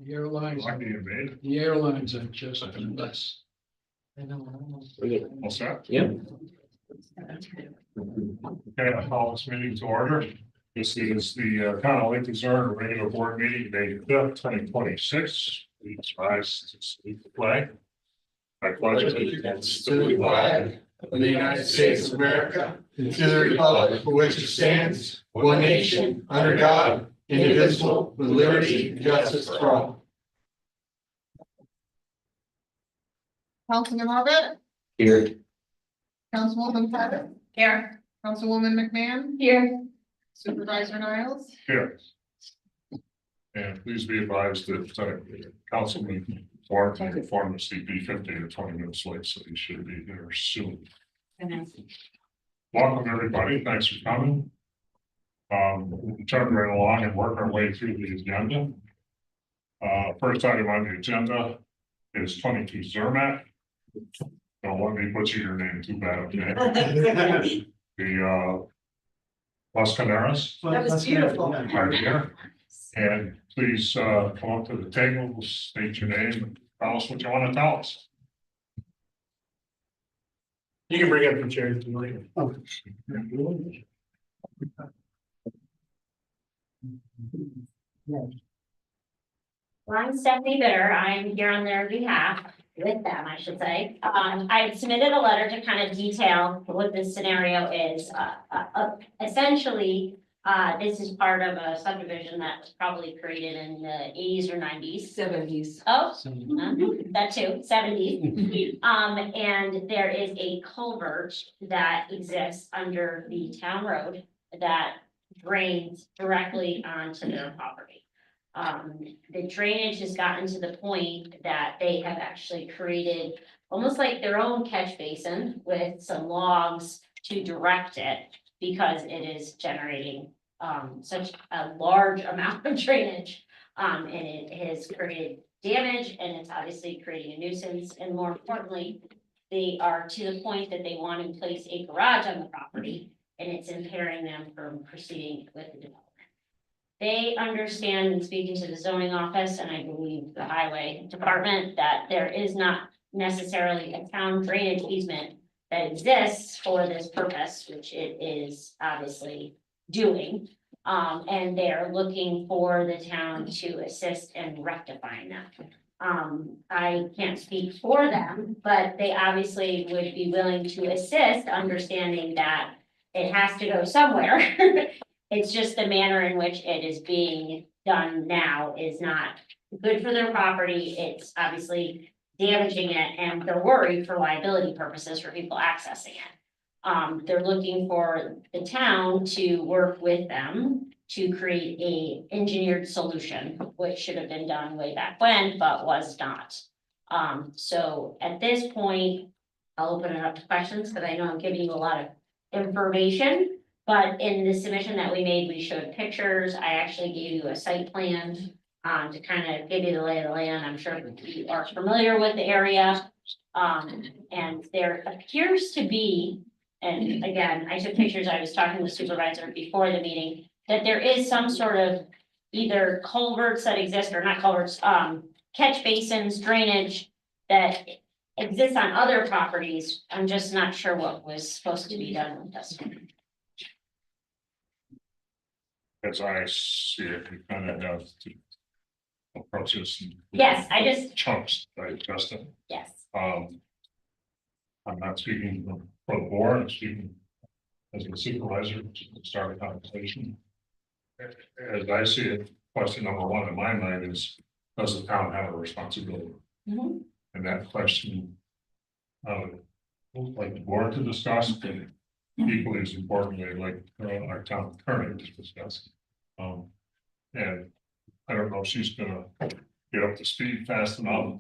The airlines, Lucky you made it. the airlines are just less. All set? Yep. Okay, I call this meeting to order. This is the Town of Lake Luzerne regular board meeting, May 5th, 2026. Please rise to salute the flag. I pledge allegiance To the flag of the United States of America, and to the republic for which it stands, one nation, under God, indivisible, with liberty and justice for all. Councilman Orbit, Here. Councilwoman Pettit. Here. Councilwoman McMahon. Here. Supervisor Niles. here. And please be advised that Councilman Thornton informed us he'd be 15 to 20 minutes late, so he should be here soon. Welcome, everybody. Thanks for coming. We'll turn right along and work our way through the agenda. First item on the agenda is 22 Zermatt. Don't let me butcher your name too bad, okay? The Las Canaras. That was beautiful. Right here. And please come up to the table, state your name, and tell us what you want to tell us. You can bring up the chair if you like. Well, I'm Stephanie Bitter. I'm here on their behalf, with them, I should say. I submitted a letter to kind of detail what this scenario is. Essentially, this is part of a subdivision that was probably created in the 80s or 90s. 70s. Oh, that too, 70s. And there is a culvert that exists under the town road that drains directly onto their property. The drainage has gotten to the point that they have actually created almost like their own catch basin with some logs to direct it because it is generating such a large amount of drainage. And it has created damage and it's obviously creating a nuisance. And more importantly, they are to the point that they want to place a garage on the property and it's impairing them from proceeding with the development. They understand in speaking to the zoning office and I believe the highway department that there is not necessarily a town drainage easement that exists for this purpose, which it is obviously doing. And they're looking for the town to assist in rectifying that. I can't speak for them, but they obviously would be willing to assist, understanding that it has to go somewhere. It's just the manner in which it is being done now is not good for their property. It's obviously damaging it and they're worried for liability purposes for people accessing it. They're looking for the town to work with them to create a engineered solution, which should have been done way back when, but was not. So at this point, I'll open it up to questions because I know I'm giving you a lot of information. But in the submission that we made, we showed pictures. I actually gave you a site plan to kind of give you the lay of the land. I'm sure you are familiar with the area. And there appears to be, and again, I took pictures. I was talking to the supervisor before the meeting, that there is some sort of either culverts that exist or not culverts, catch basins, drainage that exists on other properties. I'm just not sure what was supposed to be done with this one. As I see it, we kind of have to approach this in Yes, I just, chunks, right, Justin? yes, I'm not speaking for the board, I'm speaking as a supervisor to start a conversation. As I see it, question number one in my mind is, does the town have a responsibility? Mhm. And that question, like the board to discuss, and equally as importantly, like our town attorney to discuss. And I don't know if she's gonna get up to speed fast enough.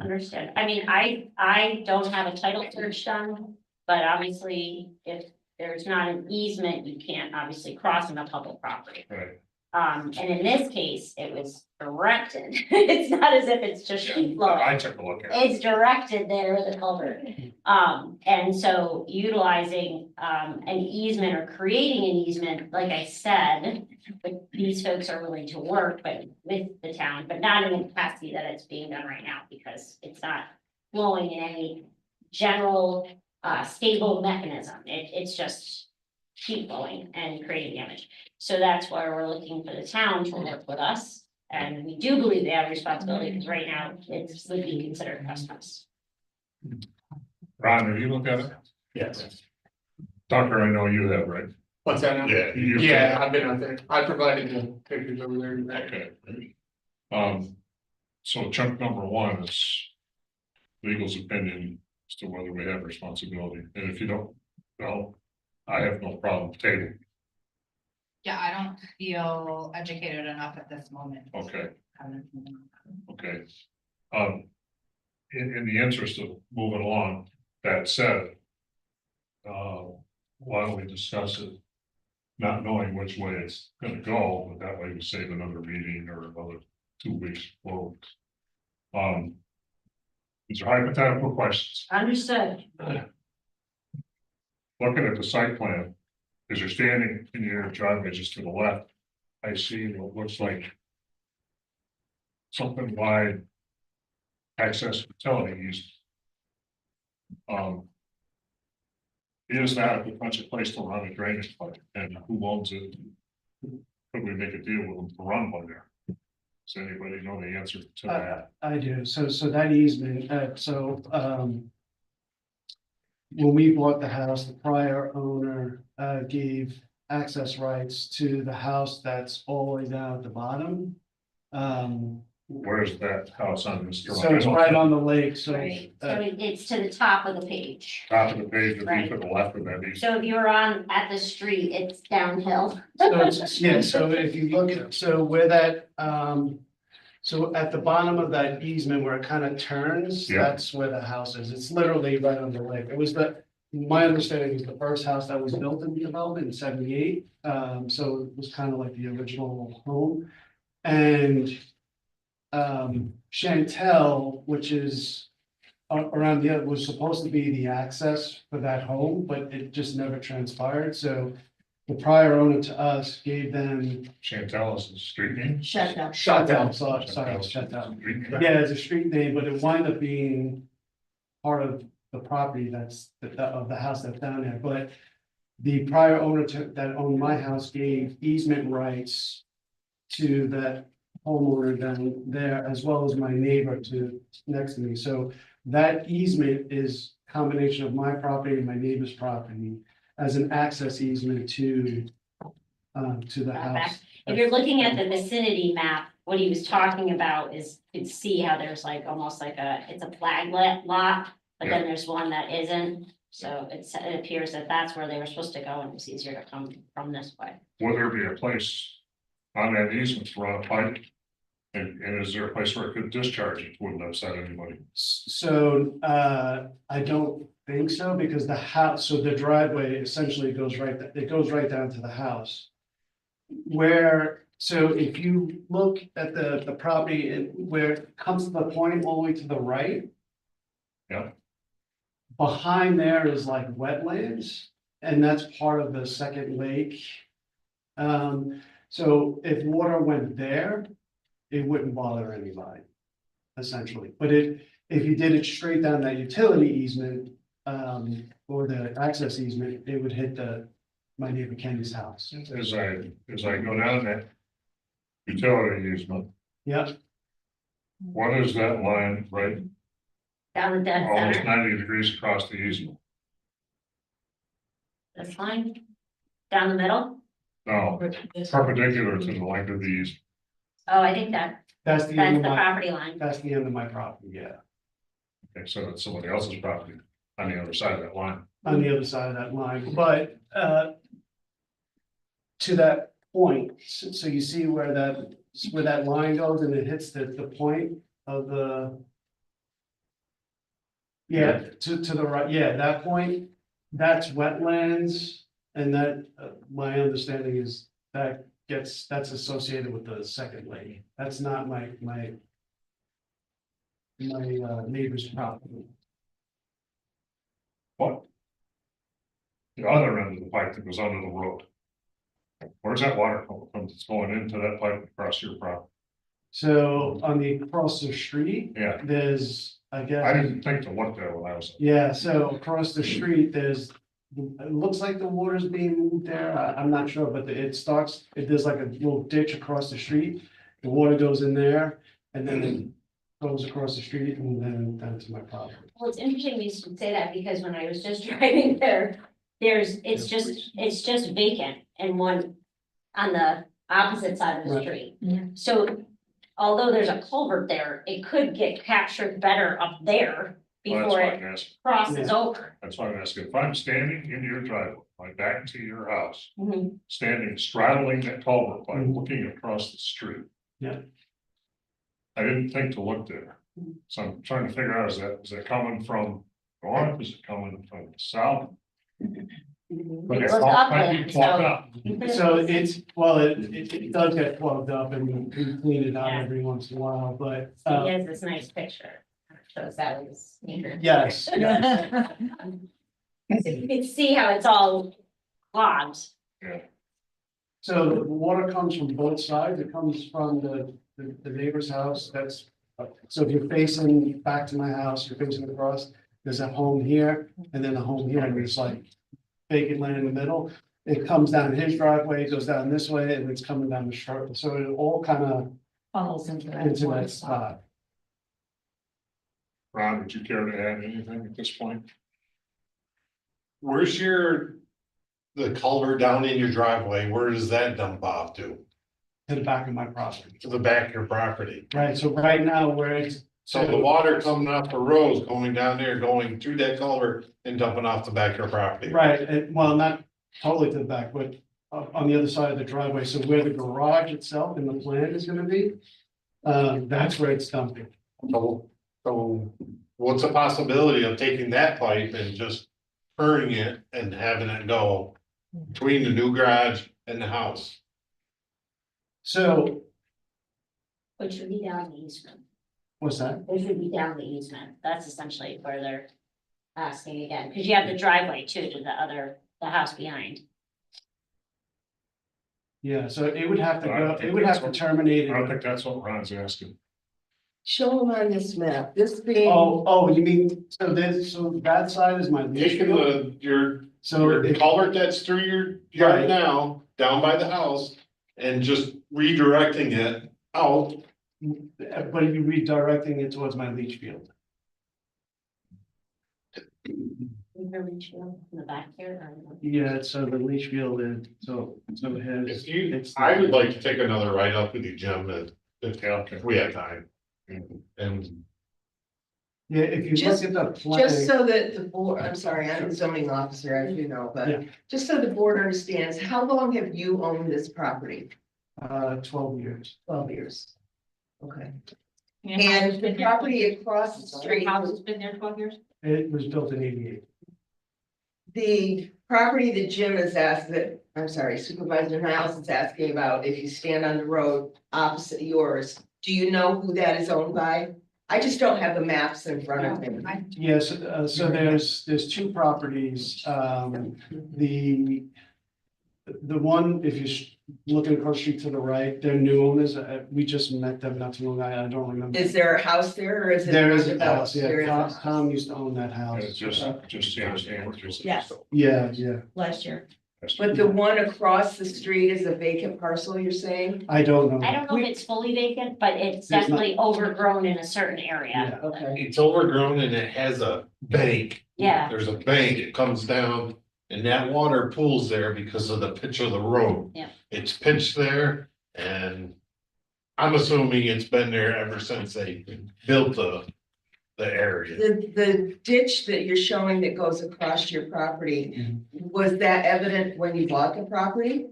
understood. I mean, I don't have a title search done, but obviously if there's not an easement, you can't obviously cross on a public property. Right. And in this case, it was directed. It's not as if it's just flowing. I took a look at it. It's directed there with a culvert. And so utilizing, an easement or creating an easement, like I said, but these folks are willing to work, but with the town, but not in the capacity that it's being done right now, because it's not flowing in any general, stable mechanism. It's just sheet flowing and creating damage. So that's why we're looking for the town to work with us. And we do believe they have responsibility, because right now it's would be considered trespass. Ron, have you looked at it? Yes. Tucker, I know you have, right? What's that now? You- Yeah, I've been out there. I provided the pictures over there. Okay. So chunk number one is legal's opinion as to whether we have responsibility, and if you don't, well, I have no problem tabling. Yeah, I don't feel educated enough at this moment. Okay, Um, okay. In the interest of moving along, that said, why don't we discuss it? Not knowing which way it's gonna go, but that way we save another meeting or another 2 weeks forward. These are hypothetical questions. Understood. Looking at the site plan, as you're standing in your driveway just to the left, I see what looks like something wide access utilities. Is that a potential place to run a drainage pipe, and who owns it? Could we make a deal with them to run one there? Does anybody know the answer to that? I do, so that easement, when we bought the house, the prior owner, gave access rights to the house that's all the way down at the bottom. Where's that house on this? So it's right on the lake, so. Right, so it's to the top of the page. Top of the page, if Right. you to the left of that, east. So if you're on at the street, it's downhill. Yeah, so if you look at, so where that, so at the bottom of that easement where it kind of turns, Yeah. that's where the house is. It's literally right on the lake. It was my understanding is the first house that was built in the development in 78. So it was kind of like the original home. And Chantel, which is around the, was supposed to be the access for that home, but it just never transpired. So the prior owner to us gave them Chantel is the street name? Shut down. Chantel, sorry, Chantel's Chantel. street name? Yeah, it's a street name, but it wound up being part of the property of the house that's down there, but the prior owner that owned my house gave easement rights to that homeowner down there, as well as my neighbor next to me. So that easement is combination of my property and my neighbor's property as an access easement to the house. If you're looking at the vicinity map, what he was talking about is, you can see how there's like, almost like it's a flaglet lot, but then there's one that isn't. So it appears that that's where they were supposed to go, and it's easier to come from this way. Would there be a place on that easement to run a pipe? And is there a place where it could discharge? It wouldn't upset anybody. So I don't think so, because the house, so the driveway essentially goes it goes right down to the house. So if you look at the property where it comes to the point all the way to the right. Yeah. Behind there is like wetlands, and that's part of the second lake. So if water went there, it wouldn't bother anybody, essentially. But if you did it straight down that utility easement, or the access easement, it would hit my neighbor Kenny's house. As I go down that utility easement, Yep, what is that line right Down the dead almost center, 90 degrees across the easement? that's fine. Down the middle, No, perpendicular to the length of the easement. oh, I think that's the that's end the of property line. that's the end of my property, yeah. Okay, so it's somebody else's property on the other side of that line. On the other side of that line, but to that point, so you see where that line goes and it hits the point of the. Yeah, to the right, yeah, that point, that's wetlands, and that, my understanding is that's associated with the second lake. That's not my neighbor's property. foot. The other end of the pipe that goes under the road. Where's that water coming from that's going into that pipe across your property? So on the across the street, Yeah, there's, I guess. I didn't think to look there when I was. Yeah, so across the street, there's, it looks like the water's being moved there, I'm not sure, but it starts, there's like a little ditch across the street. The water goes in there and then it goes across the street and then down to my property. Well, it's interesting you should say that because when I was just driving there, it's just vacant and one on the opposite side of the Right. street. So although there's a culvert there, it could get captured better up there Well, that's before why it I'm asking, crosses over. that's why I'm asking, if I'm standing in your driveway, my back to your house, Mhm. standing straddling that culvert by Mhm. looking across the street. Yeah. I didn't think to look there, so I'm trying to figure out, is that coming from north, is it coming from the south? But It it's was all might upland, be plugged up. So it's, well, it does get plugged up and we clean it out every once in a while, but, He has this nice picture. Shows that was neater. yes. So you can see how it's all clogged. So the water comes from both sides, it comes from the neighbor's house, that's, so if you're facing back to my house, you're facing across, there's a home here, and then a home here, and there's like vacant land in the middle. It comes down his driveway, goes down this way, and it's coming down the short, so it all kind of Funnels into into one that spot. Ron, would you care to add anything at this point? Where's the culvert down in your driveway, where does that dump off to? To the back of my property, To the back of your property. right, so right now where it's. So the water coming off the road, going down there, going through that culvert and dumping off the back of your property. Right, well, not totally to the back, but on the other side of the driveway, so where the garage itself and the plant is gonna be. That's where it's dumping. So what's the possibility of taking that pipe and just turning it and having it go between the new garage and the house? So, Which would be down the easement. what's that? Which would be down the easement. That's essentially where they're asking again, because you have the driveway too to the house behind. Yeah, so it would have to go, it would have to terminate I don't it. think that's what Ron's asking. Show them on this map, this being. Oh, you mean, so that side is my leach Taking field? your So if, culvert that's through your Right. yard now, down by the house, and just redirecting it out. but are you redirecting it towards my leach field? In the back here. Yeah, so the leach field is, so it has. If you, it's- I would like to take another ride up with you, Jim, Okay. if we have time. And Yeah, if you look Just- at the plan. Just so that the board, I'm sorry, I'm the zoning officer, as you know, Yeah. but just so the board understands, how long have you owned this property? 12 years. 12 years. Okay. Your house has And the been there- property across the Your street, house has been there 12 years? It was built in 88. the property that Jim is asking, I'm sorry, Supervisor Niles is asking about, if you stand on the road opposite yours, do you know who that is owned by? I just don't have the maps in front of me. Yes, so there's two properties, the one, if you're looking across the street to the right, they're new owners, we just met them not too long, I don't remember. Is there a house there or is it? There is a undeveloped? house, There is yeah, a house. Tom used to own that house. It's just changed hands. Yes. Yeah, Last year. That's- But the one across the street is a vacant parcel, you're saying? I don't know. I don't know if it's fully vacant, but it's There's not- definitely overgrown in a certain area. Yeah. Okay. it's overgrown and it has a bank. Yeah, There's a bank, it comes down and that water pools there because of the pitch of the road. Yeah. It's pitched there and I'm assuming it's been there ever since they built the area. The ditch that you're showing that goes across your property, Mhm. was that evident when you bought the property?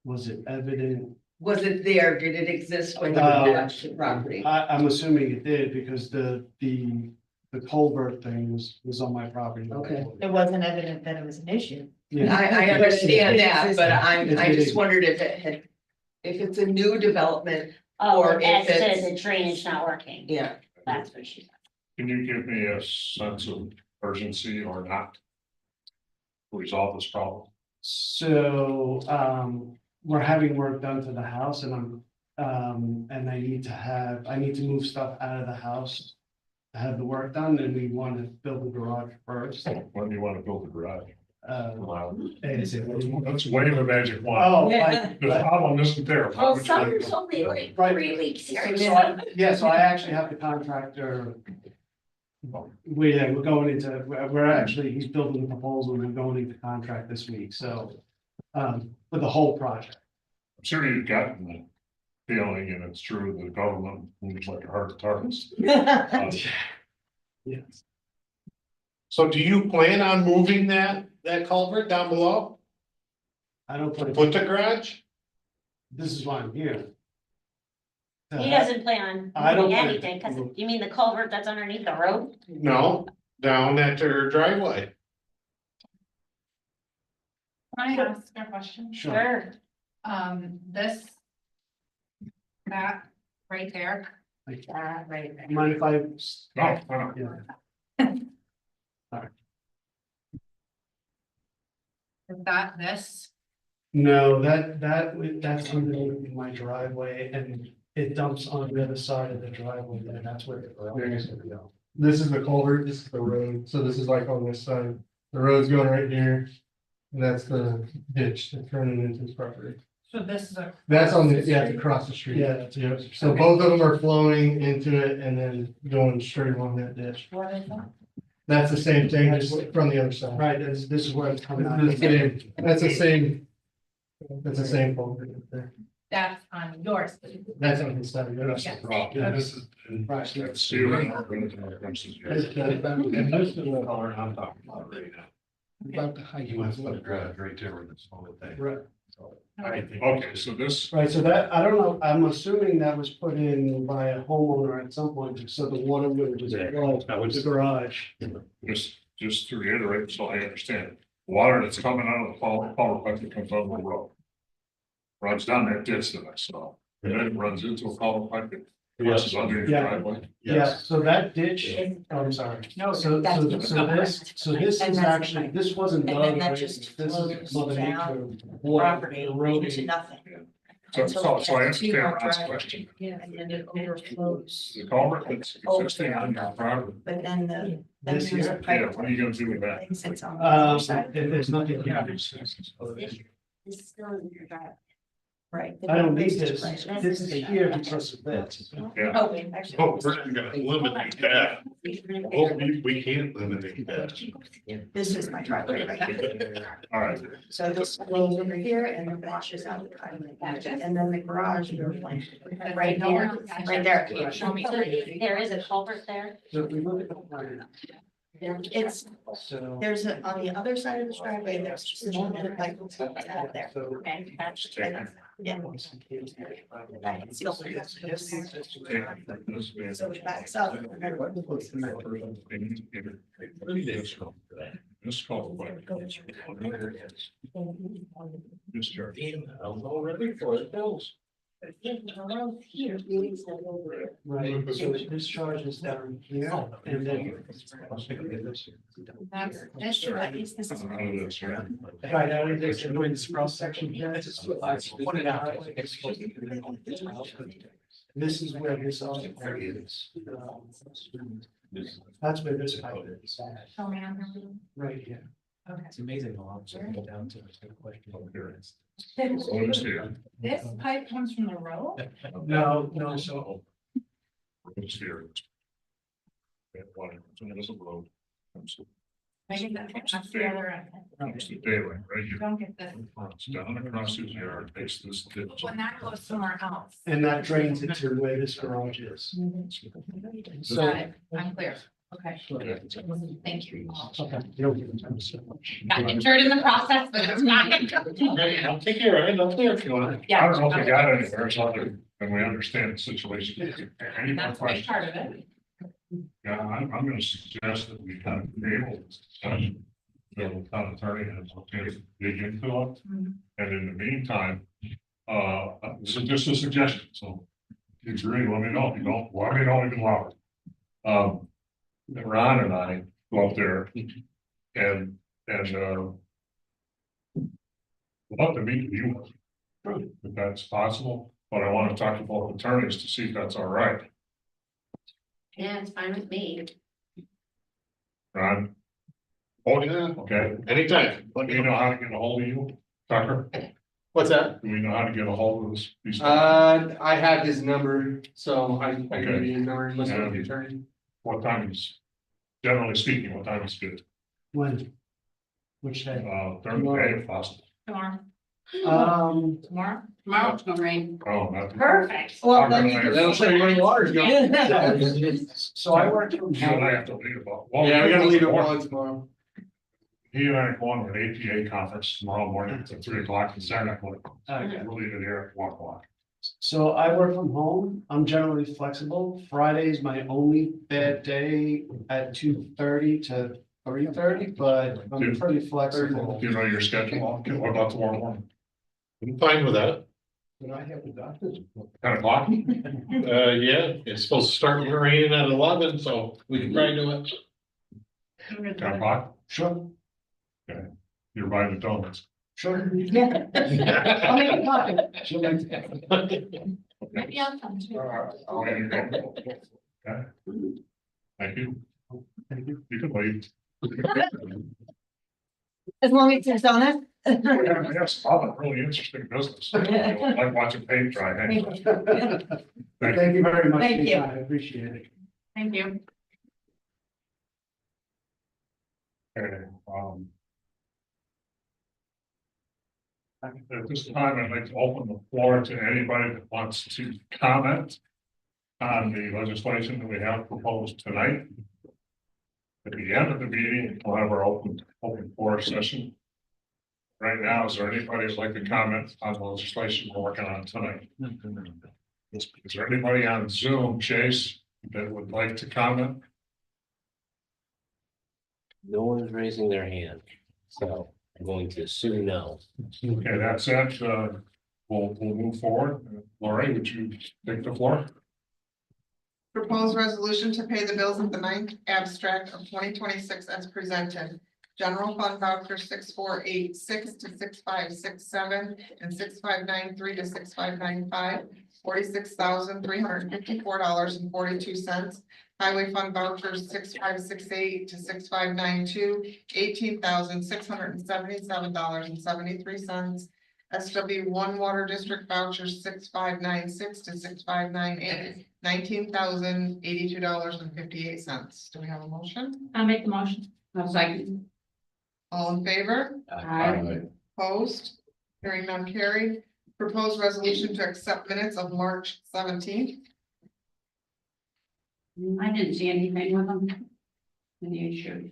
Was it evident? Was it there? Did it exist when you Uh, bought the property? I'm assuming it did because the culvert thing was on my property. Okay. It wasn't evident that it was an issue. Yeah. I understand Yeah. that, but I It's just big. wondered if it had, if it's a new development, oh, Or if as it's- to the drainage not working, yeah. that's what she said. Can you give me a sense of urgency or not? To resolve this problem? So, we're having work done to the house and and I need to move stuff out of the house. To have the work done, and we want to build the garage first. When do you want to build the garage? Wow. ASAP. Let's wave a magic wand. Oh, The problem isn't there. Well, summer's only like Right. 3 weeks here. So I actually have the contractor. We're going into, we're actually, he's building the proposal, and we're going into contract this week, so, for the whole project. I'm sure you've gotten the feeling, and it's true, the government moves like a hard target. Yes. So do you plan on moving that culvert down below? I don't put, Put the garage? this is why I'm here. He doesn't plan I on don't moving plan anything, to cause move. you mean the culvert that's underneath the road? No, down at their driveway. Can I ask a question? Sure. This. That right there. Right there. Mind if I? No, Yeah. Is that this? No, that's underneath my driveway, and it dumps on the other side of the driveway, and that's where the garage is gonna go. This is the culvert, this is the road, so this is like on this side, the road's going right here. And that's the ditch that's running into his property. So this is a. That's on the, yeah, it's across the street. Yeah, that's- Yep. So both of them are flowing into it and then going straight along that ditch. What is that? That's the same thing, just from the other side. Right, this is where it's coming out. That's the same, that's the same culvert right there. That's on yours. That's on his side. that's the problem. Yeah. This is. Right. That's ceiling. When it comes to- And most of the color I'm talking about right now. About the height, you want to put a garage right there with this whole thing. Right. I think. Okay, so this, Right, so that, I don't know, I'm assuming that was put in by a homeowner at some point, so the water would just flow to the garage. just to reiterate, so I understand, water that's coming out of the power pipe that comes out of the road. Runs down that ditch that I saw, and then it runs into a power pipe that runs under your Yeah. driveway. Yeah, so that ditch, oh, I'm sorry. No, So this And is that's actually, the- this wasn't and done. then that right? just This flows is Mother down Nature. water property eroding. into nothing. So, Until so it so I gets to understand your Ron's driveway. question, Yeah, and then it overflows, the culvert that's existing on your property, but then then This there's here? a pipe. yeah, what are you gonna do with that? that sits on the other If side. there's nothing here. This is still in your driveway. Right. I don't need this, Right. this is here because of this. Yeah, Oh, actually. Oh, we're not gonna eliminate that. Oh, we can't eliminate that. This is my driveway right here. all right, So this flows over here and then washes out the driveway. And then the garage goes like right here, right there. Show me. There is a culvert there. So if we look at the plan, It's, so. there's a, on the other side of the driveway, there's just another pipe out there. So- Okay, that's just take it. Yeah. It's the old- So it backs up. This culvert. Discharge. Already for the bills. Right, so it discharges down here and then. That's this, or at least this is. Right, I would just doing this cross section here. Put it out. This is where this all is. That's where this pipe is, Show me on the. right here. Okay. It's amazing how I'm sorry, down to a question. So it is here. This pipe comes from the road? No, so, It's here. And one, so there's a road. Maybe that's the other end. Comes to daylight, right You here. don't get this. Runs down across his yard, makes this ditch. When that goes somewhere else. and that drains into where this garage is. So, Got it, I'm clear. Okay, Okay. thank you. okay, you don't give them so much. Got injured in the process, but it's fine. I'll take care of it, I'll clear if you want. I don't know if we got anywhere, so other than we understand the situation. Any more That's a big questions? part of it. Yeah, I'm gonna suggest that we kind of table this discussion. The town attorney has to dig into it, Mhm. and in the meantime, this is just a suggestion, so. If you agree, let me know, if you don't, let me know even louder. Ron and I go up there and, I'd love to meet with you, if that's possible, but I want to talk to both attorneys to see if that's all right. Yeah, it's fine with me. Ron, Oh, yeah, okay, anytime. do you know how to get a hold of you, Tucker? What's that? Do we know how to get a hold of this? these- I have his number, so I can Okay. give you his number unless you're the attorney. What time is, generally speaking, what time is good? When? Which day? Thursday if possible. Tomorrow, Tomorrow, tomorrow's gonna rain. Oh, not. Perfect. Well, then Tucker and I are- That'll show you where the water's going. so I work from You and I home. have to leave about. well, Yeah, we gotta leave at tomorrow. 1 tomorrow. He and I are going to an APA conference tomorrow morning at 3:00 in Saturday. Okay. We'll leave it here at 1:00. So I work from home. I'm generally flexible. Friday is my only bad day at 2:30 to 3:30, but I'm pretty flexible. Do you know your schedule? Okay, what about tomorrow morning? I'm fine with that. But I have the doctor's. 10:00? Yeah, it's supposed to start raining at 11, so we can probably do it. 10:00? Sure, You're buying the donuts. sure. I'll make a copy. She'll make it. Maybe I'll come too. I'll let you go. Okay. Thank you. Thank you. You can leave. As long as it's on it. Yes, I'm a really interesting business. I like watching paint dry. Anyway. Thank you very much. Thank for your you. time. I appreciate it. Thank you. Okay, at this time, I'd like to open the floor to anybody that wants to comment on the legislation that we have proposed tonight. At the end of the meeting, we'll have our open floor session. Right now, is there anybody who'd like to comment on the legislation we're working on tonight? Is there anybody on Zoom, Chase, that would like to comment? No one's raising their hand, so I'm going to assume no. Okay, that's it. We'll move forward. Lori, would you take the floor? Proposed resolution to pay the bills of the ninth abstract of 2026 as presented. General fund voucher 6486 to 6567 and 6593 to 6595, $46,354.42. Highway fund vouchers 6568 to 6592, $18,677.73. SW1 Water District vouchers 6596 to 6598, $19,082.58. Do we have a motion? I'll make the motion. I'll second. All in favor? Opposed? Hearing none carried. Proposed resolution to accept minutes of March 17th. I didn't see anything with them. Any issue?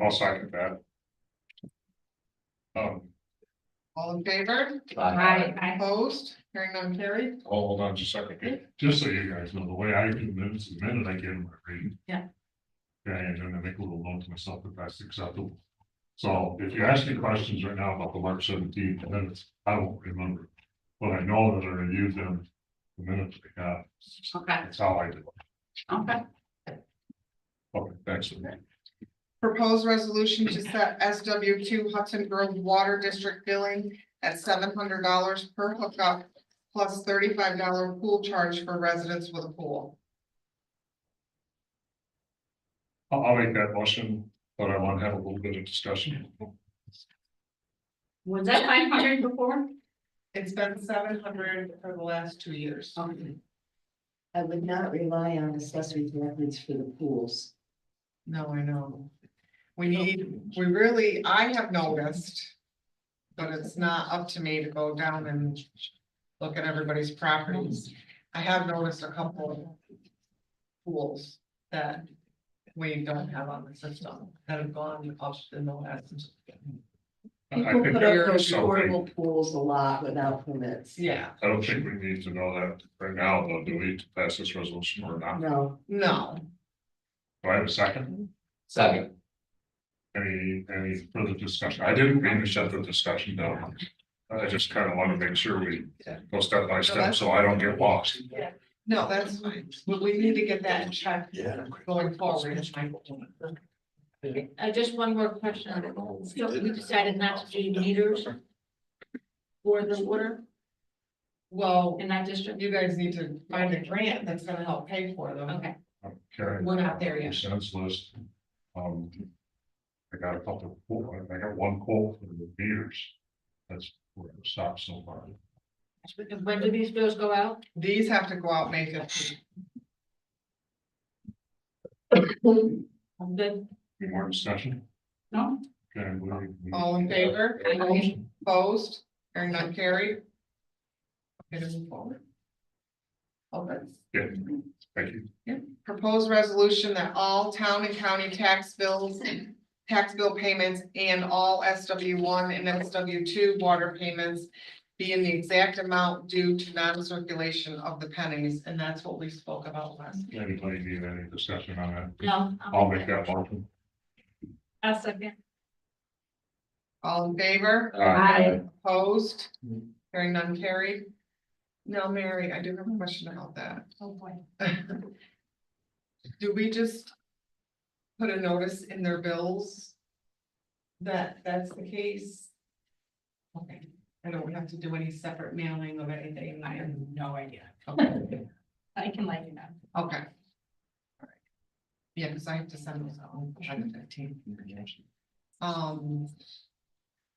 I'll second that. All in favor? Opposed? Hearing none carried. Hold on just a second. Just so you guys know, the way I do minutes, the minute I get them, I read. Yeah. Okay, and then I make a little note to myself if that's acceptable. So if you ask me questions right now about the March 17th minutes, I won't remember. But I know that I reviewed them the minutes I got. Okay, That's how I do it. okay. Okay, thanks. Proposed resolution to set SW2 Hudson Grove Water District billing at $700 per hookup plus $35 pool charge for residents with a pool. I'll make that motion, but I want to have a little bit of discussion. Was that 500 before? It's been 700 for the last 2 years. I would not rely on accessory records for the pools. No, I know. We I have noticed. But it's not up to me to go down and look at everybody's properties. I have noticed a couple of pools that we don't have on the system that have gone up in the last. I People think put up there's those something, portable pools a lot without permits. Yeah, I don't think we need to know that right now, though, do we, to pass this resolution or not? No, no, Do I have a second? Second. Any further discussion? I didn't mean to shut the discussion down. I just kind of want to make sure we go step by step, so I don't get lost. no, that's fine. But we need to get that in check Yeah. going forward. is my point. Just one more question. So we decided not to do meters for the water Well, in that district? you guys need to find a grant that's gonna help pay for them. Okay, Carrie. We're not there yet. Percents list. I got a couple, I got one quote for the meters. That's where it stops so far. when do these bills go out? These have to go out May 15th. I'm good. Any more discussion? No? Okay. All in favor? Aye. Opposed? Hearing none carried. Okay, to move forward. Okay. Yeah, thank you. Proposed resolution that all town and county tax bills, tax bill payments, and all SW1 and SW2 water payments be in the exact amount due to non-circulation of the pennies, and that's what we spoke about last. Anybody need any discussion on that? No. I'll make that motion. I'll second. All in favor? Aye. Opposed? Hearing none carried. Now, Mary, I do have a question about that. Oh, boy. Do we just put a notice in their bills that that's the case? Okay, I don't have to do any separate mailing of anything. I have no idea. Okay, I can let you know. okay. All right. Yeah, because I have to send those out on the 15th.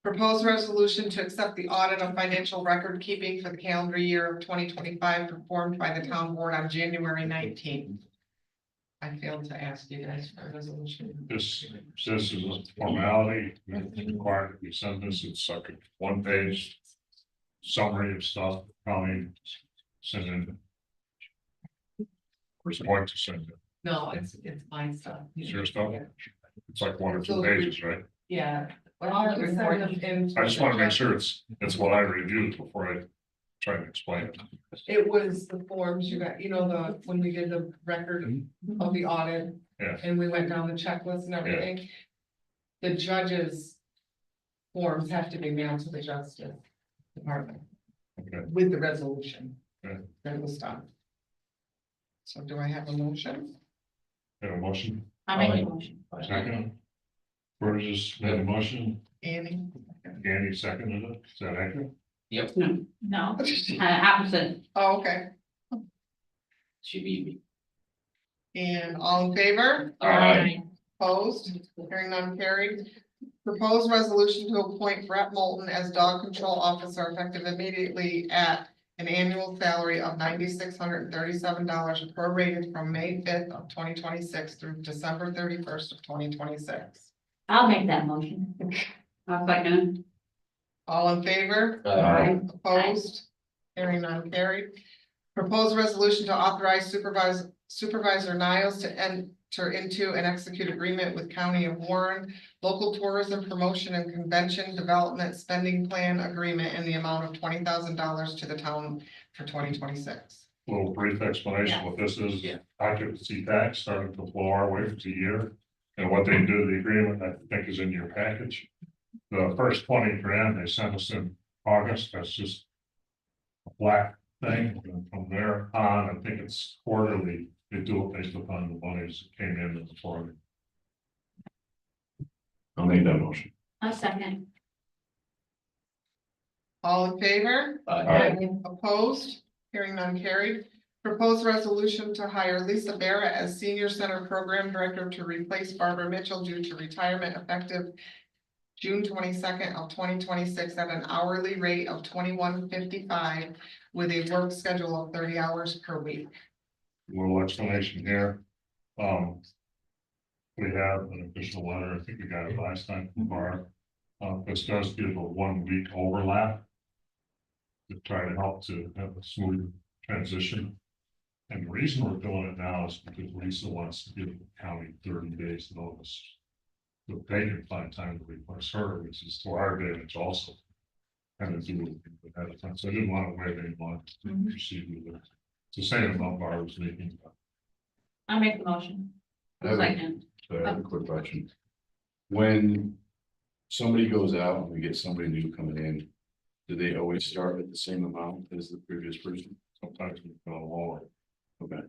Proposed resolution to accept the audit of financial record keeping for the calendar year of 2025 performed by the town board on January 19th. I failed to ask you guys for a resolution. This is a formality, it's required that we send this, it's like a one-page summary of stuff, probably send in. Where's the point to send it? No, it's my stuff. It's your stuff? Yeah. It's like 1 or 2 pages, right? Yeah. Well, I just want to make sure it's what I reviewed before I try to explain it. It was the forms you got, when we did the record of the audit. Yeah. And we went down the checklist and everything. The judges' forms have to be mailed to the justice department Okay. with the resolution. Okay. That was done. So do I have a motion? Have a motion? I'll make a motion. Second. Burgess made a motion, Annie? Danny seconded it, is that accurate? No, opposite. Oh, okay. She beat me. And all in favor? Aye. Opposed? Hearing none carried. Proposed resolution to appoint Brett Moulton as dog control officer effective immediately at an annual salary of $9,637 prorated from May 5th of 2026 through December 31st of 2026. I'll make that motion. I'll second. All in favor? Aye. Opposed? Hearing none carried. Proposed resolution to authorize Supervisor Niles to enter into and execute agreement with County of Warren, local tourism promotion and convention development spending plan agreement in the amount of $20,000 to the town for 2026. Little brief explanation, what this is, occupancy tax started to flow our way for the year. And what they do, the agreement, I think is in your package. The first 20 grand they sent us in August, that's just a flat thing, and from there on, I think it's quarterly, they do it based upon the monies that came in before. I'll make that motion. I'll second. All in favor? Aye. Opposed? Hearing none carried. Proposed resolution to hire Lisa Barrett as Senior Center Program Director to replace Barbara Mitchell due to retirement effective June 22nd of 2026 at an hourly rate of $21.55 with a work schedule of 30 hours per week. Little explanation here. We have an official letter, I think we got it last time from Barb. This does give a 1 week overlap. To try to help to have a smooth transition. And the reason we're doing it now is because Lisa wants to give the county 30 days notice. So they can find time to replace her, which is to our advantage also. And to do it ahead of time, so I didn't want to wait any longer to proceed with it. It's the same amount Barb was making. I'll make the motion. I have a- Second. I have a quick question. When somebody goes out and we get somebody new coming in, do they always start at the same amount as the previous person? Sometimes we go lower. Okay.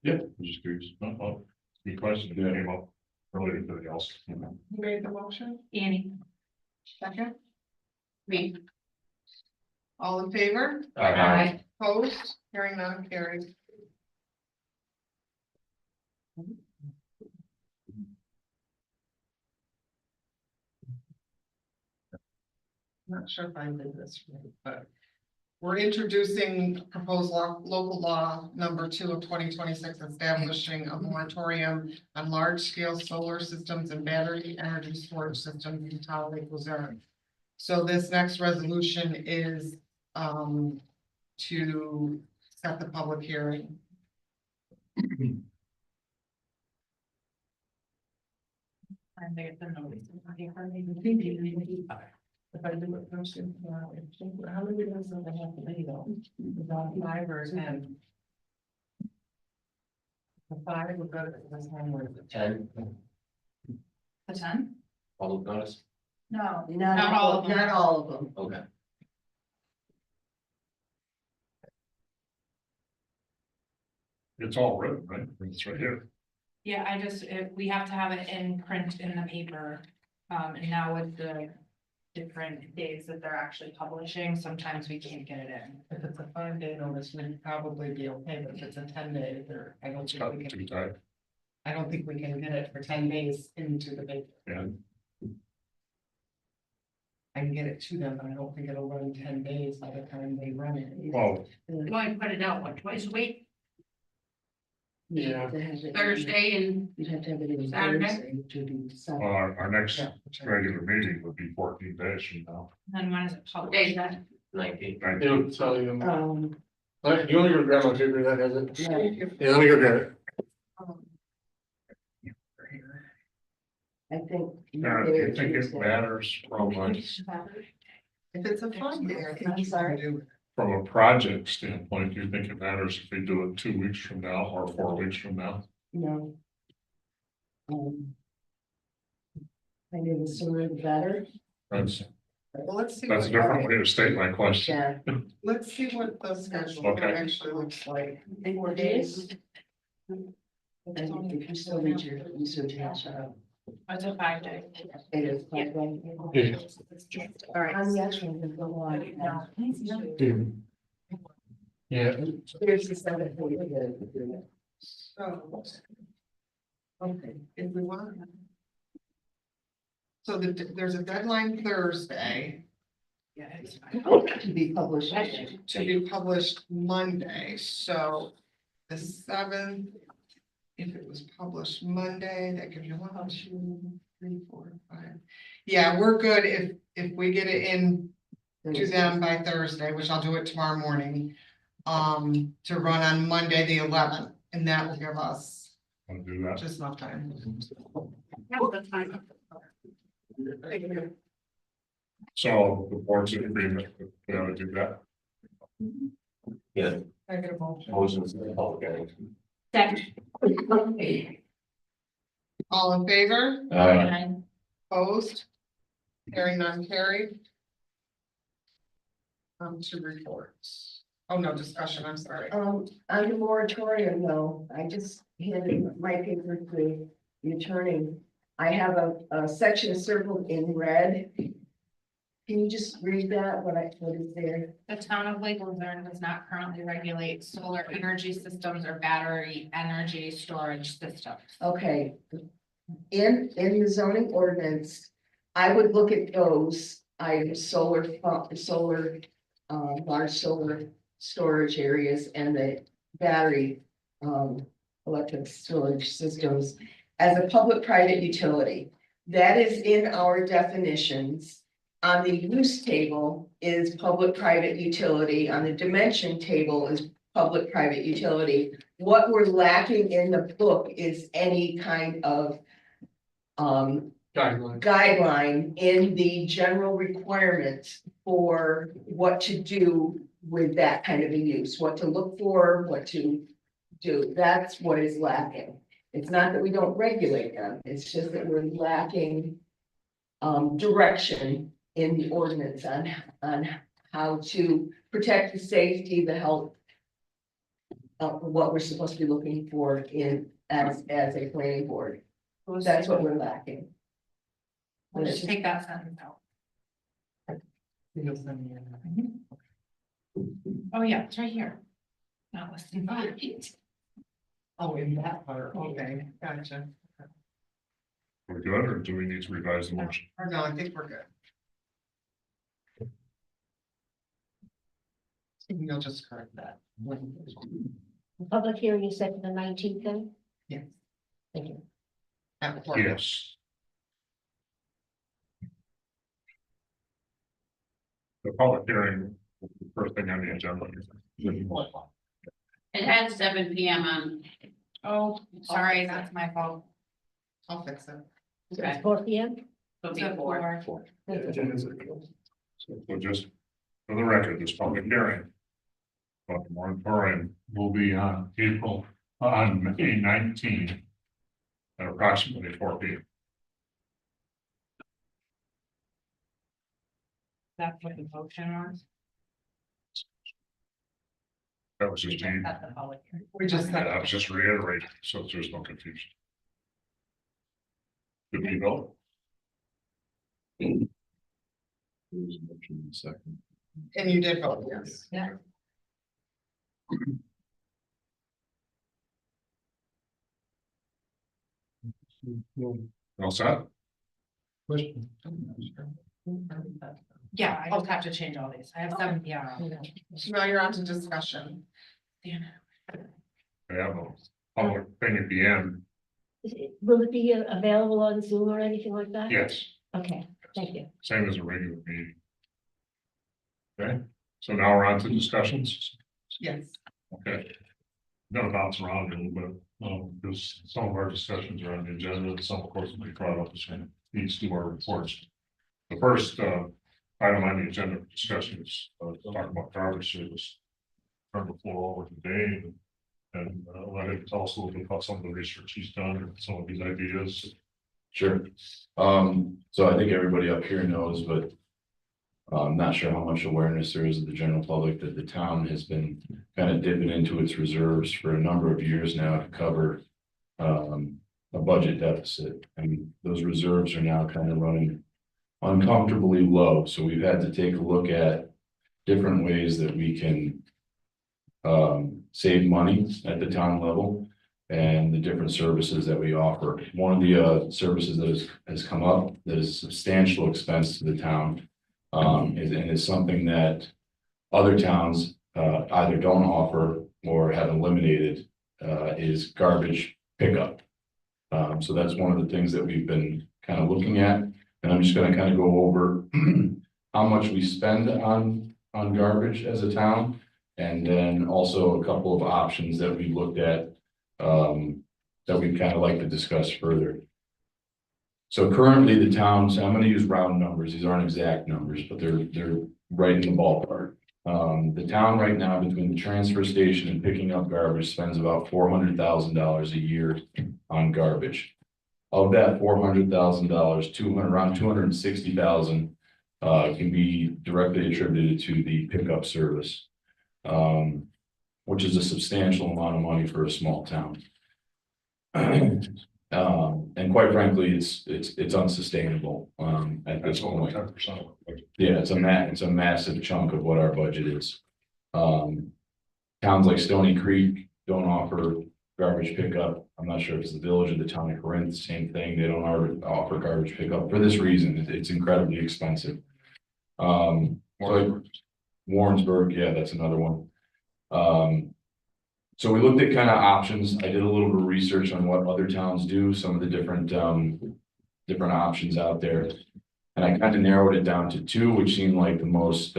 Yeah, I'm just curious. Good question. That came up related to the else. Who made the motion? Annie. Second, Me. all in favor? Aye. Opposed, hearing none carried. Not sure if I did this right, but we're introducing proposed local law number 2 of 2026, establishing a moratorium on large-scale solar systems and battery energy storage systems in town of Lake Luzerne. So this next resolution is to set the public hearing. And they get the notice. If I do it first, how many days do they have to be though? About 5 or 10? The 5 would go to this one where the 10, The 10? public notice, No. Not all all, of them. not all of them. okay. It's all written, right? It's right here. Yeah, we have to have it in print in the paper. And now with the different days that they're actually publishing, sometimes we can't get it in. If it's a 5-day notice, we'd probably be okay, but if it's a 10-day, there, I don't It's think got we too can, tight. I don't think we can get it for 10 days into the paper. Yeah. I can get it to them, but I don't think it'll run 10 days by the time they run it. Well, You want to put it out, what, twice a week, Yeah. Thursday and You'd have to have it in Saturday? Thursday to be Sunday. our next Yeah. regular meeting would be 14 days from now. And when is it days published? that? 19. Thank It'll you. tell you. Um, You wanna go grab my paper that has it? yeah. Yeah, let me go grab it. I think. I think it matters from If it's a fun day, I think I'm you sorry? can do it. from a project standpoint. Do you think it matters if we do it 2 weeks from now or 4 weeks from now? No. I knew the sooner the better. That's Well, let's see. a what- different way to state my question. Yeah. Let's see what the schedule Okay. actually looks like. 4 days. And if you still need your research, shut up. It's a 5-day. It is. Yeah. All right. I'm the actual, go on. Yeah, Here's the 7:40. So. Okay, if we want. So there's a deadline Thursday. Yeah. To be published. To be published Monday, so the 7th. If it was published Monday, that gives you 1, 2, 3, 4, 5. Yeah, we're good if we get it in to them by Thursday, which I'll do it tomorrow morning. To run on Monday, the 11th, and that will give us Want to do that? just enough time. That's fine. So the board's in agreement, we ought to do that. Yeah, I get a motion. motion for the public hearing. Second. All in favor? Aye. Opposed? Hearing none carried. To reports. Oh, no, discussion, I'm sorry. On the moratorium, though, I just handed my paper to the attorney. I have a section circled in red. Can you just read that, what is there? The town of Lake Luzerne does not currently regulate solar energy systems or battery energy storage systems. Okay. In the zoning ordinance, I would look at those items, solar, large solar storage areas and the battery, electric storage systems as a public-private utility. That is in our definitions. On the use table is public-private utility, on the dimension table is public-private utility. What we're lacking in the book is any kind of guideline in the general requirements for what to do with that kind of a use, what to look for, what to do. That's what is lacking. It's not that we don't regulate them, it's just that we're lacking direction in the ordinance on how to protect the safety, the health what we're supposed to be looking for as a planning board. That's what we're lacking. Let's just take that sentence out. You'll send me in. Oh, yeah, it's right here. Not listed by. Oh, in that part, okay, gotcha. We're good, or do we need to revise the motion? Or no, I think we're good. You'll just correct that. Public hearing is set for the 19th then? Yes. Thank you. At 4. Yes. The public hearing, the first thing on the agenda. It had 7 PM on. Oh, sorry, that's my fault. I'll fix it. It's 4 PM? So 4. So just for the record, this public hearing. But the moratorium will be on May 19th. At approximately 4 p.m. That's what the motion was. That was just, That's the public hearing. We just said. I was just reiterating, so there's no confusion. Did we vote? There was a motion in a second. And you did vote, yes. Yeah. All set? Yeah, I just have to change all these. I have 7 PM. Now you're on to discussion. I have a public thing at the end. Will it be available on Zoom or anything like that? Yes, Okay, thank you. same as a regular meeting. Okay, so now we're on to discussions. Yes. Okay. I'm gonna bounce around a little bit, because some of our discussions are on the agenda, and some of course will be brought up as needs to do our reports. The first item on the agenda for discussion is talk about garbage service. Turn the floor over to Dave and let him tell us a little bit about some of the research he's done and some of these ideas. Sure. So I think everybody up here knows, but I'm not sure how much awareness there is of the general public that the town has been kind of dipping into its reserves for a number of years now to cover a budget deficit. And those reserves are now kind of running uncomfortably low. So we've had to take a look at different ways that we can save money at the town level and the different services that we offer. One of the services that has come up that is a substantial expense to the town is something that other towns either don't offer or have eliminated is garbage pickup. So that's one of the things that we've been kind of looking at, and I'm just going to kind of go over how much we spend on garbage as a town, and then also a couple of options that we looked at that we'd kind of like to discuss further. So currently the town, so I'm going to use round numbers. These aren't exact numbers, but they're right in the ballpark. The town right now, between the transfer station and picking up garbage, spends about $400,000 a year on garbage. Of that $400,000, around $260,000 can be directly attributed to the pickup service, which is a substantial amount of money for a small town. And quite frankly, it's unsustainable at this That's only point. 10%. Yeah, it's a massive chunk of what our budget is. Towns like Stony Creek don't offer garbage pickup. I'm not sure if it's the village or the town of Corinth, same thing. They don't offer garbage pickup for this reason. It's incredibly expensive. Warrensburg, yeah, that's another one. So we looked at kind of options. I did a little bit of research on what other towns do, some of the different options out there. And I kind of narrowed it down to 2, which seemed like the most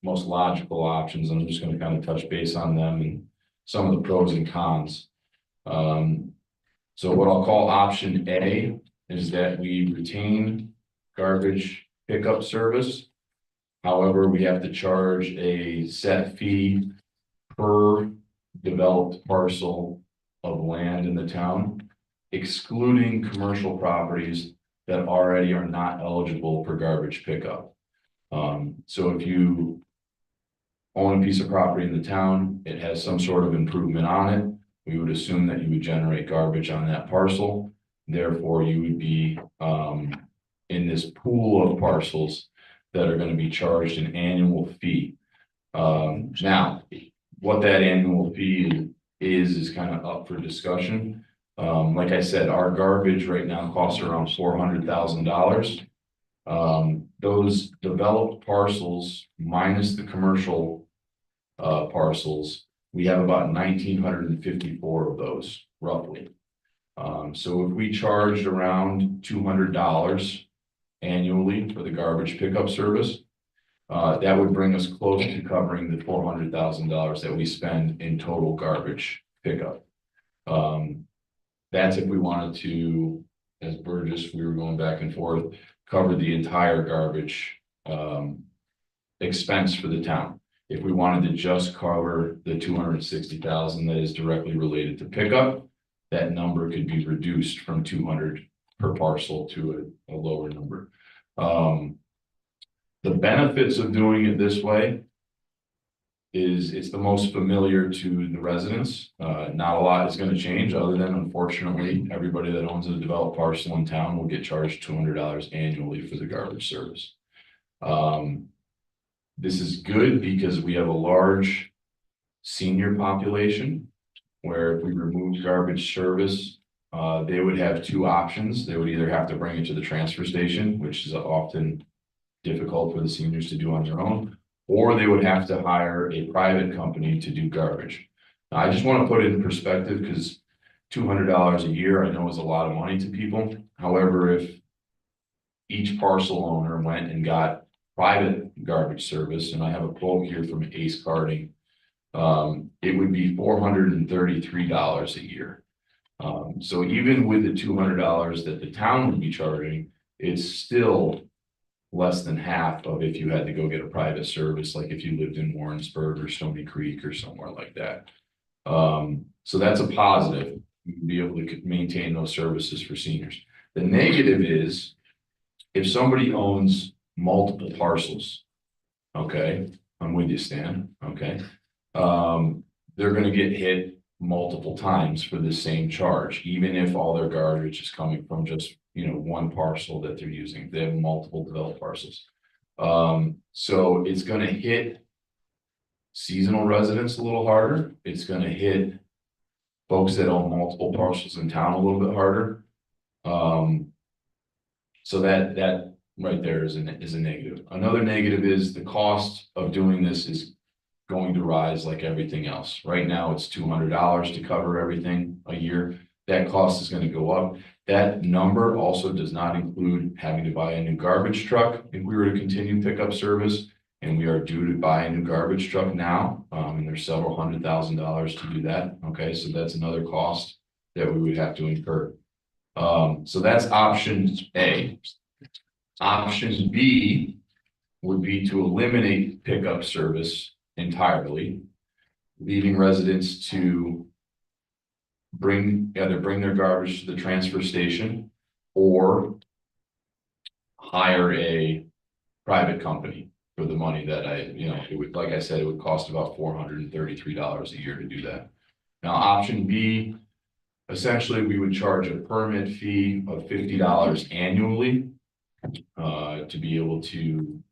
logical options. I'm just going to kind of touch base on them and some of the pros and cons. So what I'll call option A is that we retain garbage pickup service. However, we have to charge a set fee per developed parcel of land in the town, excluding commercial properties that already are not eligible for garbage pickup. So if you own a piece of property in the town, it has some sort of improvement on it, we would assume that you would generate garbage on that parcel. Therefore, you would be in this pool of parcels that are gonna be charged an annual fee. Now, what that annual fee is kind of up for discussion. Like I said, our garbage right now costs around $400,000. Those developed parcels minus the commercial parcels, we have about 1,954 of those roughly. So if we charged around $200 annually for the garbage pickup service, that would bring us close to covering the $400,000 that we spend in total garbage pickup. That's if we wanted to, as Burgess, we were going back and forth, cover the entire garbage expense for the town. If we wanted to just cover the $260,000 that is directly related to pickup, that number could be reduced from 200 per parcel to a lower number. The benefits of doing it this way is it's the most familiar to the residents. Not a lot is going to change other than, unfortunately, everybody that owns a developed parcel in town will get charged $200 annually for the garbage service. This is good because we have a large senior population where if we remove garbage service, they would have two options. They would either have to bring it to the transfer station, which is often difficult for the seniors to do on their own, or they would have to hire a private company to do garbage. Now, I just want to put it in perspective because $200 a year I know is a lot of money to people. However, if each parcel owner went and got private garbage service, and I have a quote here from Ace Carding, it would be $433 a year. So even with the $200 that the town would be charging, it's still less than half of if you had to go get a private service, like if you lived in Warrensburg or Stony Creek or somewhere like that. So that's a positive. You can be able to maintain those services for seniors. The negative is if somebody owns multiple parcels, okay, I'm with you, Stan, okay, they're gonna get hit multiple times for the same charge, even if all their garbage is coming from just, you know, one parcel that they're using. They have multiple developed parcels. So it's gonna hit seasonal residents a little harder. It's gonna hit folks that own multiple parcels in town a little bit harder. So that right there is a negative. Another negative is the cost of doing this is going to rise like everything else. Right now, it's $200 to cover everything a year. That cost is going to go up. That number also does not include having to buy a new garbage truck if we were to continue pickup service, and we are due to buy a new garbage truck now. And there's several $100,000 to do that. Okay, so that's another cost that we would have to incur. So that's option A. Option B would be to eliminate pickup service entirely, leaving residents to either bring their garbage to the transfer station or hire a private company for the money that it would, like I said, it would cost about $433 a year to do that. Now, option B, essentially, we would charge a permit fee of $50 annually to be able to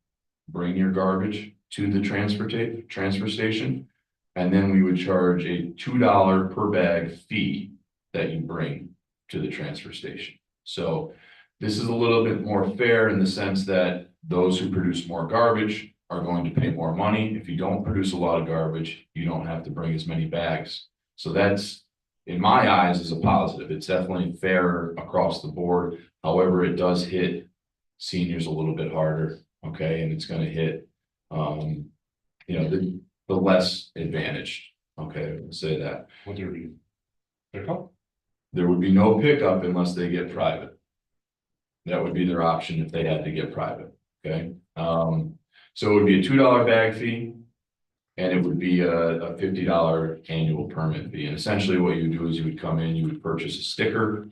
bring your garbage to the transfer station. And then we would charge a $2 per bag fee that you bring to the transfer station. So this is a little bit more fair in the sense that those who produce more garbage are going to pay more money. If you don't produce a lot of garbage, you don't have to bring as many bags. So that's, in my eyes, is a positive. It's definitely fair across the board. However, it does hit seniors a little bit harder, okay? And it's going to hit, the less advantaged, okay? I'll say that. Would there be pickup? There would be no pickup unless they get private. That would be their option if they had to get private, okay? So it would be a $2 bag fee, and it would be a $50 annual permit fee. And essentially what you would do is you would come in, you would purchase a sticker.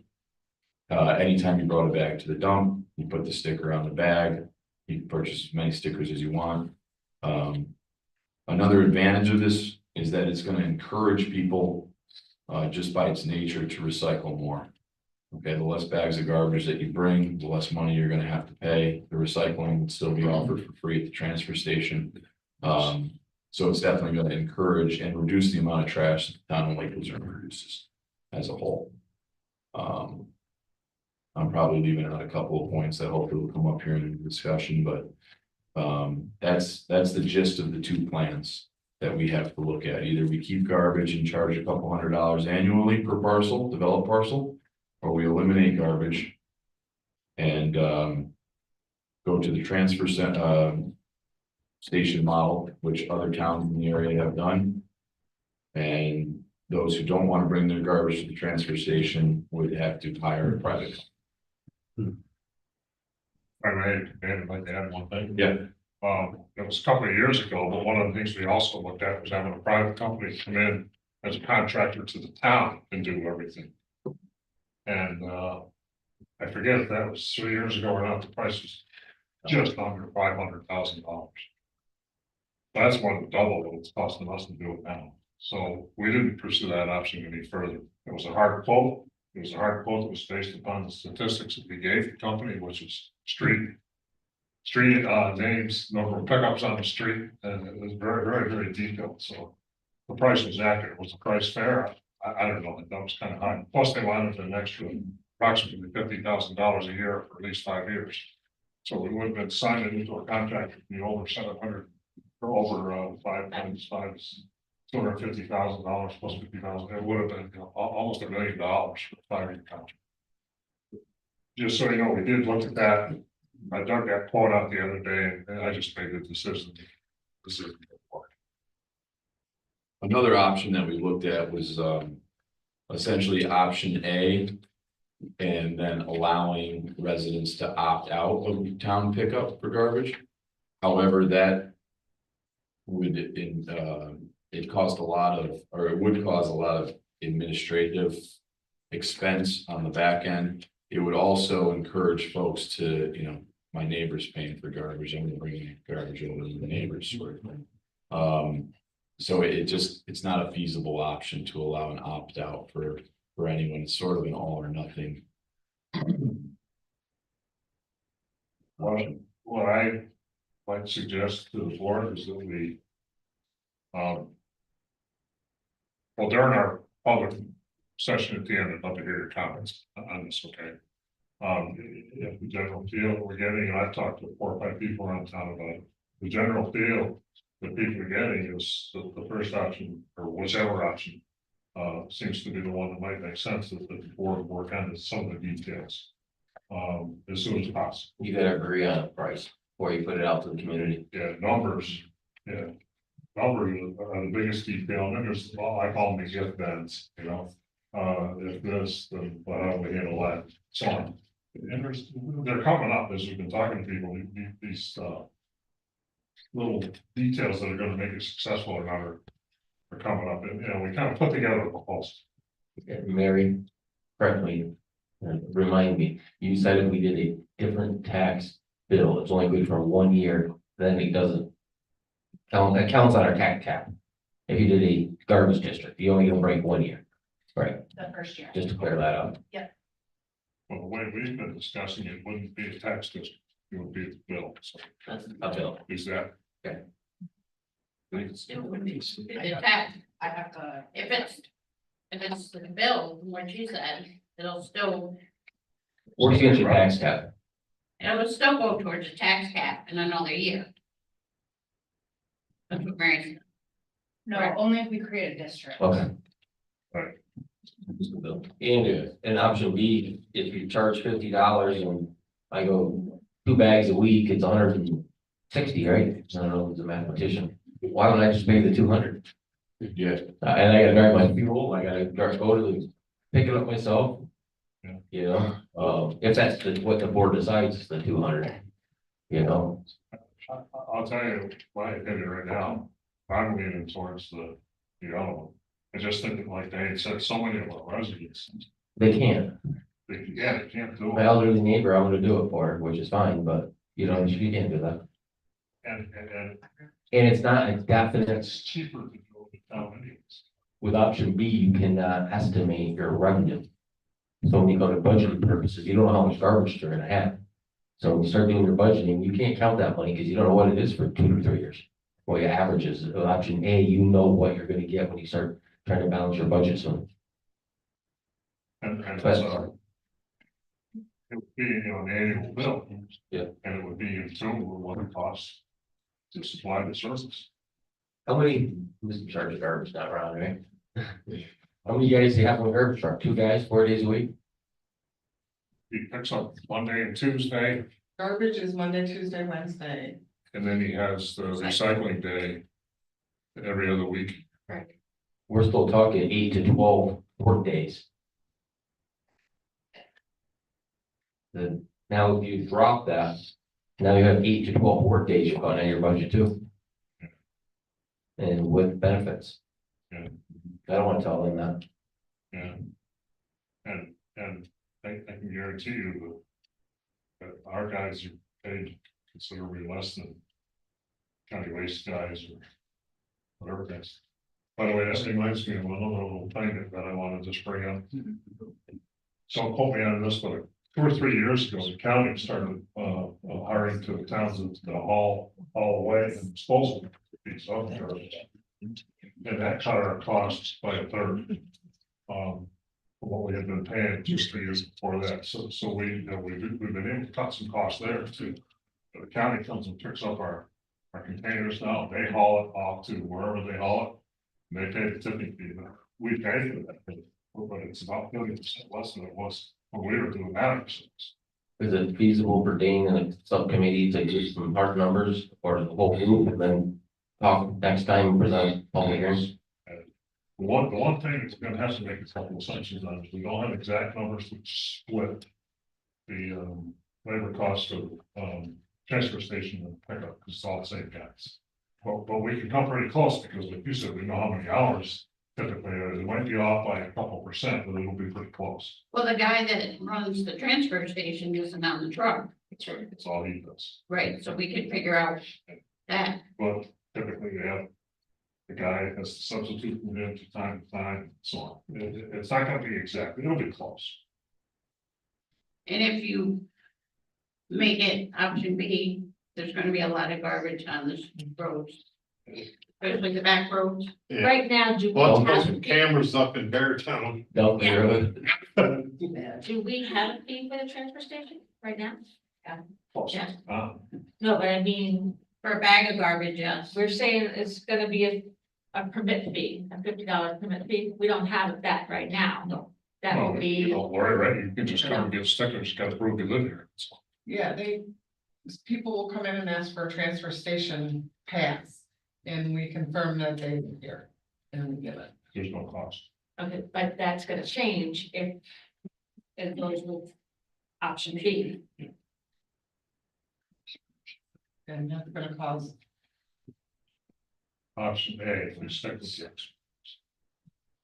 Anytime you brought a bag to the dump, you put the sticker on the bag. You can purchase as many stickers as you want. Another advantage of this is that it's gonna encourage people, just by its nature, to recycle more. Okay, the less bags of garbage that you bring, the less money you're gonna have to pay. The recycling will still be offered for free at the transfer station. So it's definitely gonna encourage and reduce the amount of trash that the town of Lake Luzerne produces as a whole. I'm probably leaving out a couple of points that hopefully will come up here in the discussion, but that's the gist of the two plans that we have to look at. Either we keep garbage and charge a couple $100 annually per parcel, developed parcel, or we eliminate garbage and go to the transfer station model, which other towns in the area have done. And those who don't want to bring their garbage to the transfer station would have to hire a private. I'd like to add one thing. Yeah. It was a couple of years ago, but one of the things we also looked at was having a private company come in as a contractor to the town and do everything. And I forget if that was 3 years ago or not, the price was just under $500,000. That's more than double what it's costing us to do it now. So we didn't pursue that option any further. It was a hard quote. It was a hard quote that was based upon the statistics that we gave the company, which is street names, number of pickups on the street, and it was very, very, very detailed. So the price was accurate. Was the price fair? I don't know. That was kind of high. Plus, they wanted an extra approximately $50,000 a year for at least 5 years. So we would have been signing into a contract with the over 700 or over 5 times 5 is $250,000 plus 50,000. It would have been almost $1 million for a 5-year contract. Just so you know, we did look at that. I dug that quote out the other day, and I just made the decision. Another option that we looked at was essentially option A. And then allowing residents to opt out of town pickup for garbage. However, that would it cost a lot of, or it would cause a lot of administrative expense on the back end. It would also encourage folks to, you know, my neighbor's paying for garbage, I'm gonna bring garbage over to the neighbor's sort of thing. So it's not a feasible option to allow an opt out for anyone. It's sort of an all or nothing. What I might suggest to the board is that we well, during our public session at the end, I'd love to hear your comments on this, okay? If the general feel that we're getting, and I've talked to 4 or 5 people around town about it, the general feel that people are getting is the first option, or whichever option, seems to be the one that might make sense, that the board will work on some of the details as soon as possible. You gotta agree on a price before you put it out to the community. Yeah, numbers, yeah. Numbers are the biggest detail, and then there's, well, I call them the gift beds, you know. If this, then how do we handle that, so on. And they're coming up as we've been talking to people, these little details that are gonna make it successful or not are coming up, and, you know, we kind of put together a proposal. Mary, correctly, remind me, you said if we did a different tax bill, it's only good for 1 year, then it doesn't count, that counts on our tax cap. If you did a garbage district, you only gonna break 1 year. Right, The first year. just to clear that up. Well, the way we've been discussing it wouldn't be a tax district, it would be a bill, so That's a bill. is that? Okay. It would be, the tax, I have to, if it's the bill, what you said, it'll still, Where's your tax cap? it will still go towards the tax cap in another year. That's what Mary said. No, only if we create a district. Okay. Right. Just the bill. And option B, if you charge $50 and I go 2 bags a week, it's 160, right? I don't know, as a mathematician. Why don't I just pay the 200? Yeah. And I gotta drive my fuel, I gotta go to the, pick it up myself. Yeah. You know, if that's what the board decides, the 200, you know. I'll tell you my opinion right now, I'm leaning towards the other one. I just think that, like they had said, so many of our residents, They can't. they can't do My it. elderly neighbor, I'm gonna do it for, which is fine, but you know, you can't do that. And And it's not a definite, It's cheaper to go to town anyways. with option B, you can estimate your revenue. So when you go to budgeting purposes, you don't know how much garbage you're gonna have. So when you start doing your budgeting, you can't count that money because you don't know what it is for 2 to 3 years. Well, your averages, option A, you know what you're gonna get when you start trying to balance your budget, so. And it's, But- it would be, an annual bill. Yeah. And it would be in tune with what it costs to supply the service. How many, this is charge of garbage not around, right? How many guys do you have on the garbage truck? 2 guys, 4 days a week? He picks up Monday and Tuesday, Garbage is Monday, Tuesday, Wednesday. and then he has the recycling day every other week. We're still talking 8 to 12 work days. Then now if you drop that, now you have 8 to 12 work days you've got in your budget too. And with benefits. Yeah. I don't want to tell them that. Yeah. And I can guarantee you that our guys are paid considerably less than county waste guys or whatever guys. By the way, that reminds me of another little thing that I wanted to just bring up. Don't quote me on this, but 2 or 3 years ago, the county started hiring to the towns to haul away and disposal fees of the garbage. And that cut our costs by a third. From what we had been paying 2 or 3 years before that, so we've been able to cut some costs there too. The county comes and picks up our containers now, they haul it off to wherever they haul it. And they pay the tipping fee, but we pay for that, but it's about 30% less than it was when we were doing that. Is it feasible for Dane and the subcommittee to do some hard numbers or the whole group and then talk next time and present public hearings? The one thing that's gonna have to make a couple of assumptions on is we don't have exact numbers to split the labor cost of transfer station and pickup, because it's all the same guys. But we can come pretty close because like you said, we know how many hours typically there is. It might be off by a couple percent, but it'll be pretty close. Well, the guy that runs the transfer station isn't on the truck, That's all he does. right? So we could figure out that. But typically they have the guy has to substitute from him to time, so on. It's not gonna be exact, it'll be close. And if you make it option B, there's gonna be a lot of garbage on the roads. Especially the back roads. Yeah. Right now, do we Well, put have, some cameras up in Beartown. No, you're- do we have a fee for the transfer station right now? Close. Yeah. No, but I mean, For a bag of garbage, yes. we're saying it's gonna be a permit fee, a $50 permit fee. We don't have that right now. No. That Well, will you be, don't worry, right? You can just come and get stickers, got to prove you live here. Yeah, people will come in and ask for a transfer station pass, and we confirm that they live here, and we give it. There's no cost. okay, but that's gonna change if it goes with option B. And that's gonna cause, Option A, if we stick with six.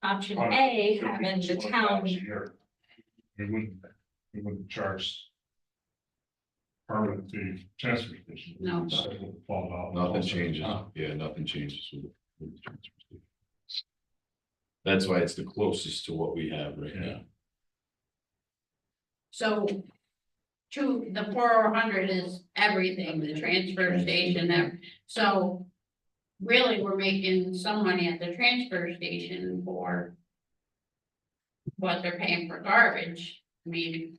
Option A, having the town, We wouldn't charge. Permanent fee transfer station. No. So it would fall out. Nothing changes, yeah, nothing changes with the transfer station. That's why it's the closest to what we have right now. So. The 400 is everything, the transfer station, so. Really, we're making some money at the transfer station for. What they're paying for garbage, I mean.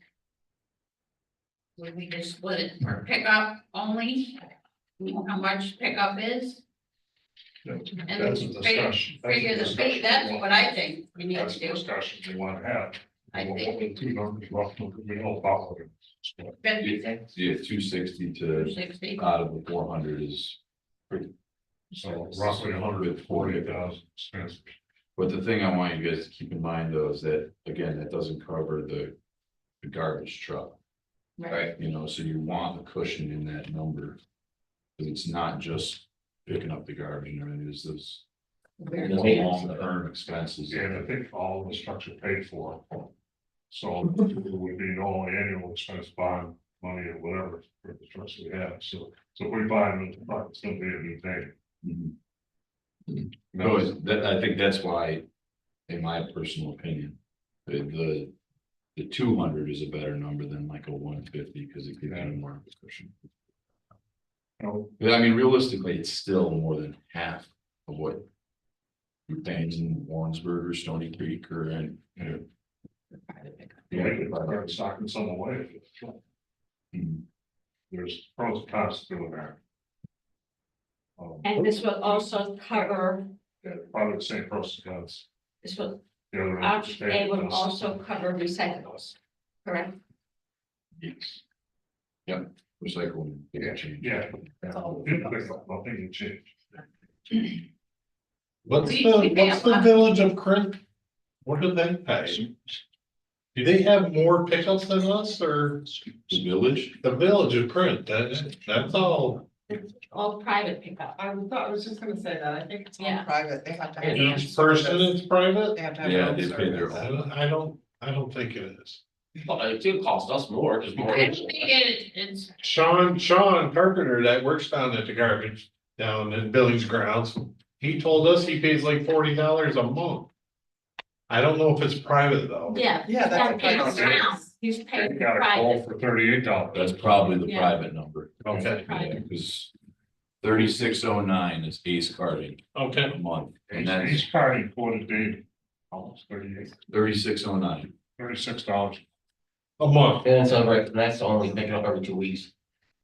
Would we just split it for pickup only? You know how much pickup is? That's And a discussion. figure the fee, that's what I think we need That's to a do. discussion we want to have. I What think the two numbers roughly, we know about it. 56, Yeah, 260 to 60. out of the 400 is pretty. So roughly 140,000 expenses. But the thing I want you guys to keep in mind though is that, again, that doesn't cover the garbage truck. Right. You know, so you want the cushion in that number. Because it's not just picking up the garbage, you know, it is those long-term expenses. And I think all of the trucks are paid for. So there would be no annual expense bond money or whatever for the trucks we have. So if we buy them, it's gonna be a new thing. Mhm. No, No, that, I think that's why, in my personal opinion, the 200 is a better number than like a 150, because it gives you more cushion. no, But I mean, realistically, it's still more than half of what you're paying in Warrensburg or Stony Creek or in, you know. yeah, I could start stocking some away. Mhm. There's pros and cons to doing that. And this will also cover, Yeah, probably the same pros and cons. this will, The other end of the option A state will does. also cover recyclables, correct? Yes. Yep, recycling. Yeah, change. yeah. Nothing can change. What's We the, pay what's a the lot. village of Crint? What do they pay? Do they have more pickups than us, or The village, the village of Crint, that's all? It's all private pickup. I was just gonna say that, I think it's all Yeah. private, they have to have. their own Each person service. is private? They have to have. yeah, their own they pay their service. own. I don't think it is. Well, it did cost us more, just more. I don't think it's, Sean Carpenter that works down at the garbage down in Billings grounds, he told us he pays like $40 a month. I don't know if it's private though. Yeah. Yeah, that's a He's private paying service. He's paying You for got a call private. for $38. That's probably the Yeah. private number. Okay, Yeah, because 3609 is Ace Carding okay. a month, and that's He's probably quoted Dave almost 38, 3609. $36. A month. And that's right, that's only picking up every 2 weeks.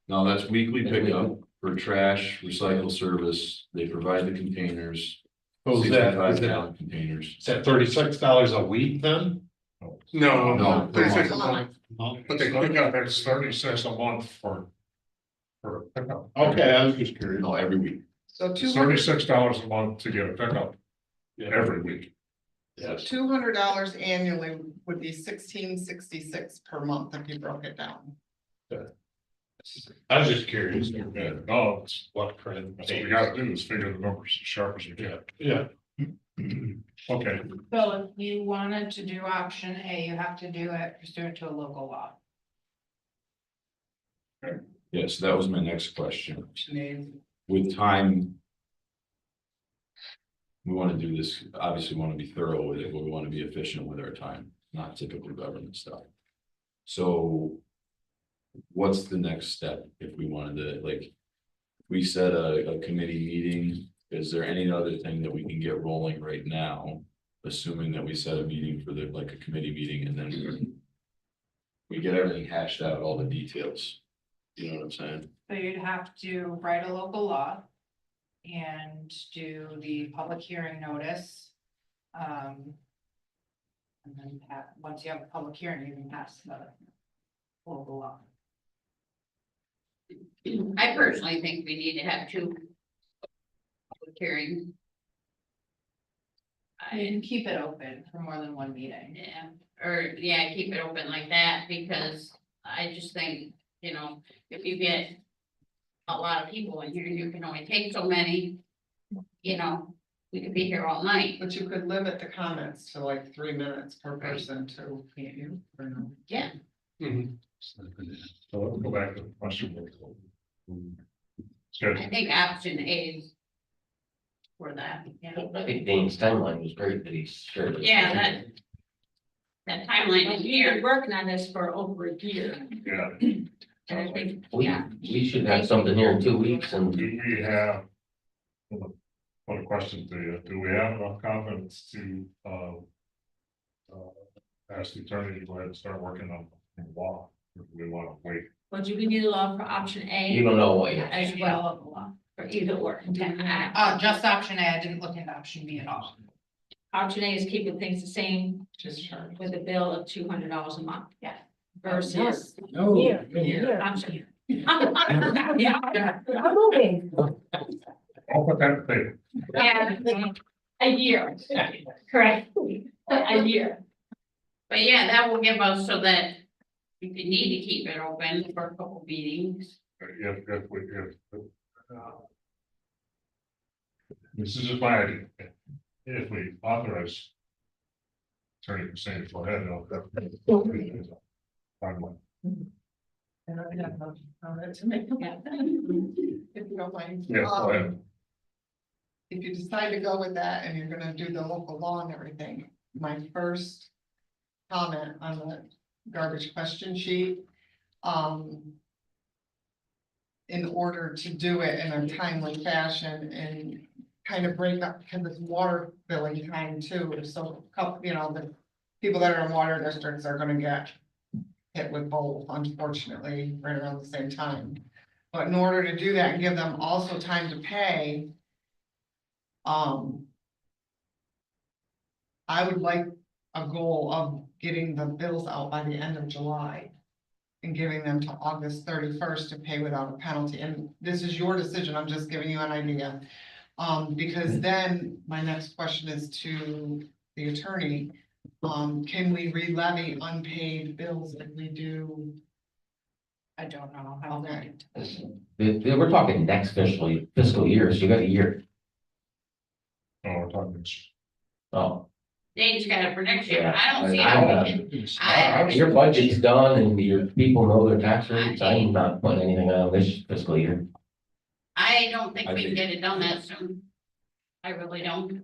No, that's weekly That's pickup for trash, recycle service. They provide the containers. So is that, 65-gallon containers. is that $36 a week then? No, No, per $36 a month. month. But they pick up, it's 36 a month for a pickup. Okay, I was just curious. No, every week. So It's $200 $36 a month to get a pickup every week. Yes. $200 annually would be $16.66 per month if you broke it down. I was just curious. Yeah, no, it's, What Crint? that's what we gotta do is figure the numbers as sharp as we can. Yeah. Okay, So if you wanted to do option A, you have to do it pursuant to a local law. Yes, that was my next question. Option A. With time. We want to do this, obviously we want to be thorough with it, but we want to be efficient with our time, not typical government stuff. So. What's the next step if we wanted to, like? We set a committee meeting, is there any other thing that we can get rolling right now? Assuming that we set a meeting for the, like a committee meeting, and then. We get everything hashed out, all the details. You know what I'm saying? So you'd have to write a local law. And do the public hearing notice. And then once you have a public hearing, you can pass the local law. I personally think we need to have two public hearings. You can keep it open for more than one meeting. Yeah, or, yeah, keep it open like that, because I just think, if you get a lot of people in here, you can only take so many, we could be here all night. But you could limit the comments to like 3 minutes per person too, can't you? Or no? Yeah, so let's go back to the question. I Schedule. think option A is for that, yeah. I think Dane's timeline was great that he shared. Yeah, that timeline is You've been here, working on this for over a year. Yeah, and I think, We, yeah, we should have something here in 2 weeks and do we have? What a question to you, do we have enough confidence to, ask the attorney to go ahead and start working on the law? Or do we want to wait? Would you give me the law for option you A don't know what yet. as well, for either or? Just option A, I didn't look into option B at all. Option A is keeping things the same Just charge. with a bill of $200 a month. Yeah. Versus option. Yeah. I'm moving. I'll put that in paper. yeah, A year, correct, a year. but yeah, that will give us so that if you need to keep it open for a couple meetings. This is just my idea, if we authorize. Attorney for saying go ahead, they'll. Timeline. And I have no comment to make about that. If you don't mind. Yeah, go ahead. if you decide to go with that and you're gonna do the local law and everything, my first comment on the garbage question sheet, in order to do it in a timely fashion and kind of break up, because it's water billing time too, so, you know, the people that are in water districts are gonna get hit with both, unfortunately, right around the same time. But in order to do that and give them also time to pay, I would like a goal of getting the bills out by the end of July and giving them to August 31st to pay without a penalty. And this is your decision. I'm just giving you an idea. Because then my next question is to the attorney. Can we re-levy unpaid bills if we do? I don't know how. Okay. We're talking next fiscal year, so you got a year. Oh, we're talking. Oh, Dane's got it for next year. Yeah, I don't see I'm it. I, your budget's done and your people know their tax rates. I'm not putting anything on this fiscal year. I don't think we can get it done that soon. I really don't.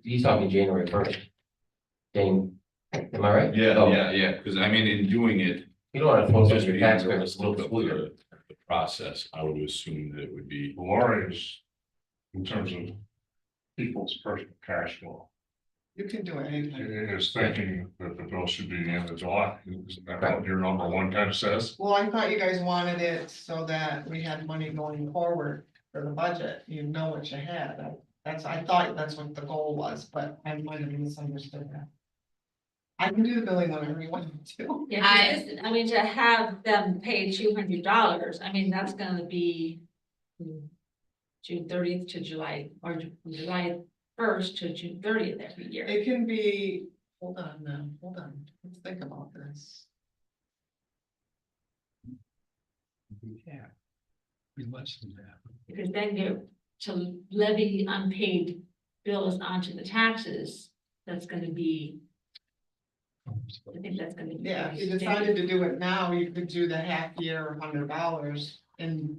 He's talking January 1st. Dane, am I right? Oh, Yeah, because I mean, in doing it, You don't want to force just your being tax able credit to look still up school year. the process, I would assume that it would be. Lori's, in terms of people's personal cash flow, You can do it anytime. is thinking that the bill should be the end of July. Isn't that what your number one kind of says? Well, I thought you guys wanted it so that we had money going forward for the budget. You know what you had. I thought that's what the goal was, but I might have misunderstood that. I can do the billing whenever you want me to. Yeah, 'cause I mean, to have them pay $200, I mean, that's gonna be June 30th to July, or July 1st to June 30th every year. It can be, hold on now, let's think about this. Yeah. Be less than that. Because then you're to levy unpaid bills onto the taxes, that's gonna be, I think that's gonna be. Yeah, if you decided to do it now, you could do the half year, $100 and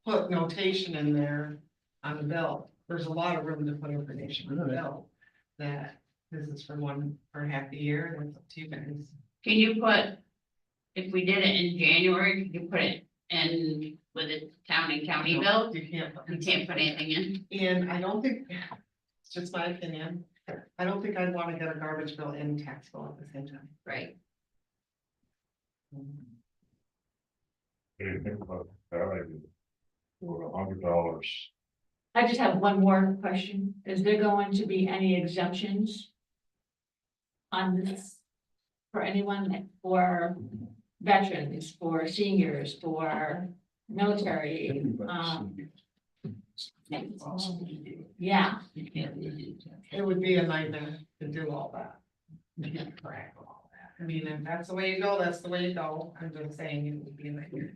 put notation in there on the bill. There's a lot of room to put information on the bill. That this is for half a year, that's up to you guys. Can you put, if we did it in January, could you put it in with the town and county bill? You can't. You can't put anything in. And I don't think, it's just my opinion, I don't think I'd wanna get a garbage bill and tax bill at the same time. Right. What do you think about that idea? For $100. I just have one more question. Is there going to be any exemptions on this for anyone, for veterans, for seniors, for military? Yeah, It would be a nightmare to do all that. To keep track of all that. I mean, if that's the way you go, that's the way you go. I'm just saying it would be a nightmare.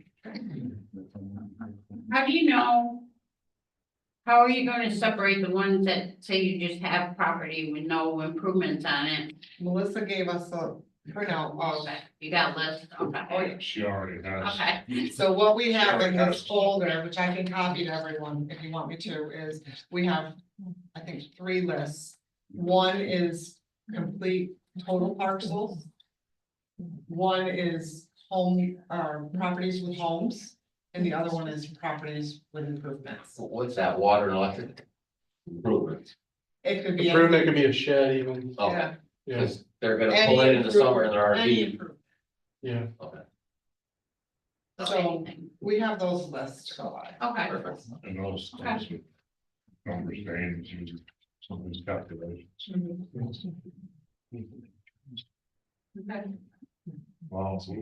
How do you know? How are you gonna separate the ones that say you just have property with no improvements on it? Melissa gave us a printout of, Okay, you got lists, oh, okay, yeah. She already has. okay. So what we have in this folder, which I can copy to everyone if you want me to, is we have, I think, 3 lists. One is complete total parcels. One is home, properties with homes, and the other one is properties with improvements. What's that, water and electric? Improvements. It could be. Improvement could be a shed even, Okay, Yeah. yeah, because they're gonna pull it in the summer and they're Any already. improvement. yeah. Okay. So anything. we have those lists to go by. Okay. And those numbers, names, and some of these calculations. Okay. Well, so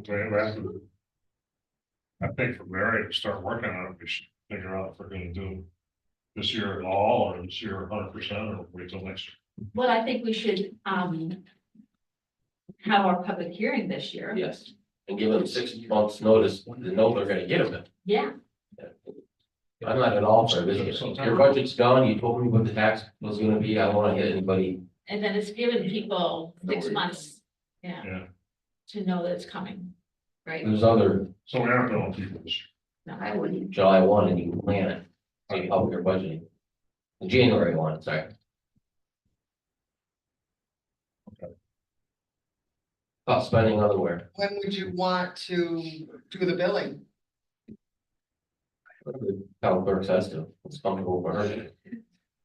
I think for Mary to start working on it, we should figure out if we're gonna do this year at all, or this year 100%, or wait till next year. well, I think we should, have our public hearing this year. Yes, and give them 6 months notice to know they're gonna get them. Yeah, I'm not at all for this. Your budget's done, you told me what the tax was gonna be, I don't wanna hit anybody. and then it's given people 6 months, yeah, Yeah, to know that it's coming, right? There's other, so we aren't going people this year. No, I wouldn't. July 1 and you can plan it, how you're budgeting. The January one, sorry. About spending otherwhere. When would you want to do the billing? Town clerk says to, it's comfortable for her.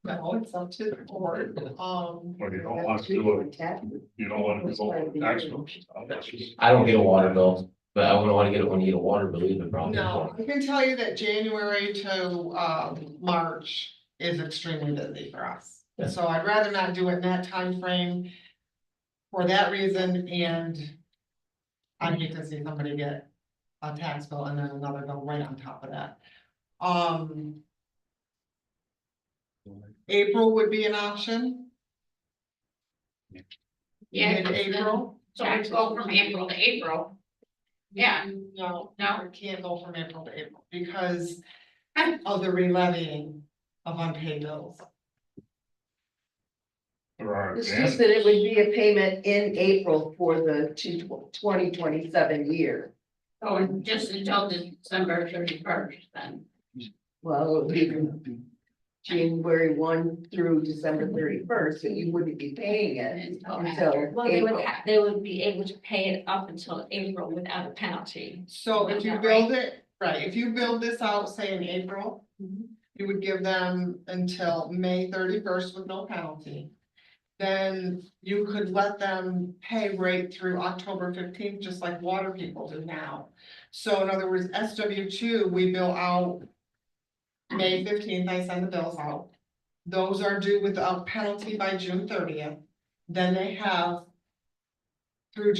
No, it's up to the board, But you don't want to do it, you don't want to go tax bills. I don't get a water bill, but I wouldn't wanna get it when you get a water bill either, probably. No, I can tell you that January to March is extremely busy for us. Yeah. So I'd rather not do it in that time frame for that reason, and I hate to see somebody get a tax bill and then another bill right on top of that. April would be an option, Yeah. mid-April. So I go from April to April. Yeah, No, No. we can't go from April to April because of the re-levying of unpaid bills. There are It's advantages. just that it would be a payment in April for the 2027 year. so just until December 31st then. Well, it would be from January 1 through December 31st, so you wouldn't be paying it Until until after. Well, they would April. have, they would be able to pay it up until April without a penalty. So if you Is that build it, right, if you build this out, say in April, Mhm. you would give them until May 31st with no penalty. Then you could let them pay right through October 15th, just like water people do now. So in other words, SW2, we bill out May 15th, I send the bills out. Those are due without penalty by June 30th. Then they have through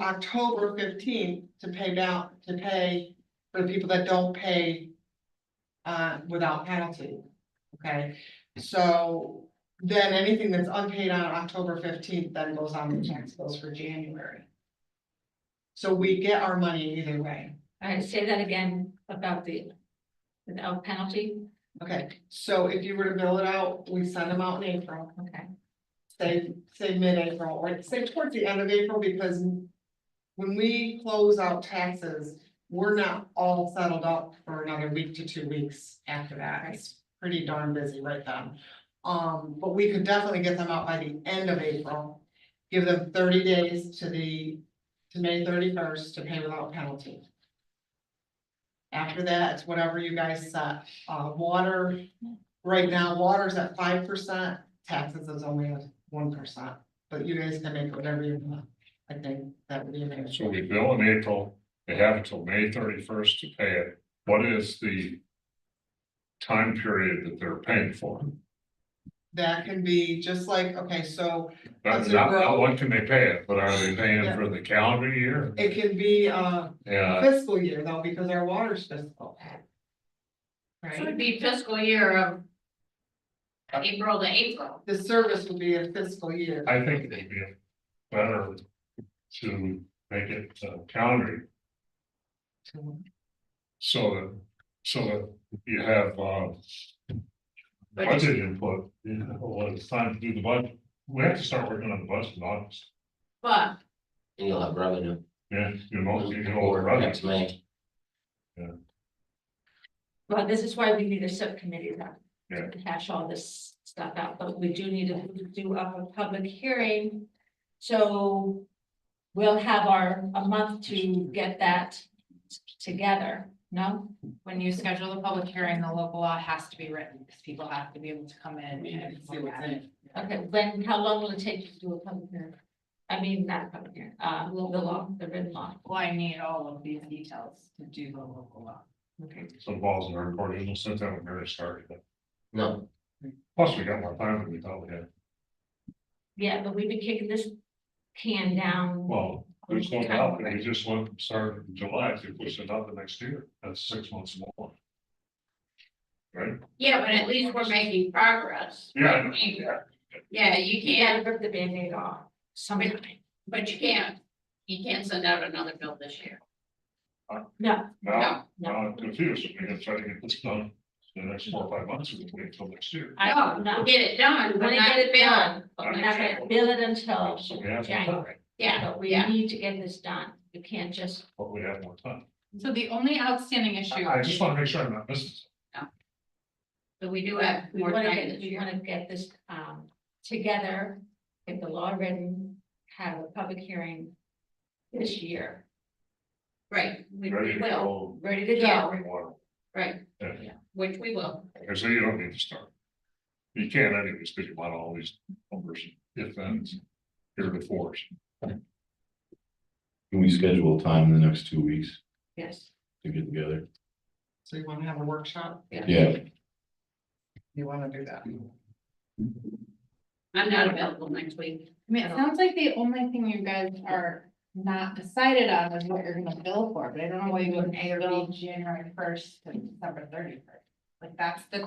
October 15th to pay for the people that don't pay without penalty. Okay, so then anything that's unpaid on October 15th then goes on the tax bills for January. So we get our money either way. I say that again about the without penalty, Okay, so if you were to bill it out, we send them out in April. okay. Say mid-April, or say towards the end of April, because when we close out taxes, we're not all settled up for another week to 2 weeks after that. It's pretty darn busy right then. But we could definitely get them out by the end of April. Give them 30 days to May 31st to pay without penalty. After that, it's whatever you guys set. Water, right now, water's at 5%, taxes is only at 1%, but you guys can make whatever you want. I think that would be amazing. So we bill in April, they have until May 31st to pay it. What is the time period that they're paying for? That can be just like, okay, so Not, That's a not row. when can they pay it, but are they paying Yeah. for the calendar year? it can be Yeah, fiscal year though, because our water's fiscal. So Right, it'd be fiscal year of April to April. the service would be a fiscal year. I think it'd be better to make it calendar, so that you have budget input, you know, when it's time to do the budget. We have to start working on the budget in August. But And you'll have revenue. Yeah, you know, For right. next May. Well, this is why we need a subcommittee now. Yeah. To hash all this stuff out, but we do need to do a public hearing. So we'll have a month to get that together, no? When you schedule the public hearing, the local law has to be written, because people have to be able to come in and See look what's at in it. it. Okay, when, how long will it take you to do a public hearing? I mean, not a public hearing, the law, the written law. Well, I need all of these details to do the local law. Okay. Some balls in our court, we'll sit down when Mary started. No, Plus, we got more time than we thought we had. Yeah, but we've been kicking this can down. Well, there's no doubt, that we just went, started in July, if we push it out the next year, that's 6 months more. Right? yeah, but at least we're making progress. Yeah, I know. Yeah, you You can't, gotta rip the Band-Aid off sometime. but you can't send out another bill this year. No, Now, I'm confused, we're gonna try to get this done in the next 4 or 5 months, we can wait until next year. I, No, no, get it done, we're but gonna not get it bill. done, but we're not gonna bill it until So we have more time, January. Yeah, But we yeah. need to get this done. You can't just, but we have more time. So the only outstanding issue. I just wanna make sure I'm not missing. So we do have We more wanna time get, this we year. wanna get this, together, get the law written, have a public hearing this year, Right, we Ready to will, go. ready to Yeah. go. right, Yeah. which we will. Okay, so you don't need to start. You can't anyways, because you want all these numbers, if ends, here before. Can we schedule a time in the next 2 weeks Yes. to get together? So you wanna have a workshop? Yeah, You wanna do that? I'm not available next week. I mean, it sounds like the only thing you guys are not decided on is what you're gonna bill for, but I don't know why you wouldn't bill January first to December 31st. Like, that's the,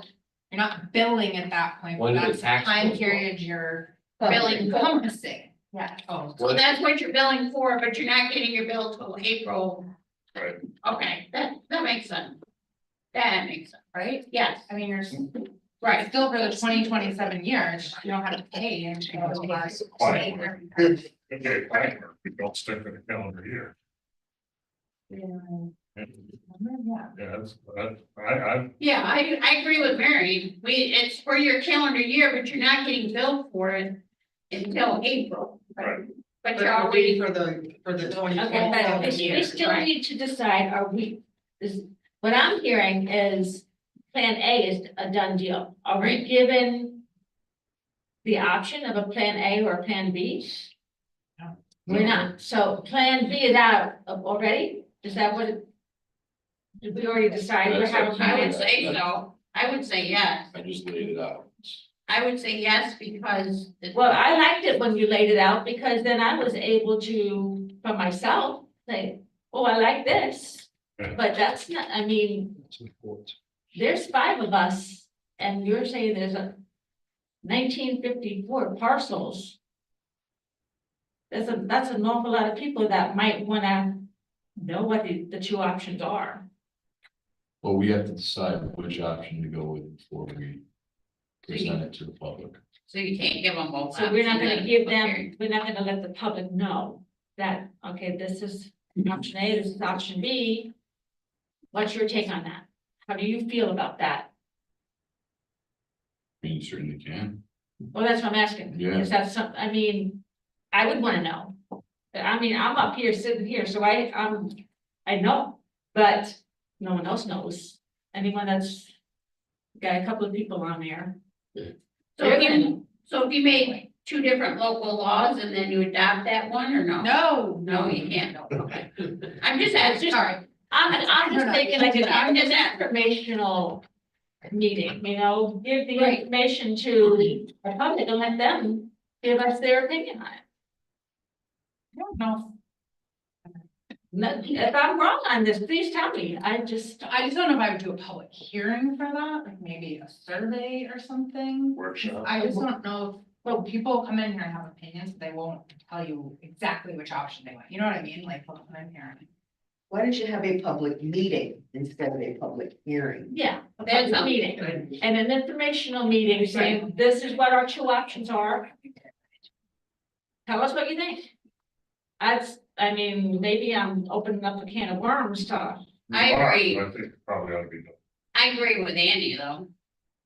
you're not billing at that point, When but do the that's the tax time bills go? period you're billing encompassing. Yeah. Oh, So that's what you're billing for, but you're not getting your bill till April. Right. Okay, that makes sense. That makes sense, right? yes, I mean, you're right. still for the 2027 years, you don't have to pay until the last. Quiet. Okay, fine, we don't stick to the calendar year. Yeah. Yeah, I, Yeah, I agree with Mary. It's for your calendar year, but you're not getting billed for it until April. Right. But But you're it'll be already, for the twenty Okay, but twenty-seven we year. still need to decide, are we, what I'm hearing is Plan A is a done deal. Are we Right. given the option of a Plan A or a Plan B? No. We're not. So Plan B is out already? Is that what? Did we already decide we're having? I would say so. I would say yes. I just laid it out. I would say yes because. Well, I liked it when you laid it out because then I was able to, for myself, say, oh, I like this. Yeah. But that's not, I mean, there's 5 of us and you're saying there's a 1954 parcels. That's an awful lot of people that might wanna know what the 2 options are. Well, we have to decide which option to go with before we present it to the public. So you can't give them both. So we're not options gonna then. give Okay. them, we're not gonna let the public know that, okay, this is option A, this is option B. What's your take on that? How do you feel about that? I mean, you certainly can. Well, that's what I'm asking. Yeah. Is that some, I mean, I would wanna know. I mean, I'm up here, sitting here, so I know, but no one else knows. Anyone that's got a couple of people on there. So They're gonna know. if you made 2 different local laws and then you adopt that one or no? No. No, you can't. Okay. I'm just asking, sorry. I'm just thinking like I'm just an asking. informational meeting, you know, give the Right. information to the public and let them give us their opinion on it. No, No, if I'm wrong on this, please tell me. I just I don't know if I would do a public hearing for that, like maybe a survey or something. workshop. I just don't know, if well, people come in here and have opinions, they won't tell you exactly which option they want, you know what I mean, like, they'll come in here and. Why don't you have a public meeting instead of a public hearing? Yeah, a That's public meeting and an informational meeting saying, this is what our 2 options are. Tell us what you think. I mean, maybe I'm opening up a can of worms to. I agree. I think it probably ought to be done. I agree with Andy, though.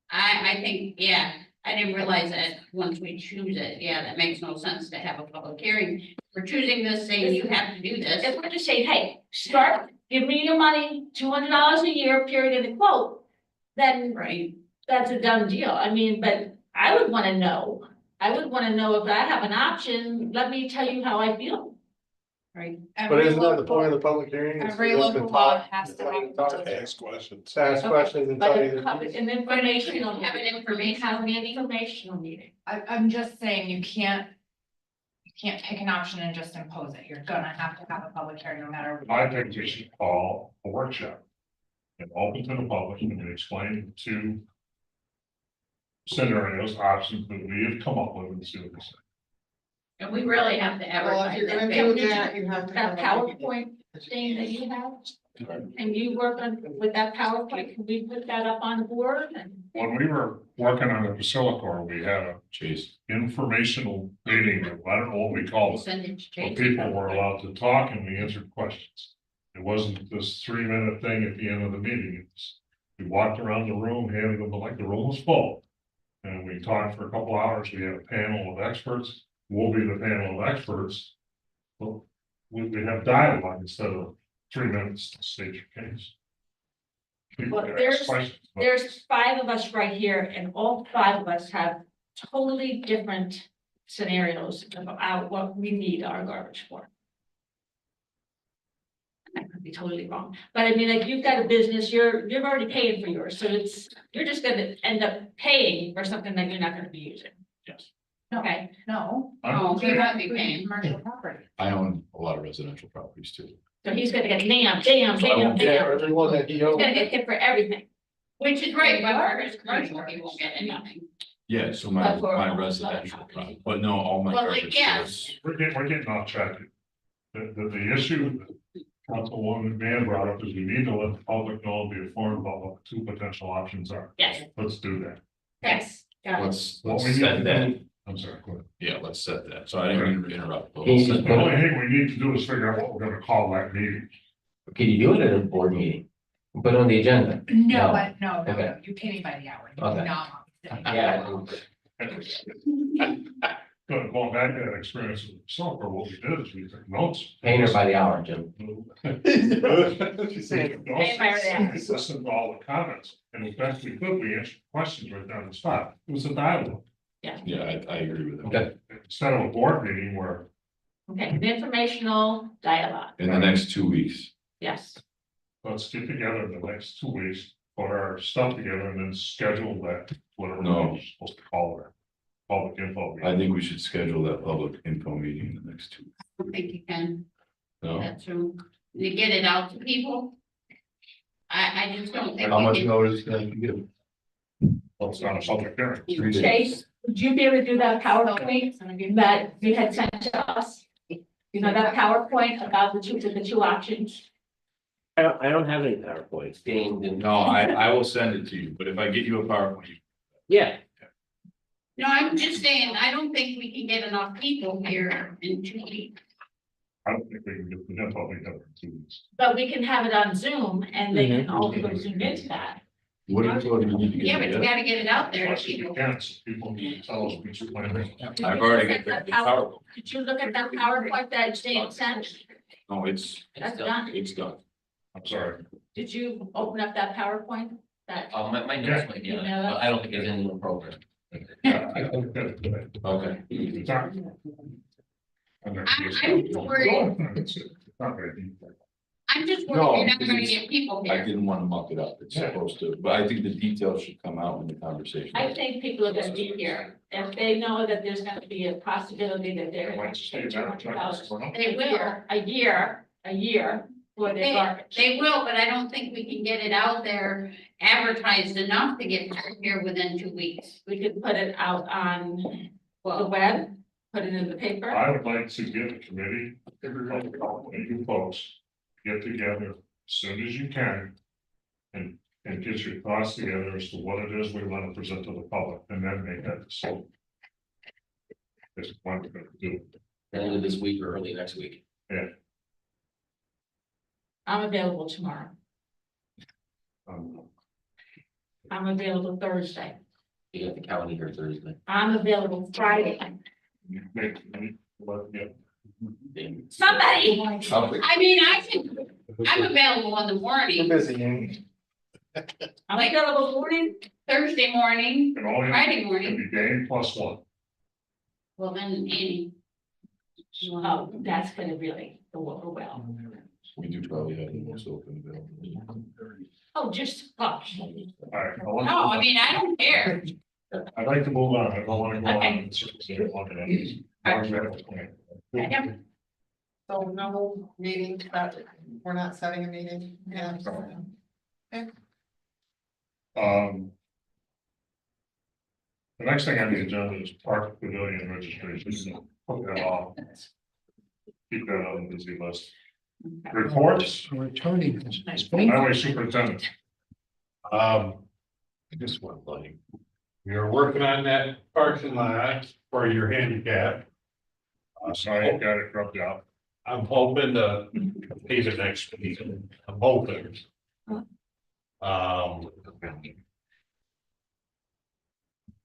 I think, yeah, I didn't realize that once we choose it, yeah, that makes no sense to have a public hearing. We're choosing this, saying you have to do this. If we're just saying, hey, start, give me your money, $200 a year, period, in the quote, then Right. that's a done deal. I mean, but I would wanna know. I would wanna know if I have an option, let me tell you how I feel. Right. But isn't that the point of the public hearing? is Every for them to local law talk, has to have. Ask questions. To ask questions and But tell a you. public, an But informational, have an information have an meeting. informational meeting. I'm just saying you can't pick an option and just impose it. You're gonna have to have a public hearing no matter. I think we should call a workshop. And open to the public and explain 2 scenarios, options that we have come up with and see what they say. And we really have to Well, if advertise you're gonna that. do that, you have to That have. a- PowerPoint thing that you have, and you work on with that PowerPoint, can we put that up on the board and? When we were working on the Basilicor, we had a Chase, informational meeting, I don't know what we called it. Send it to Where Jason. people were allowed to talk and we answered questions. It wasn't this 3-minute thing at the end of the meeting. We walked around the room, handed them, like the room was full. And we talked for a couple hours, we had a panel of experts, we'll be the panel of experts. Well, we have dialogue instead of 3 minutes to state your case. People Well, can ask there's- questions, but- There's 5 of us right here, and all 5 of us have totally different scenarios about what we need our garbage for. I could be totally wrong, but I mean, like, you've got a business, you're already paying for yours, so you're just gonna end up paying for something that you're not gonna be using. Yes. Okay, No, Oh, we might be paying. commercial property. I own a lot of residential properties too. so he's gonna get damn. Everyone that he He's owns. gonna get hit for everything. Which is right, but for his commercial, he won't get anything. Yeah, so But for- my residential, property, but no, all my Well, like, garbage. yes. goes- We're getting off track. The issue that Councilwoman Mann brought up is we need to let the public know, be informed about what the 2 potential options are. Yes, Let's do that. yes, got it. Let's What we set need to that. do- I'm sorry, go ahead. Yeah, let's set that. So I didn't mean to interrupt. but Can you let's just set The that. only thing we need to do is figure out what we're gonna call that meeting. Can you do it at a board meeting? Put it on the agenda? No, but no, Okay. you pay me by the hour. You Okay. do not. Yeah. Going back to that experience with software, what we did is we took notes. Paying her by the hour, Jim. Pay by the hour. Listened to all the comments, and as best we could, we answered questions right down the spot. It was a dialogue, Yeah, I agree with that. Okay. instead of a board meeting where Okay, the informational dialogue, In the next 2 weeks. yes. let's get together in the next 2 weeks, put our stuff together and then schedule that, whatever No. we're supposed to call it. Public info. I think we should schedule that public info meeting in the next 2 weeks. I don't think you can, No? that's true, to get it out to people. I just don't think. How we much can- notice can you give? Well, it's not a public hearing. 3 days. Chase, would you be able to do that PowerPoint that you had sent to us? You know, that PowerPoint about the two options? I don't have any PowerPoints gained and. No, I will send it to you, but if I get you a PowerPoint, Yeah, No, I'm just saying, I don't think we can get enough people here in 2 weeks. I don't think we can get the info together in 2 weeks. But we can have it on Zoom and they can all go Zoom into that. what info do you need to get? Yeah, but you together? gotta get it out there to Yes, we people. can, so people can tell us which plan. I've already got the PowerPoint. Did you look at that PowerPoint that Jane sent? No, it's That's done. done. I'm sorry. Did you open up that PowerPoint? That, my notes might be on it, but I don't think it's in the program. Yeah, I think that- Okay. it's not- I'm not- I'm just worried. It's not very deep. I'm just No, worried you're not because gonna it's- get people I here. didn't want to muck it up. It's supposed to, but I think the details should come out in the conversation. I think people are gonna be here. If they know that there's gonna be a possibility that they're I gonna want to pay stay there. $200 They will, a year for their garbage. they will, but I don't think we can get it out there advertised enough to get people here within 2 weeks. We could put it out on the Well, web, put it in the paper. I would like to get the committee, and you folks, get together as soon as you can. And get your thoughts together as to what it is we want to present to the public, and then make that decision. That's what we're gonna do. End of this week or early next week. I'm available tomorrow. Um, I'm available Thursday. You got the county here Thursday. I'm available Friday. Somebody, I mean, I'm available in the morning, Busy. I'm available morning. Thursday morning, And all you Friday can morning, be game plus one. well then, Annie. Oh, that's gonna really go over well. We do probably have the most open available. Oh, just, oh, All right. I want- No, I mean, I don't care. I'd like to move on. I don't want to go on. Okay. in circles here looking at this. Mark, you have a plan. Yep. So no meeting, but we're not setting a meeting, yeah. The next thing on the agenda is park pavilion registration. Put that off. Keep that on the busy list. Reports, Returning. highway superintendent. I just want like, we are working on that parking lot for your handicap. Sorry, I got it rubbed out. I'm hoping to pay the next week. I'm hoping.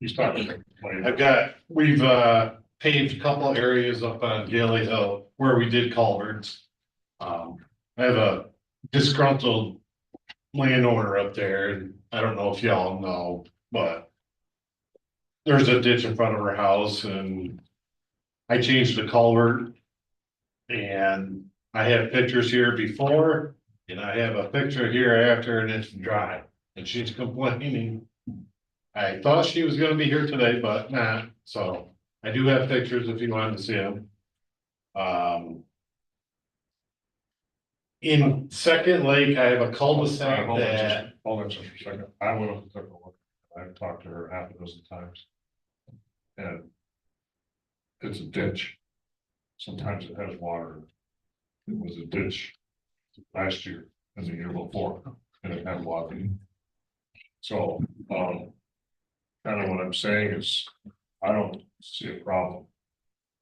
He's talking. We've paved a couple areas up on Daly Hill where we did culverts. I have a disgruntled landowner up there, and I don't know if y'all know, but there's a ditch in front of her house, and I changed the culvert. And I have pictures here before, and I have a picture here after, and it's dry, and she's complaining. I thought she was gonna be here today, but not, so I do have pictures if you wanted to see them. In Second Lake, I have a cul-de-sac that, Hold on just a second. I went up and took a look. I've talked to her half a dozen times. And it's a ditch. Sometimes it has water. It was a ditch last year and the year before, and it had water. So, kind of what I'm saying is, I don't see a problem.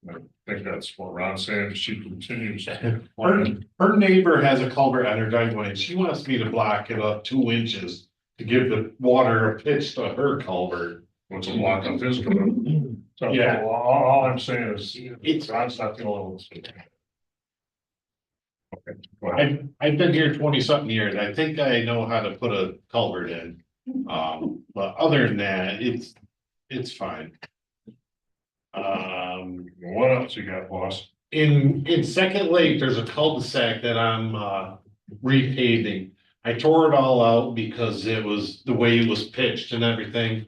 I think that's what Ron's saying. She continues. her neighbor has a culvert on her driveway, and she wants me to block it up 2 inches to give the water a pitch to her culvert. What's a block of his. So, Yeah. all I'm saying is, It's- Ron's not the only one. Okay, go ahead. I've been here 20-something years. I think I know how to put a culvert in. But other than that, it's fine. What else you got, boss? In Second Lake, there's a cul-de-sac that I'm repaving. I tore it all out because it was the way it was pitched and everything.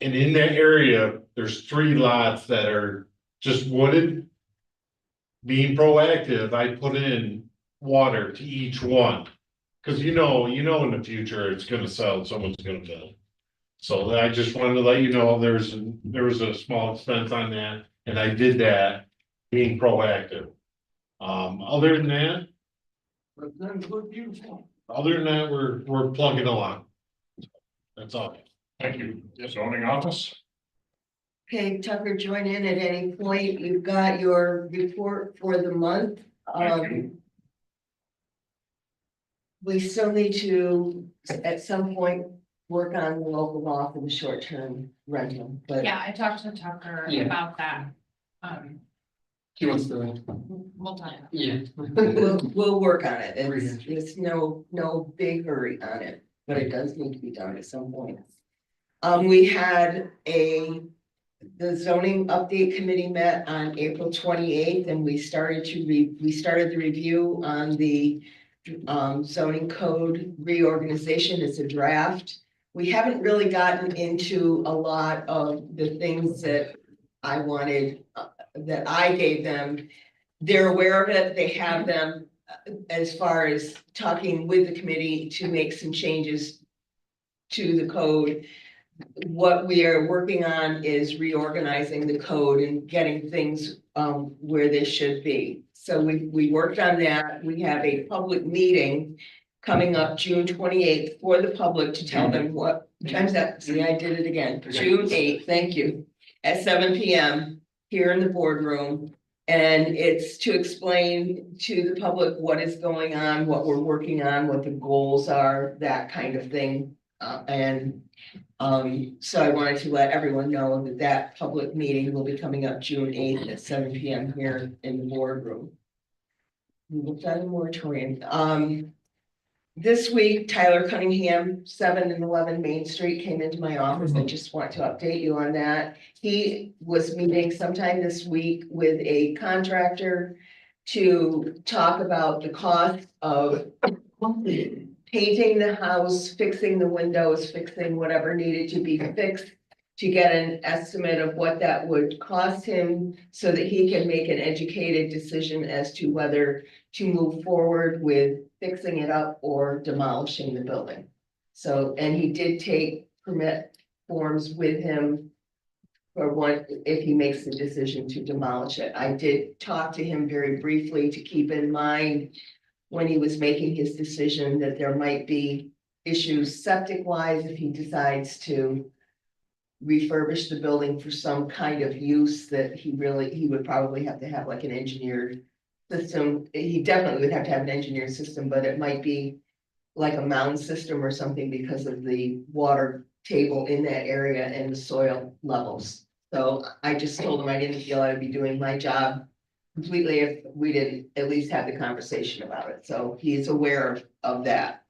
And in that area, there's 3 lots that are just wooded. Being proactive, I put in water to each one. Cause you know, in the future, it's gonna sell, someone's gonna build. So I just wanted to let you know, there was a small expense on that, and I did that, being proactive. Other than that. We're beautiful. Other than that, we're plugging along. That's all. Thank you. Zoning office? Okay, Tucker, join in at any point. You've got your report for the month. Thank you. We still need to, at some point, work on the local law for the short-term rental, but. Yeah, I talked to Tucker Yeah. about that. He wants to, We'll talk. yeah. We'll work on it. It's no big hurry on it, but it does need to be done at some point. We had the zoning update committee met on April 28th, and we started the review on the zoning code reorganization. It's a draft. We haven't really gotten into a lot of the things that I wanted, that I gave them. They're aware of it. They have them as far as talking with the committee to make some changes to the code. What we are working on is reorganizing the code and getting things where they should be. So we worked on that. We have a public meeting coming up June 28th for the public to tell them what time's that. See, I did it again. June 8th, thank you, at 7 p.m. here in the boardroom. And it's to explain to the public what is going on, what we're working on, what the goals are, that kind of thing. So I wanted to let everyone know that that public meeting will be coming up June 8th at 7 p.m. here in the boardroom. We looked at a moratorium. This week, Tyler Cunningham, 7 and 11 Main Street, came into my office. I just want to update you on that. He was meeting sometime this week with a contractor to talk about the cost of painting the house, fixing the windows, fixing whatever needed to be fixed, to get an estimate of what that would cost him so that he can make an educated decision as to whether to move forward with fixing it up or demolishing the building. So, and he did take permit forms with him for what, if he makes the decision to demolish it. I did talk to him very briefly to keep in mind when he was making his decision that there might be issues septic wise if he decides to refurbish the building for some kind of use that he would probably have to have like an engineered system. He definitely would have to have an engineered system, but it might be like a mound system or something because of the water table in that area and the soil levels. So I just told him I didn't feel I'd be doing my job completely if we didn't at least have the conversation about it. So he's aware of that.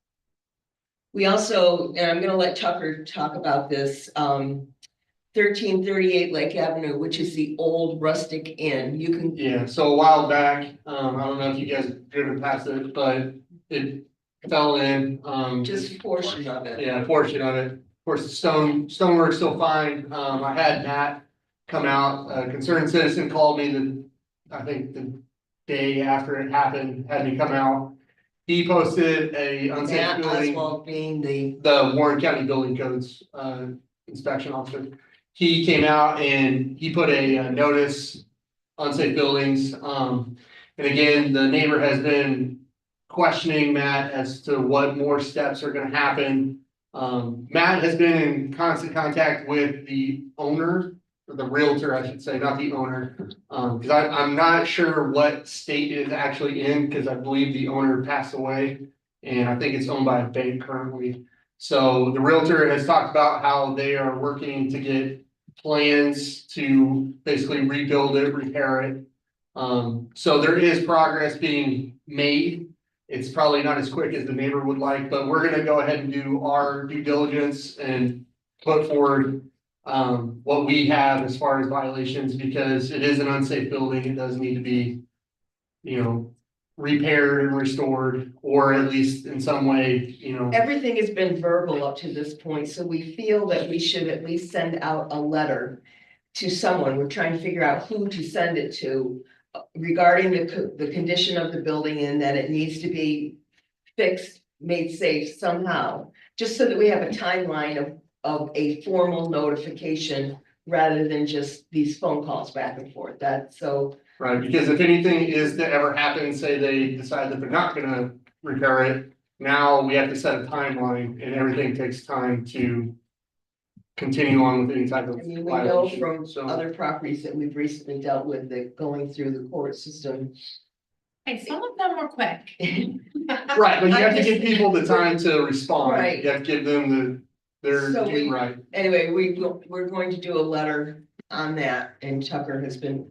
We also, and I'm gonna let Tucker talk about this, 1338 Lake Avenue, which is the old rustic inn. You can. Yeah, so a while back, I don't know if you guys have driven past it, but it fell in, Just a portion of it. yeah, a portion of it. Of course, the stonework's still fine. I had Matt come out, a concerned citizen called me I think the day after it happened, had me come out. He posted a unsafe Matt building, Oswald being the Warren County Building Codes, inspection officer. He came out and he put a notice, unsafe buildings, and again, the neighbor has been questioning Matt as to what more steps are gonna happen. Matt has been in constant contact with the owner, or the realtor, I should say, not the owner. Cause I'm not sure what state it is actually in, cause I believe the owner passed away. And I think it's owned by a bank currently. So the realtor has talked about how they are working to get plans to basically rebuild it, repair it. So there is progress being made. It's probably not as quick as the neighbor would like, but we're gonna go ahead and do our due diligence and put forward what we have as far as violations, because it is an unsafe building. It does need to be, repaired and restored, or at least in some way, everything has been verbal up to this point, so we feel that we should at least send out a letter to someone. We're trying to figure out who to send it to regarding the condition of the building and that it needs to be fixed, made safe somehow, just so that we have a timeline of a formal notification rather than just these phone calls back and forth. That's so. right, because if anything is to ever happen, say they decide that they're not gonna repair it, now we have to set a timeline and everything takes time to continue on with any type of I mean, we know violation. from So, other properties that we've recently dealt with that going through the court system. Hey, some of them were quick. right, but you have to I give just- people the time to respond. Right. You have to give them their So due right. Anyway, we're going to do a letter on that, and Tucker has been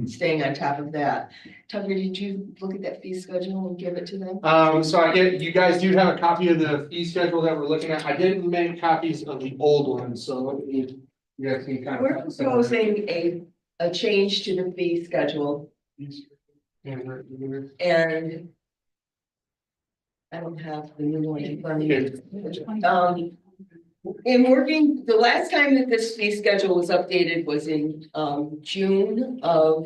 staying on top of that. Tucker, did you look at that fee schedule and give it to them? So you guys do have a copy of the fee schedule that we're looking at. I didn't make copies of the old one, so let me, you guys can kind of. We're proposing a change to the fee schedule, and I don't have the new one in front of me. In working, the last time that this fee schedule was updated was in June of.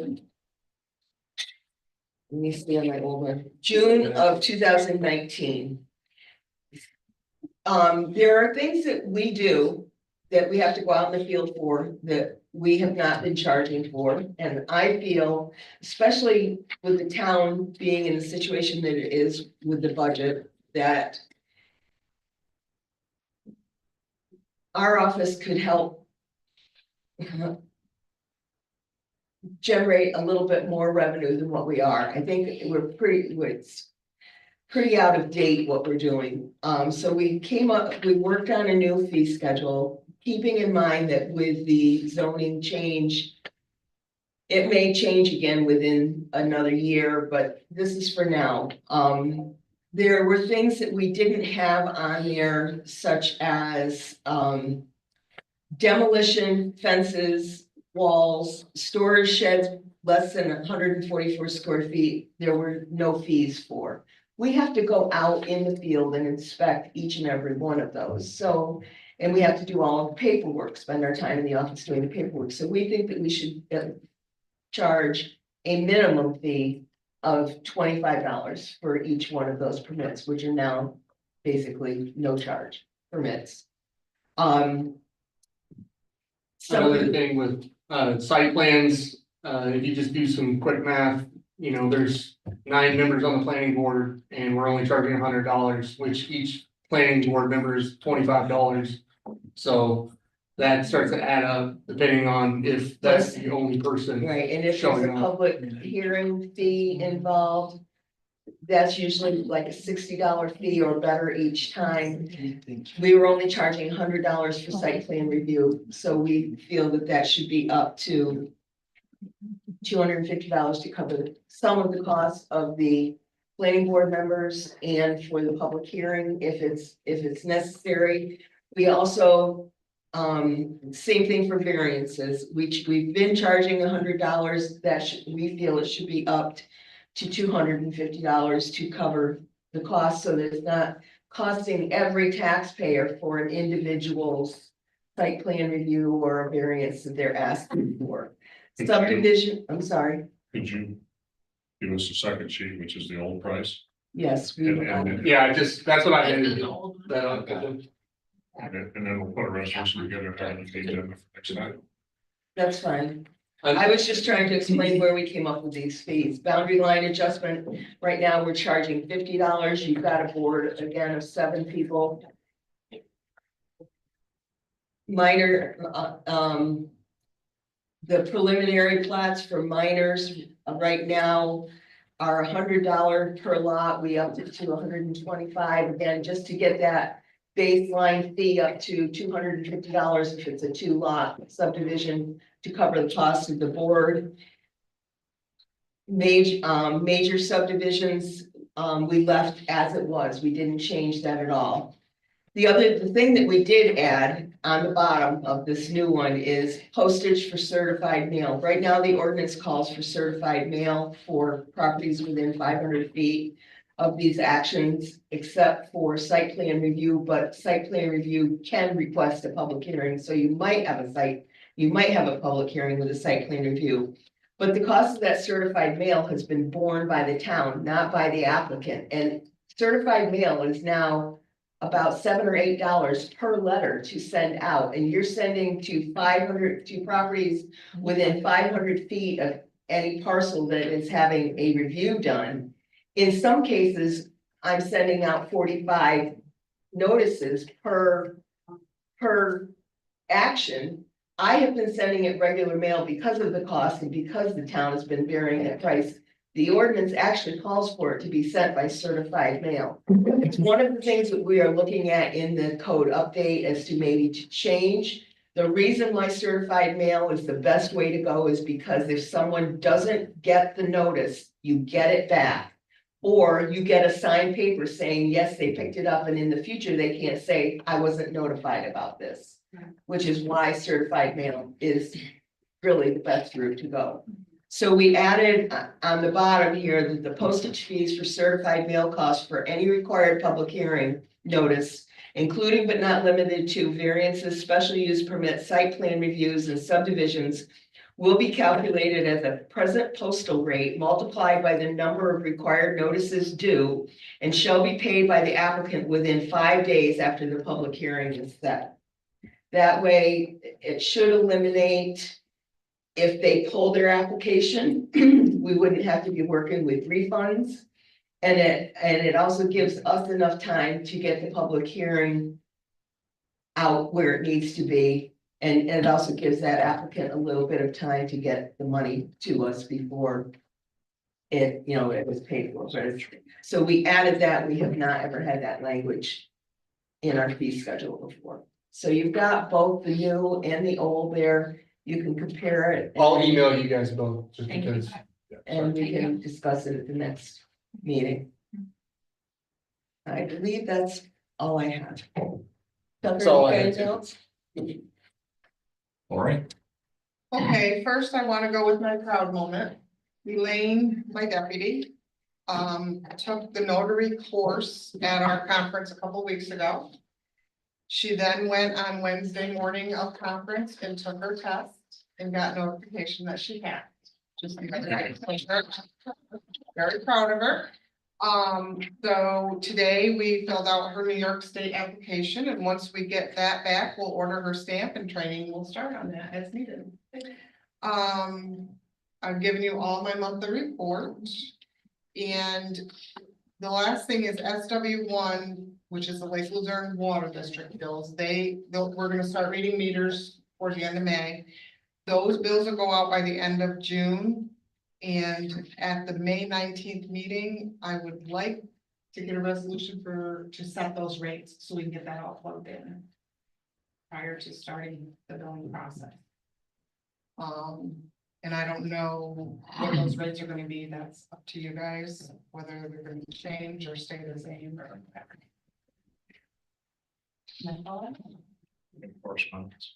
Let me see on my old one, June of 2019. There are things that we do that we have to go out in the field for that we have not been charging for. And I feel, especially with the town being in the situation that it is with the budget, that our office could help generate a little bit more revenue than what we are. I think it's pretty out of date what we're doing. So we worked on a new fee schedule, keeping in mind that with the zoning change, it may change again within another year, but this is for now. There were things that we didn't have on there, such as demolition, fences, walls, storage sheds, less than 144 square feet. There were no fees for. We have to go out in the field and inspect each and every one of those. So, and we have to do all the paperwork, spend our time in the office doing the paperwork. So we think that we should charge a minimum fee of $25 for each one of those permits, which are now basically no charge permits. Another thing with site plans, if you just do some quick math, there's 9 members on the planning board and we're only charging $100, which each planning board member is $25. So that starts to add up depending on if that's the only person. Right, and if there's showing a up. public hearing fee involved, That's usually like a $60 fee or better each time. We were only charging $100 for site plan review, so we feel that that should be up to $250 to cover some of the costs of the planning board members and for the public hearing if it's necessary. We also, same thing for variances, which we've been charging $100, we feel it should be upped to $250 to cover the cost, so that it's not costing every taxpayer for an individual's site plan review or a variance that they're asking for. Subdivision, I'm sorry, Could you give us a second sheet, which is the old price? yes, And Yeah, that's what I did. and then we'll put a resolution together and the agenda for next time. that's fine. I was just trying to explain where we came up with these fees. Boundary line adjustment, right now, we're charging $50. You've got a board, again, of 7 people. Minor, the preliminary plats for minors, right now are $100 per lot. We upped it to $125, again, just to get that baseline fee up to $250 if it's a 2-lot subdivision to cover the cost of the board. Major subdivisions, we left as it was. We didn't change that at all. The thing that we did add on the bottom of this new one is postage for certified mail. Right now, the ordinance calls for certified mail for properties within 500 feet of these actions, except for site plan review, but site plan review can request a public hearing, so you might have a public hearing with a site plan review. But the cost of that certified mail has been borne by the town, not by the applicant, and certified mail is now about $7 or $8 per letter to send out, and you're sending to properties within 500 feet of any parcel that is having a review done. In some cases, I'm sending out 45 notices per action. I have been sending it regular mail because of the cost and because the town has been bearing that price. The ordinance actually calls for it to be sent by certified mail. It's one of the things that we are looking at in the code update as to maybe to change. The reason why certified mail is the best way to go is because if someone doesn't get the notice, you get it back. Or you get a signed paper saying, yes, they picked it up, and in the future, they can't say, I wasn't notified about this. Which is why certified mail is really the best route to go. So we added on the bottom here that the postage fees for certified mail costs for any required public hearing notice, including but not limited to variances, special use permits, site plan reviews, and subdivisions, will be calculated as a present postal rate multiplied by the number of required notices due and shall be paid by the applicant within 5 days after the public hearing is set. That way, it should eliminate if they pull their application, we wouldn't have to be working with refunds. And it also gives us enough time to get the public hearing out where it needs to be. And it also gives that applicant a little bit of time to get the money to us before it was paid for. So we added that. We have not ever had that language in our fee schedule before. So you've got both the new and the old there. You can compare it. I'll email you guys both just Thank you. because. And we can discuss it at the next meeting. I believe that's all I have. That's all I had. Anything else? All right. Okay, first I want to go with my proud moment. Elaine, my deputy, took the notary course at our conference a couple weeks ago. She then went on Wednesday morning of conference and took her test and got notification that she passed. Just very proud of her. So today we filled out her New York State application, and once we get that back, we'll order her stamp and training will start on that as needed. I've given you all my monthly report. And the last thing is SW1, which is the Lake Luzerne Water District bills. We're gonna start reading meters towards the end of May. Those bills will go out by the end of June. And at the May 19th meeting, I would like to get a resolution to set those rates, so we can get that all plugged in. Prior to starting the billing process. And I don't know what those rates are gonna be, that's up to you guys, whether they're gonna change or stay the same or whatever. Correspondence.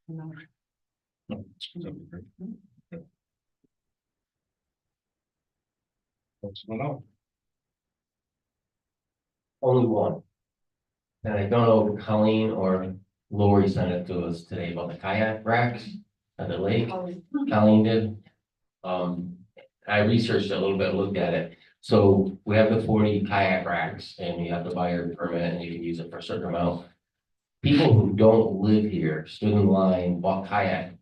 No. No, it's good. Okay. What's going on? Only one. And I don't know if Colleen or Lori sent it to us today about the kayak racks at the lake. Colleen did. I researched it a little bit, looked at it. So we have the 40 kayak racks and you have to buy your permit and you can use it for a certain amount. People who don't live here stood in line, bought kayak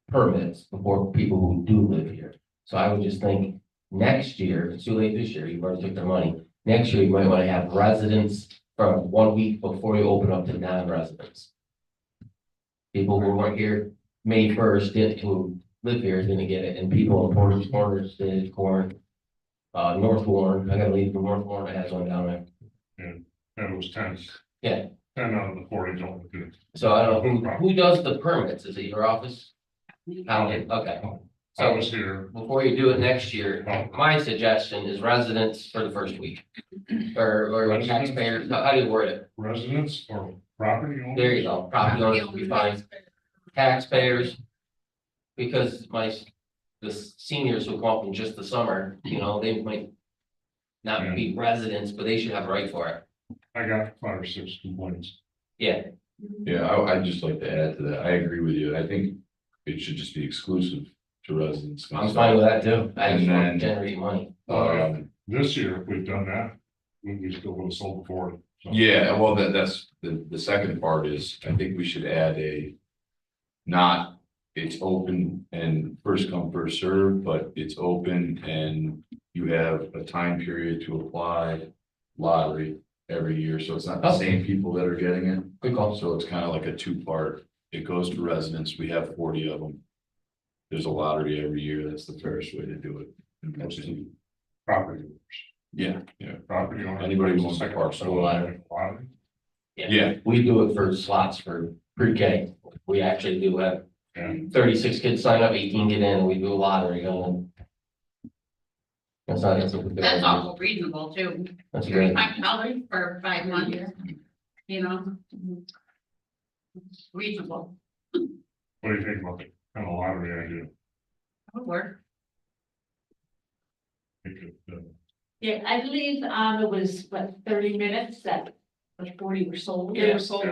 permits before people who do live here. So I would just think next year, it's too late this year, you've already took their money. Next year, you might want to have residents from 1 week before you open up to non-residents. People who weren't here May 1st, who live here, didn't get it, and people in Porter's Corners did, North Warren, I gotta leave from North Warren, I had one down there. That was 10. Yeah. 10 out of the 40 don't do it. So I don't know, who does the permits? Is it your office? Colleen, okay. I was here. Before you do it next year, my suggestion is residents for the first week. Or taxpayers, how do you word it? Residents or property owners? There you go, property owners will be fine, taxpayers. Because the seniors who come up in just the summer, you know, they might not be residents, but they should have a right for it. I got 5 or 6 complaints. Yeah, Yeah, I'd just like to add to that. I agree with you. I think it should just be exclusive to residents. I'm fine with that too. I just And want to then- generate money. This year, if we've done that, we still would have sold before. So. Yeah, well, that's the second part is, I think we should add not, it's open and first come, first serve, but it's open and you have a time period to apply lottery every year, so it's not the same people that are getting it. Good call. So it's kind of like a 2-part. It goes to residents. We have 40 of them. There's a lottery every year. That's the fairest way to do it. Property owners. Yeah, Property owners. Anybody who wants to park So lottery. yeah. We do it for slots for pre-K. We actually do have Yeah. 36 kids sign up, 18 get in, and we do a lottery going. That's not, that's a good That's idea. awful reasonable too. That's a great. $35 for 5 months, you know? Reasonable. What do you think about the kind of lottery idea? That'll work. Yeah, I believe, it was, what, 30 minutes that the 40 were sold. They were sold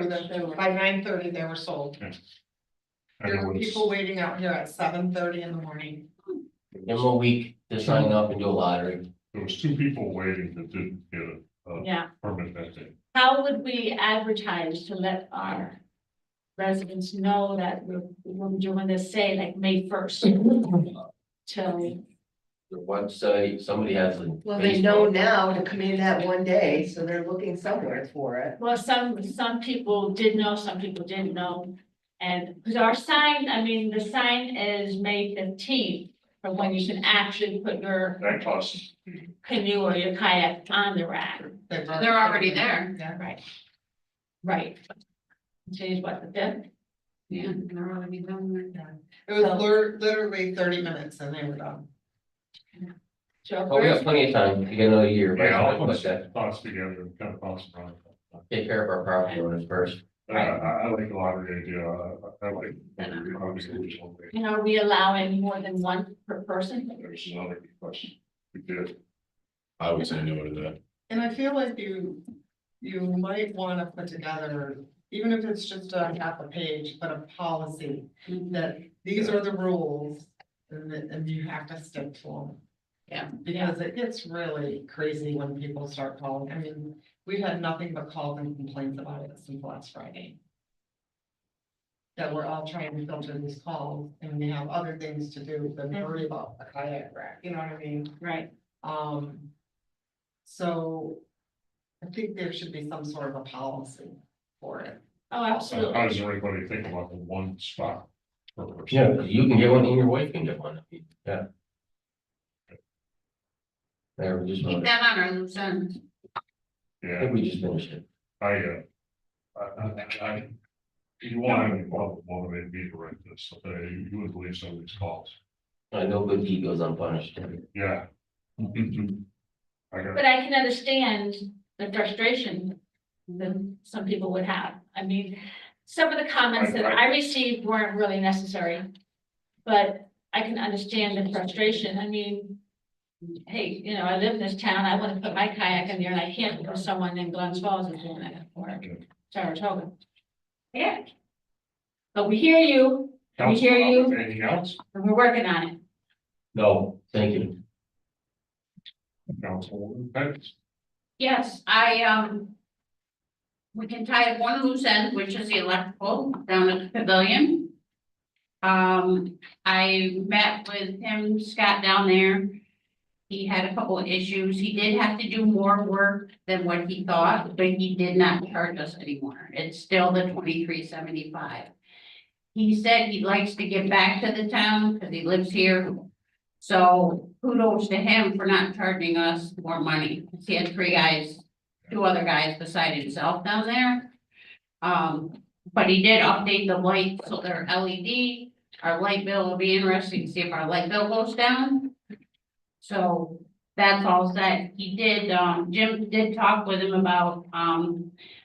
by 9:30, they were sold. And There it were was, people waiting out here at 7:30 in the morning. Give them a week to sign up and do a lottery. there was 2 people waiting that didn't get a Yeah, permit that day. how would we advertise to let our residents know that we're doing this, say, like May 1st? Till, The website, somebody has. a Well, they know now to come in that one day, so they're looking somewhere for it. well, some people did know, some people didn't know. And, because our sign, I mean, the sign is May 15th, for when you can actually put your That costs. canoe or your kayak on the rack. They're already there. Yeah. Right. Right. Today's what, the 5th? Yeah, they're already done there. It was literally 30 minutes and they were done. So Oh, we have plenty of time to get another year. Yeah, I'll but put some thoughts together, kind of thoughts around it. Take care of our property owners first. I like the lottery idea. I like. Obviously, And are we allowing more than one per person? there's another question. We did. I would say no to that. And I feel like you might want to put together, even if it's just a half a page, but a policy that these are the rules and you have to stick to them. Yeah. Because it gets really crazy when people start calling. I mean, we've had nothing but calls and complaints about it since last Friday. That we're all trying to filter these calls and we have other things to do than worry about a kayak rack, you know what I mean? Right. So I think there should be some sort of a policy for it. Oh, absolutely. How does everybody think about the one spot? Yeah, you can get one and your wife can get one. Yeah. There, we just, Keep that on our loose ends. I Yeah, think we just finished it. You want any problem motivated me to write this, okay, you would believe some of these calls, I know good deed goes unpunished. yeah. I got, But I can understand the frustration that some people would have. I mean, some of the comments that I received weren't really necessary. But I can understand the frustration. I mean, hey, you know, I live in this town, I want to put my kayak in there and I can't because someone in Glens Falls is doing it or Saratoga. Yeah. But we hear you, we hear you, anything else? and we're working on it. No, thank you. Councilwoman Pence? Yes, we can tie up one loose end, which is the electrical down at the pavilion. I met with him, Scott, down there. He had a couple of issues. He did have to do more work than what he thought, but he did not charge us anymore. It's still the $23.75. He said he likes to give back to the town because he lives here. So kudos to him for not charging us more money. He had two other guys beside himself down there. But he did update the lights, so they're LED. Our light bill will be interesting to see if our light bill goes down. So that's all set. He did, Jim did talk with him about,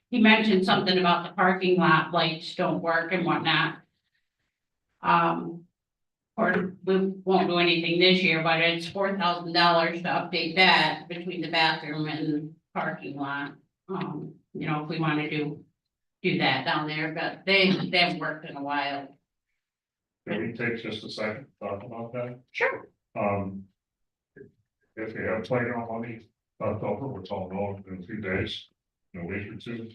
he mentioned something about the parking lot lights don't work and whatnot. Or we won't do anything this year, but it's $4,000 to update that between the bathroom and parking lot. You know, if we want to do that down there, but they haven't worked in a while. Can we take just a second to talk about that? Sure. If you have playground money left over, which I'll know in a few days, in a week or two.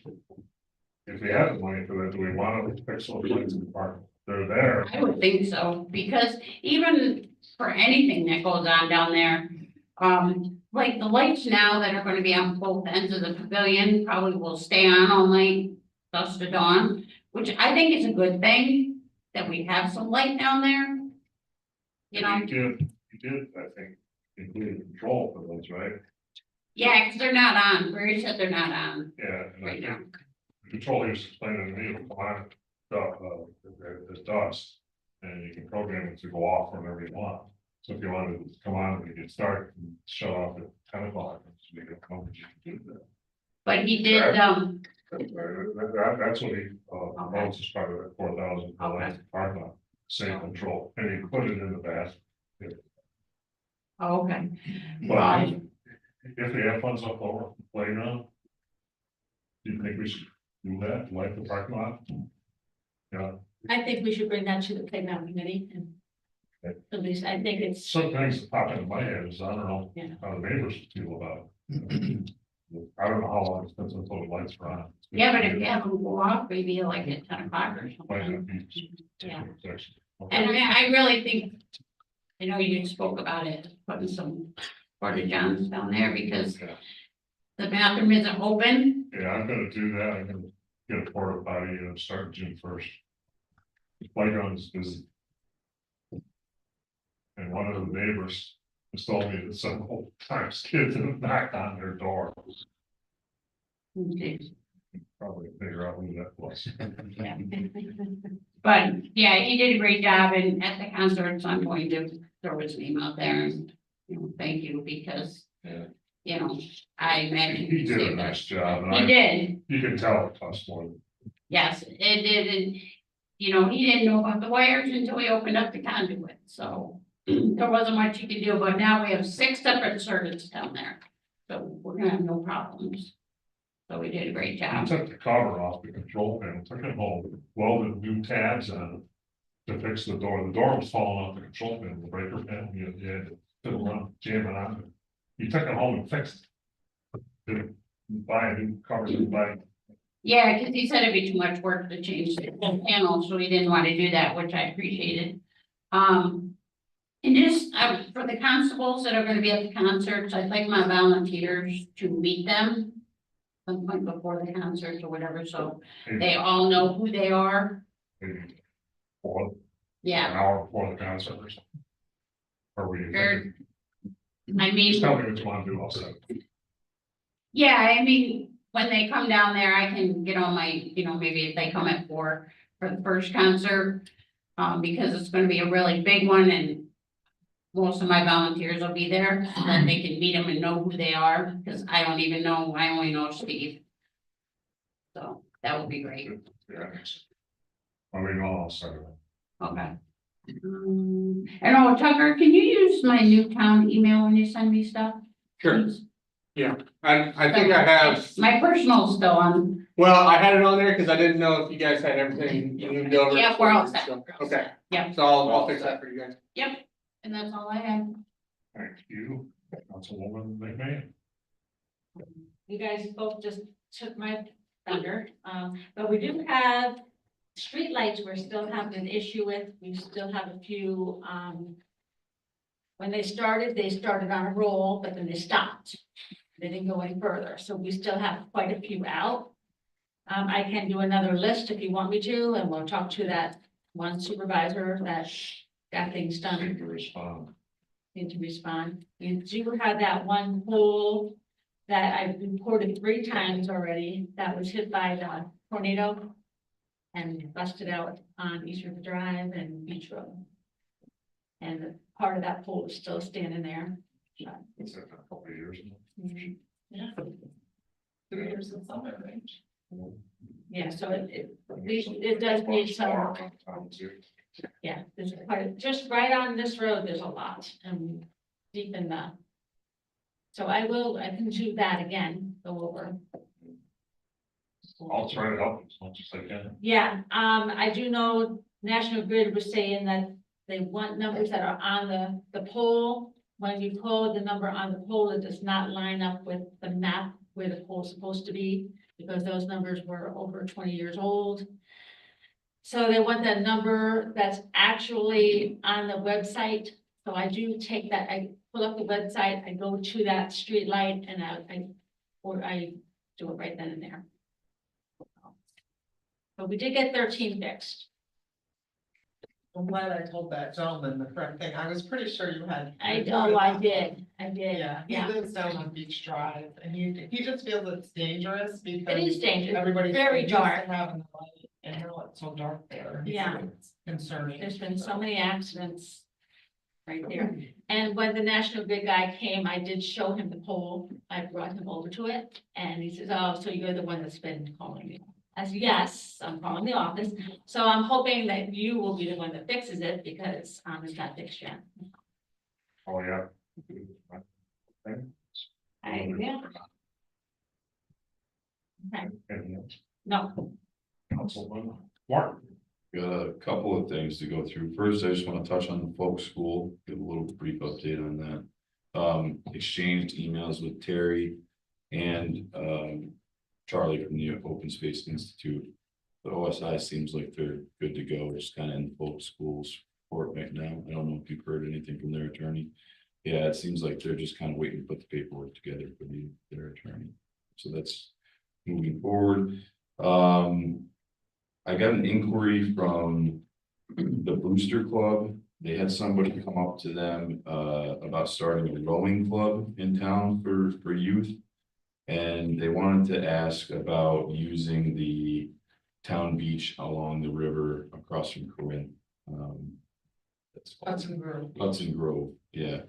If you have the money for that, do we want to fix those lights in the park? They're there. I would think so, because even for anything that goes on down there, like the lights now that are gonna be on both ends of the pavilion probably will stay on all night, dusk to dawn, which I think is a good thing, that we have some light down there. You know, You did, I think, including control for those, right? yeah, because they're not on, Barry said they're not on Yeah, and I right now. think the control is explaining to me, it'll come on, the dust. And you can program it to go off whenever you want. So if you wanted it to come on when you get started, and shut off at 10 o'clock. So you can come, you can do that. But he did, That's what he, proposed as part of that 4,000 Okay. parking lot, same control, and he put it in the bath. oh, okay. But if they have funds up over the playground. Do you think we should do that, like the parking lot? Yeah, I think we should bring that to the playground committee and at least I think it's, some things that pop into my head is, I don't know Yeah. how the neighbors feel about it. I don't know how long it's been since those lights are on. Yeah, but if you have them go off, maybe like at 10 o'clock or Might not something. be. Yeah. Okay. And I really think, I know you spoke about it, putting some porta johns down there because Yeah. the bathroom isn't open. Yeah, I'm gonna do that, I'm gonna get a porta potty and start June 1st. The playground is busy. And one of the neighbors has told me that several times kids have knocked on their door, Okay. probably figure out who that was. Yeah. But yeah, he did a great job and at the concerts, I'm going to throw his name out there and, you know, thank you because, Yeah. you know, I imagine. He did a nice job, and He did. you can tell it costs more. Yes, it did, and, you know, he didn't know about the wires until we opened up the conduit, so there wasn't much you could do, but now we have 6 separate circuits down there. So we're gonna have no problems. So we did a great He job. took the cover off the control panel, took it home, welded new tabs on it to fix the door. The door was falling off the control panel, the breaker panel, you had to fiddle around, jam it on. He took it home and fixed it. Didn't buy a new cover, didn't buy. Yeah, because he said it'd be too much work to change the whole panel, so he didn't want to do that, which I appreciated. And just for the constables that are gonna be at the concerts, I'd like my volunteers to meet them some point before the concerts or whatever, so they all know who they are. Maybe 4. Yeah, hour before the concert or something. Or we, Or- I just mean, tell me what you want to do, I'll set it. yeah, I mean, when they come down there, I can get on my, maybe if they come at 4 for the first concert. Because it's gonna be a really big one and most of my volunteers will be there, so that they can meet them and know who they are, because I don't even know, I only know Steve. So that would be great. Yeah. I mean, I'll set it. Okay. And oh, Tucker, can you use my Newtown email when you send me stuff? Sure. please? I think I have, My personal's still on. well, I had it on there because I didn't know if you guys had everything you moved over. Yeah, we're all set. So, okay, Yep, so I'll fix that for you guys. yep, and that's all I have. Thank you, Councilwoman McMahon. You guys both just took my thunder, but we do have streetlights we're still having an issue with. We still have a few, when they started on a roll, but then they stopped. They didn't go any further, so we still have quite a few out. I can do another list if you want me to, and we'll talk to that one supervisor that got things done. Need to respond. Need to respond. You do have that one pole that I've reported 3 times already that was hit by the tornado and busted out on East River Drive and Beach Road. And the part of that pole is still standing there. It's a couple of years. Yeah. 3 years in summer, right? Yeah, so it does need some, yeah, there's quite, just right on this road, there's a lot and deep in the. So I can do that again, go over. I'll try to help as much as I can. Yeah, I do know National Grid was saying that they want numbers that are on the pole. When you pull the number on the pole, it does not line up with the map where the pole's supposed to be, because those numbers were over 20 years old. So they want that number that's actually on the website. So I do take that, I pull up the website, I go to that street light and I do it right then and there. But we did get 13 fixed. I'm glad I told that gentleman the correct thing. I was pretty sure you had. I did, Yeah, he yeah. lives down on Beach Drive and he just feels it's dangerous because. It is dangerous, Everybody's very used to dark. having the light, and now it's so dark there. He Yeah. said it's concerning. There's been so many accidents right there. And when the National Grid guy came, I did show him the pole. I brought him over to it and he says, oh, so you're the one that's been calling me. I said, yes, I'm calling the office. So I'm hoping that you will be the one that fixes it because it's not fixed yet. Oh, yeah. Yeah. Okay. Anything else? No, Councilwoman Martin. Got a couple of things to go through. First, I just want to touch on the folk school, give a little brief update on that. Exchanged emails with Terry and Charlie from the Open Space Institute. The OSI seems like they're good to go, just kind of in folk schools court right now. I don't know if you've heard anything from their attorney. Yeah, it seems like they're just kind of waiting to put the paperwork together for their attorney. So that's moving forward. I got an inquiry from the Booster Club. They had somebody come up to them about starting a rowing club in town for youth. And they wanted to ask about using the town beach along the river across from Corinth. That's Hudson Grove. Hudson Grove, yeah.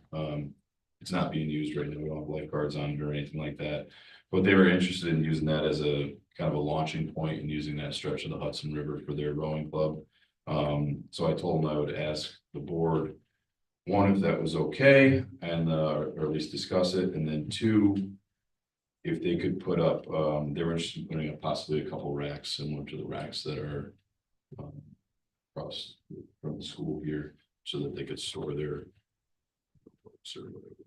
It's not being used right now. We don't have lifeguards on it or anything like that. But they were interested in using that as a kind of a launching point and using that stretch of the Hudson River for their rowing club. So I told them I would ask the board, one, if that was okay, and or at least discuss it, and then 2, if they could put up, they were interested in putting up possibly a couple racks similar to the racks that are across from the school here, so that they could store their books or whatever.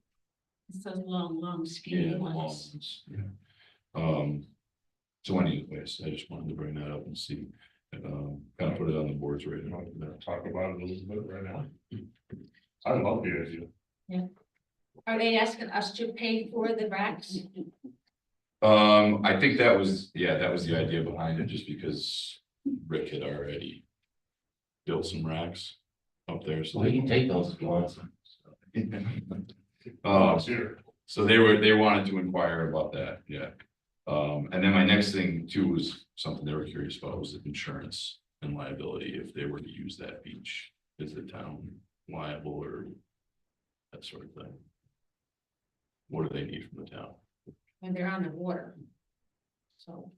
it's those long Yeah, skinny the long ones. ones, yeah. So anyways, I just wanted to bring that up and see, kind of put it on the boards right now. Talk about it a little bit right now. I love the idea. Are they asking us to pay for the racks? I think that was the idea behind it, just because Rick had already built some racks. up there, so. Well, you can take those if you want. It's here. So they wanted to inquire about that, yeah. And then my next thing too was something they were curious about was the insurance and liability if they were to use that beach. Is the town liable or that sort of thing? What do they need from the town? When they're on the water. So,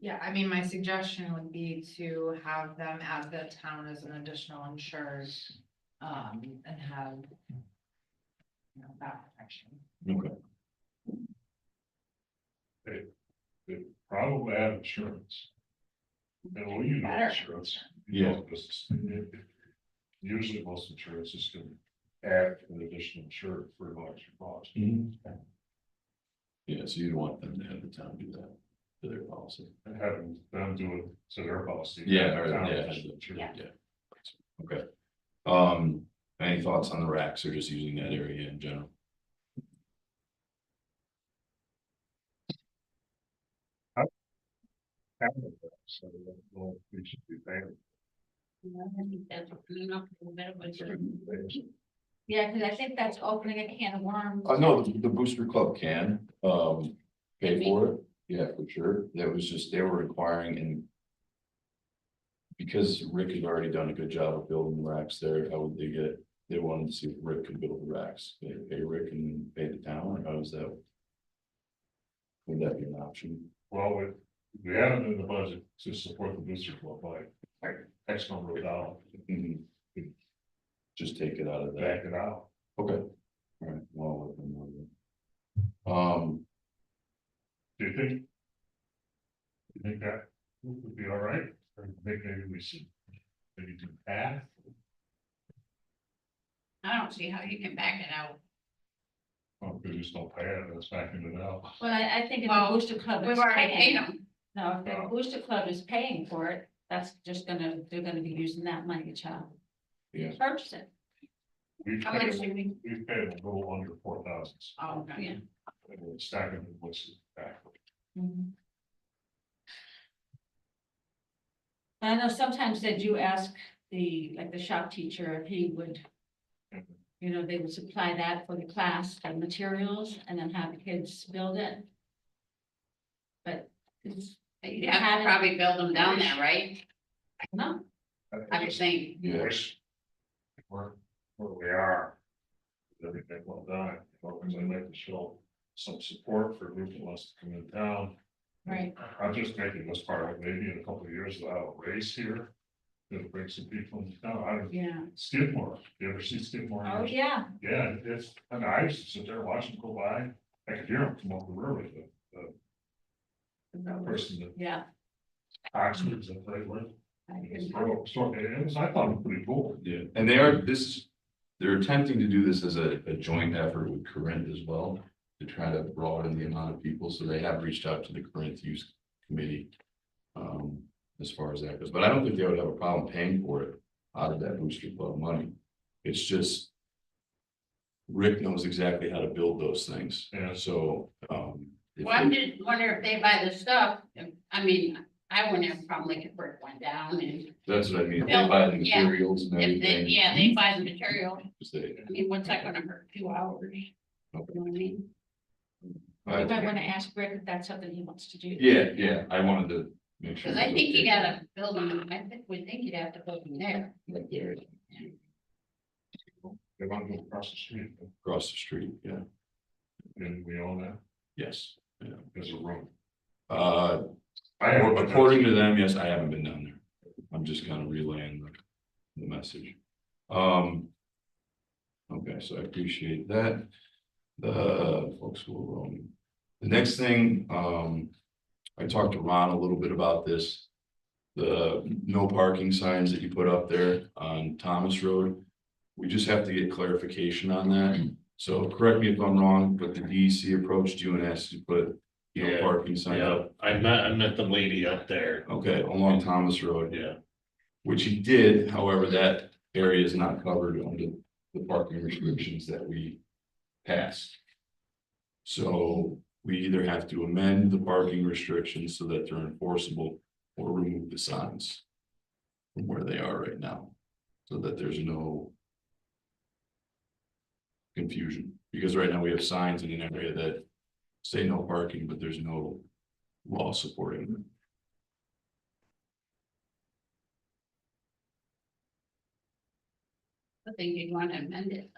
Yeah, I mean, my suggestion would be to have them add the town as an additional insured, and have. You know, that protection. Okay. They probably have insurance. And will you know Better. insurance? Yeah. Because usually most insurances can add an additional insured for an extra cost. Yeah, so you'd want them to have the town do that to their policy. And having them do it to their policy. Yeah, or, Town yeah, is insured. yeah. Okay. Any thoughts on the racks or just using that area in general? So well, we should be paying. I think that's enough for a bit of a. Yeah, because I think that's opening a can of worms. No, the booster club can, pay for it, yeah, for sure, that was just, they were requiring and. Because Rick had already done a good job of building the racks there, how would they wanted to see if Rick could build the racks, they pay Rick and pay the town, or how is that? Would that be an option? Well, we have it in the budget to support the booster club by X number of dollars. Mhm. Just take it out of that, Back it out. okay. All right, well, let them know then. Do you think that would be all right? Or maybe we should maybe do half? I don't see how you can back it out. Oh, because you still pay it, that's backing it out. Well, I think if the Well, booster club is We've already paid paying, them. no, if the booster club is paying for it, that's just they're gonna be using that money to Yeah. purchase it. We've How much paid, do we? we've paid a little under 4,000. Oh, okay. Yeah. And we're stacking the invoices back. I know sometimes they do ask the shop teacher if he would, you know, they would supply that for the class, the materials, and then have the kids build it. But it's, You'd have to probably build them down there, right? no, I was saying, Yeah. Wish where we are. Everything well done, because I'd like to show some support for a group that wants to come in town. right, I'm just making this part of maybe in a couple of years, we'll have a race here. It'll bring some people in town, I don't, yeah, Skidmore, you ever see Skidmore? oh, yeah, Yeah, it's, and I used to sit there watching them go by, I could hear them come up the river, the person that yeah. Oxford's that played with. I It's agree. so, it was, I thought it was pretty cool. Yeah, and they're attempting to do this as a joint effort with Corinth as well. To try to broaden the amount of people, so they have reached out to the Corinth Youth Committee. As far as that goes, but I don't think they would have a problem paying for it out of that booster club money. It's just. Rick knows exactly how to build those things, Yeah. so, if well, I'm they- just wondering if they buy the stuff, I mean, I wouldn't have a problem if brick went down and that's what I mean, if they buy the Yeah. materials and if they, everything. yeah, they buy the material. just they- I mean, what's that gonna hurt, 2 hours? You know what I mean? You might wanna ask Rick if that's something he wants to do. Yeah, I wanted to make sure. Cause I think you gotta build them, we think you'd have to build them there. Right there, They want to go across the street, across the street, yeah, and we own that, yes, yeah. there's a room. Uh, I haven't been there. according to them, yes, I haven't been down there. I'm just kind of relaying the message. Okay, so I appreciate that. The folks who are roaming. The next thing, I talked to Ron a little bit about this. The no parking signs that you put up there on Thomas Road. We just have to get clarification on that. So correct me if I'm wrong, but the DEC approached you and asked you to put no Yeah, parking sign up. I met the lady up there, Okay, along Thomas Road, yeah. which he did, however, that area is not covered under the parking restrictions that we passed. So we either have to amend the parking restrictions so that they're enforceable or remove the signs from where they are right now. So that there's no confusion, because right now we have signs in an area that say no parking, but there's no law supporting them. I think you'd want to amend it.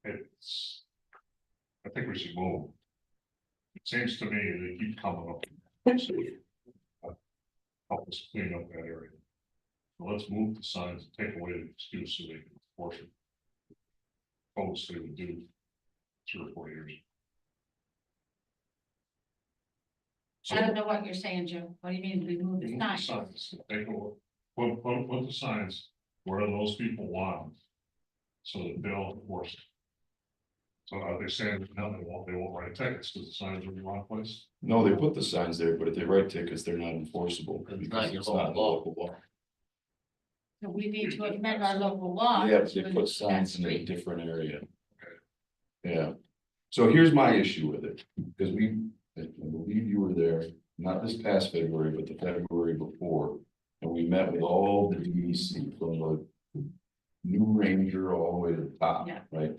It's, I think we should move. It seems to me they keep coming up. Help us clean up that area. So let's move the signs, take away the excuse so they can enforce it. Hopefully we do 3 or 4 years. So I don't know what you're saying, Joe. What do you mean remove the move the sign? signs, take away, put the signs where those people want them. So that they'll enforce it. So are they saying, no, they won't write tickets because the signs are in the wrong place? No, they put the signs there, but if they write tickets, they're not enforceable. It's because not your it's not in the local local law. So we need to amend our local law. Yeah, to they put signs in a street. different area. Yeah, so here's my issue with it, because I believe you were there, not this past February, but the February before. And we met with all the DEC from the new ranger all the way to the top, Yeah. right?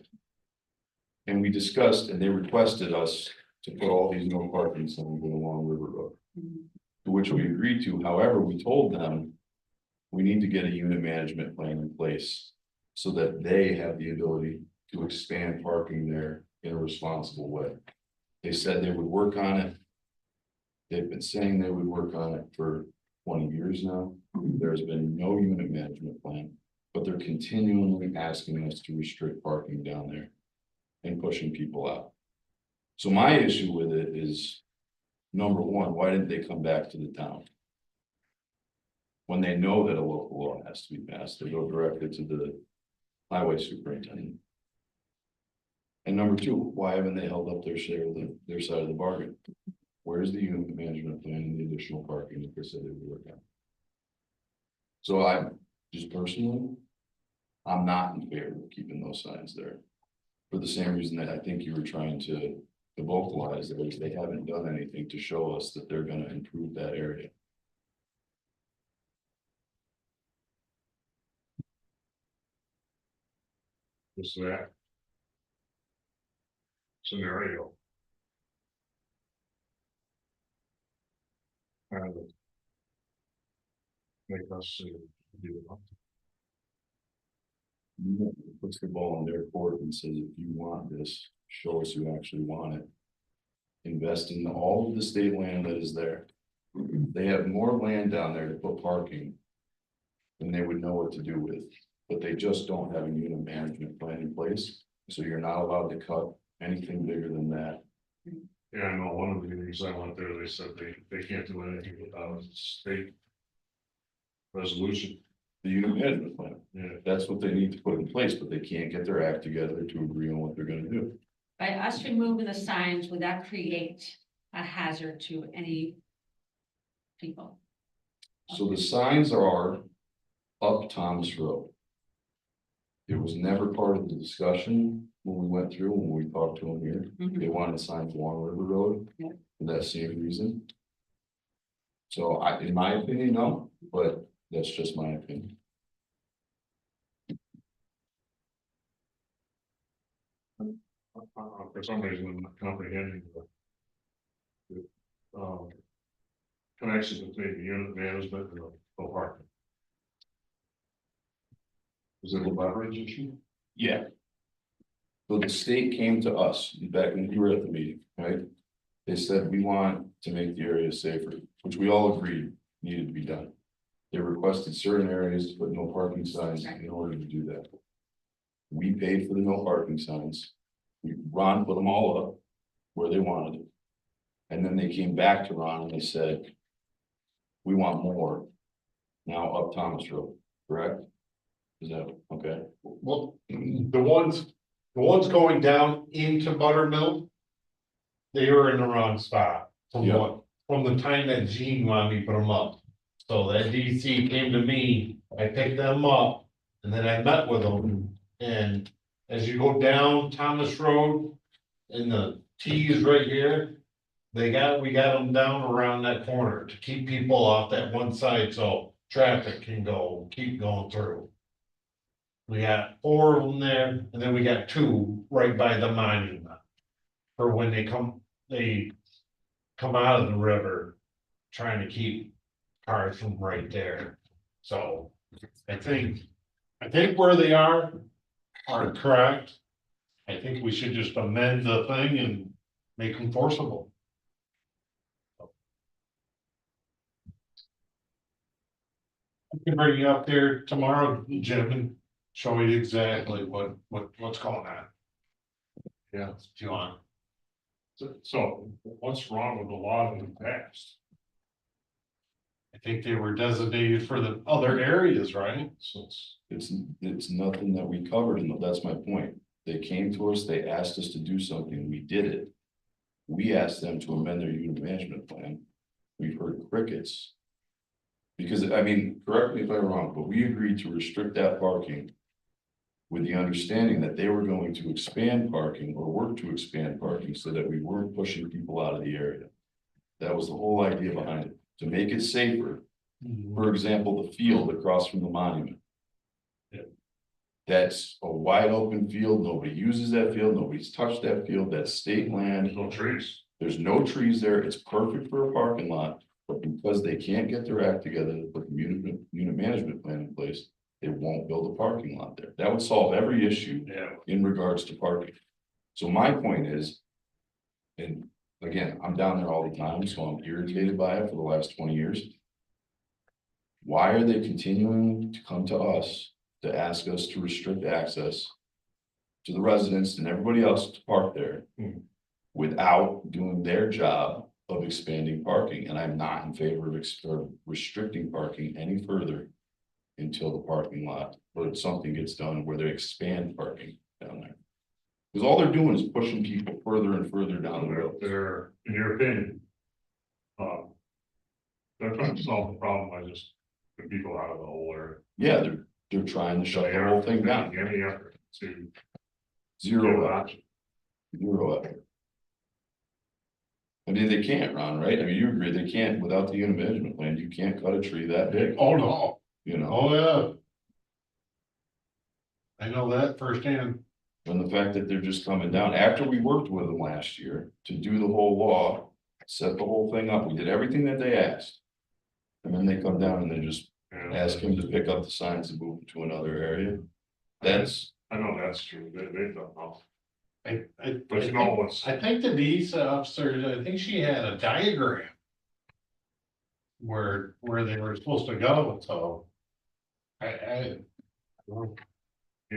And we discussed, and they requested us to put all these no parking signs along River Road. Mhm. To which we agreed to, however, we told them, we need to get a unit management plan in place. So that they have the ability to expand parking there in a responsible way. They said they would work on it. They've been saying they would work on it for 20 years now. There's been no unit management plan, but they're continually asking us to restrict parking down there and pushing people out. So my issue with it is, number one, why didn't they come back to the town? When they know that a local law has to be passed, they go directly to the highway superintendent. And number two, why haven't they held up their share of their side of the bargain? Where's the unit management plan and the additional parking that they said they would work on? So I, just personally, I'm not in favor of keeping those signs there. For the same reason that I think you were trying to vocalize, that they haven't done anything to show us that they're gonna improve that area. Is that scenario? And make us do it. Puts the ball in their court and says, if you want this, show us you actually want it. Invest in all of the state land that is there. They have more land down there to put parking than they would know what to do with, but they just don't have a unit management plan in place. So you're not allowed to cut anything bigger than that. Yeah, I know one of the meetings I went there, they said they can't do anything without a state resolution. The unit management plan, Yeah, that's what they need to put in place, but they can't get their act together to agree on what they're gonna do. By us removing the signs, would that create a hazard to any people? So the signs are up Thomas Road. It was never part of the discussion when we went through, when we talked to them here. Mhm. They wanted signs along River Road Yeah. for that same reason. So in my opinion, no, but that's just my opinion. for some reason, I'm not comprehending connection between the unit management and the parking. Is it a leverage issue? Yeah. So the state came to us back when we were at the meeting, right? They said, we want to make the area safer, which we all agreed needed to be done. They requested certain areas to put no parking signs in order to do that. We paid for the no parking signs. Ron put them all up where they wanted it. And then they came back to Ron and they said, we want more now up Thomas Road, correct? Is that okay? Well, the ones going down into Buttermilk, they were in the wrong spot from Yeah. from the time that Gene wanted me to put them up. So that DC came to me, I picked them up, and then I met with them. And as you go down Thomas Road, and the T is right here, we got them down around that corner to keep people off that one side, so traffic can keep going through. We got 4 of them there, and then we got 2 right by the monument. For when they come out of the river, trying to keep cars from right there. So I think where they are correct. I think we should just amend the thing and make them forcible. I can bring you up there tomorrow, Jim, and show you exactly what's going on. Yeah, if you want. So what's wrong with the law in the past? I think they were designated for the other areas, right? So It's nothing that we covered, and that's my point. They came to us, they asked us to do something, we did it. We asked them to amend their unit management plan. We've heard crickets. Because, I mean, correct me if I'm wrong, but we agreed to restrict that parking with the understanding that they were going to expand parking or work to expand parking so that we weren't pushing people out of the area. That was the whole idea behind it, to make it safer. For example, the field across from the monument. That's a wide open field. Nobody uses that field. Nobody's touched that field. That's state land. there's no trees. There's no trees there. It's perfect for a parking lot. But because they can't get their act together to put the unit management plan in place, they won't build a parking lot there. That would solve every issue in regards to parking. So my point is, and again, I'm down there all the time, so I'm irritated by it for the last 20 years. Why are they continuing to come to us to ask us to restrict access to the residents and everybody else to park there without doing their job of expanding parking? And I'm not in favor of restricting parking any further until the parking lot or something gets done where they expand parking down there. Because all they're doing is pushing people further and further down the road. They're, in your opinion, they're trying to solve the problem by just the people out of the whole area. Yeah, they're trying to shut the whole thing down. Any effort to Zero give effort. Zero effort. I mean, they can't, Ron, right? I mean, you agree, they can't, without the unit management plan, you can't cut a tree that big, Oh, no. you know? Oh, yeah. I know that firsthand. And the fact that they're just coming down, after we worked with them last year to do the whole law, set the whole thing up, we did everything that they asked. And then they come down and they just ask him to pick up the signs and move them to another area. That's, I know that's true, they've done enough. But you know what's- I think the visa officer, I think she had a diagram. Where they were supposed to go, so. You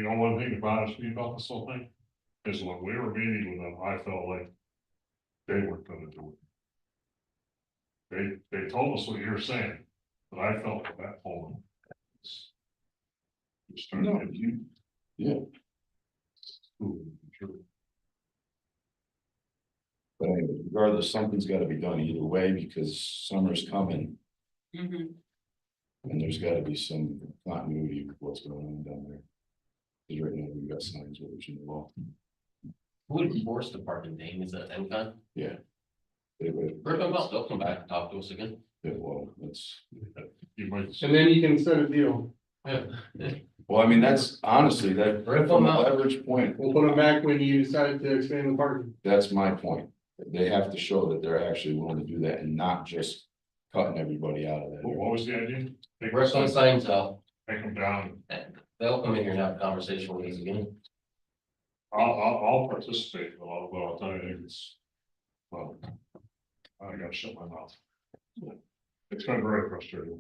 know, one thing that bothers me about this whole thing is when we were meeting with them, I felt like they weren't gonna do it. They told us what you were saying, but I felt like that whole. no, yeah, but anyway, regardless, something's gotta be done either way because summer's coming. Mhm. And there's gotta be some continuity with what's going on down there. Because right now we've got signs which in the law. Who would enforce the parking thing? Is that MCON? Yeah. They would, They'll come back and talk to us again. well, that's, You might. And then you can set a deal. well, I mean, that's honestly, that Rip from them a out. leverage point, We'll put them back when you decide to expand the parking. that's my point. They have to show that they're actually willing to do that and not just cutting everybody out of that. What was the idea? Take Rip some signs out. them down. They'll come in here and have a conversation with us again. I'll participate, but I'll tell you, it's, well, I gotta shut my mouth. It's been very frustrating.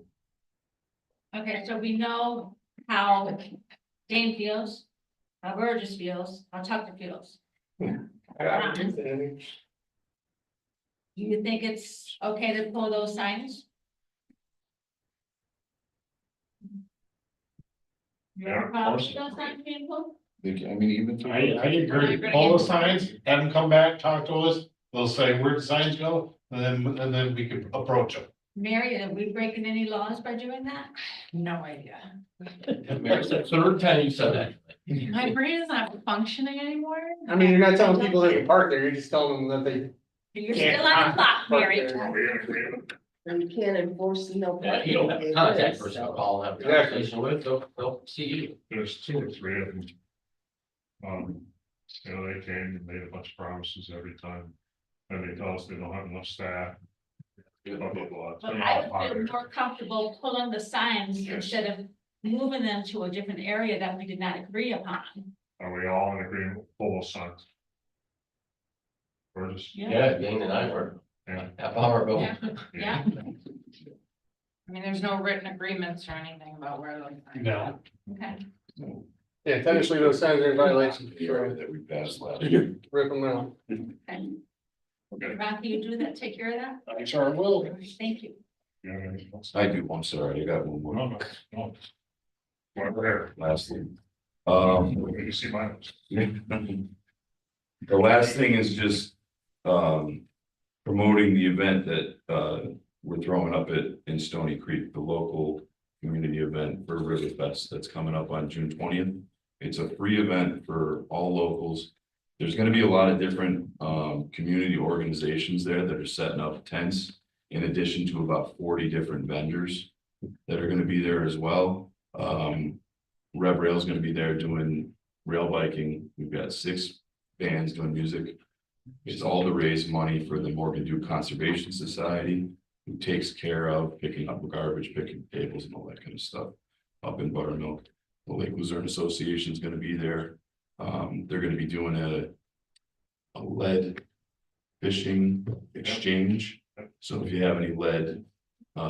Okay, so we know how Dane feels, how Burgess feels, how Tucker feels. Do you think it's okay to pull those signs? You have a Yeah, of problem course. with those signs being pulled? I mean, even. I agree, pull the signs, have them come back, talk to us, they'll say where the signs go, and then we can approach them. Mary, are we breaking any laws by doing that? No idea. Mary, it's the third time you said that. My brain is not functioning anymore. I mean, you're not telling people they can park there, you're just telling them that they. You're Can't still on the clock, park Mary. there. We And you can't enforce the no Yeah, parking. you don't have a okay, contact so- person to call and have a Exactly. conversation with, they'll see you. There's 2 or 3 of them. You know, they came and made a bunch of promises every time, and they tell us they don't have enough staff. Blah, blah, blah. It's But been I all would hard. feel more comfortable pulling the signs Yes. instead of moving them to a different area that we did not agree upon. Are we all in agreement with full signs? We're just, Yeah, Dane and I were, yeah. half hour ago. Yeah. Yeah. I mean, there's no written agreements or anything about where those. signs No. are. Okay. Yeah, technically those signs are in violation. The area that we passed last year. Rip them out. Okay. Okay. Ron, can you do that, take care of that? I sure will. Thank you. You have anything else? I do, I'm sorry, I got one No, more. no. Whatever. Lastly. You see mine. The last thing is just, promoting the event that, we're throwing up in Stony Creek, the local community event for Riverfest that's coming up on June 20th. It's a free event for all locals. There's gonna be a lot of different, community organizations there that are setting up tents, in addition to about 40 different vendors that are gonna be there as well. Rev Rail is gonna be there doing rail biking. We've got 6 bands doing music. It's all to raise money for the Morgan Duke Conservation Society, who takes care of picking up garbage, picking tables and all that kind of stuff up in Buttermilk. The Lake Luzerne Association is gonna be there. They're gonna be doing a lead fishing exchange. So if you have any lead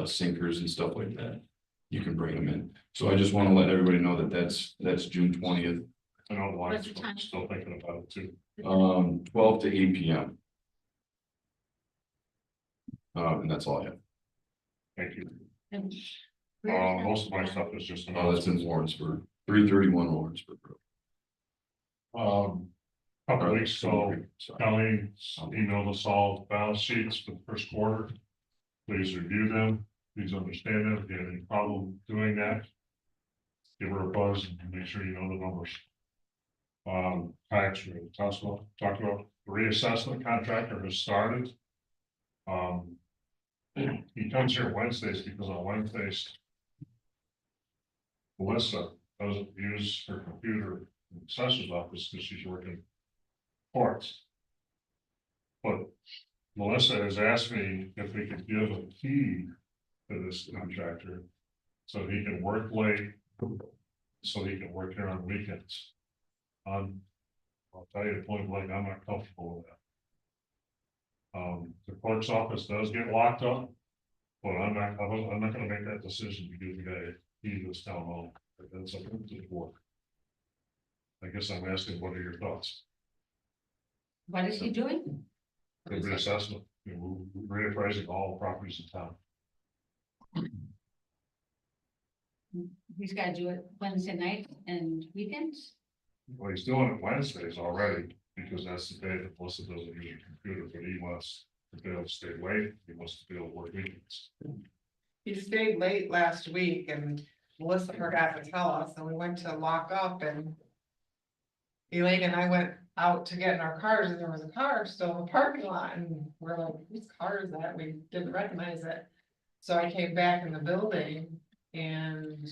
sinkers and stuff like that, you can bring them in. So I just want to let everybody know that that's June 20th, I know the What's wife the time? is still thinking about it too. 12 to 8 p.m. And that's all I have. Thank you. And Most of my stuff is just. Oh, that's in Warrensburg, 331 Warrensburg Road. Couple weeks ago, Sorry. Kelly emailed us all balance sheets for the first quarter. Please review them, please understand them, if you have any problem doing that. Give her a buzz and make sure you know the numbers. Tax rate, talked about the reassessment contractor has started. He comes here Wednesdays because on Wednesdays, Melissa doesn't use her computer in the assessor's office because she's working courts. But Melissa has asked me if we could give a key to this contractor so he can work late, so he can work here on weekends. I'll tell you point blank, I'm not comfortable with that. The clerk's office does get locked up, but I'm not gonna make that decision to do today. He was town hall, that's up to the board. I guess I'm asking, what are your thoughts? what is he doing? The reassessment, we're reappraising all properties in town. He's gotta do it Wednesday night and weekends? Well, he's doing it Wednesdays already, because that's the day that Melissa doesn't use a computer, but he wants to be able to stay late, he wants to be able to work weekends. He stayed late last week and Melissa forgot to tell us, and we went to lock up and Elaine and I went out to get in our cars, and there was a car still in the parking lot, and we're like, whose car is that? We didn't recognize it. So I came back in the building and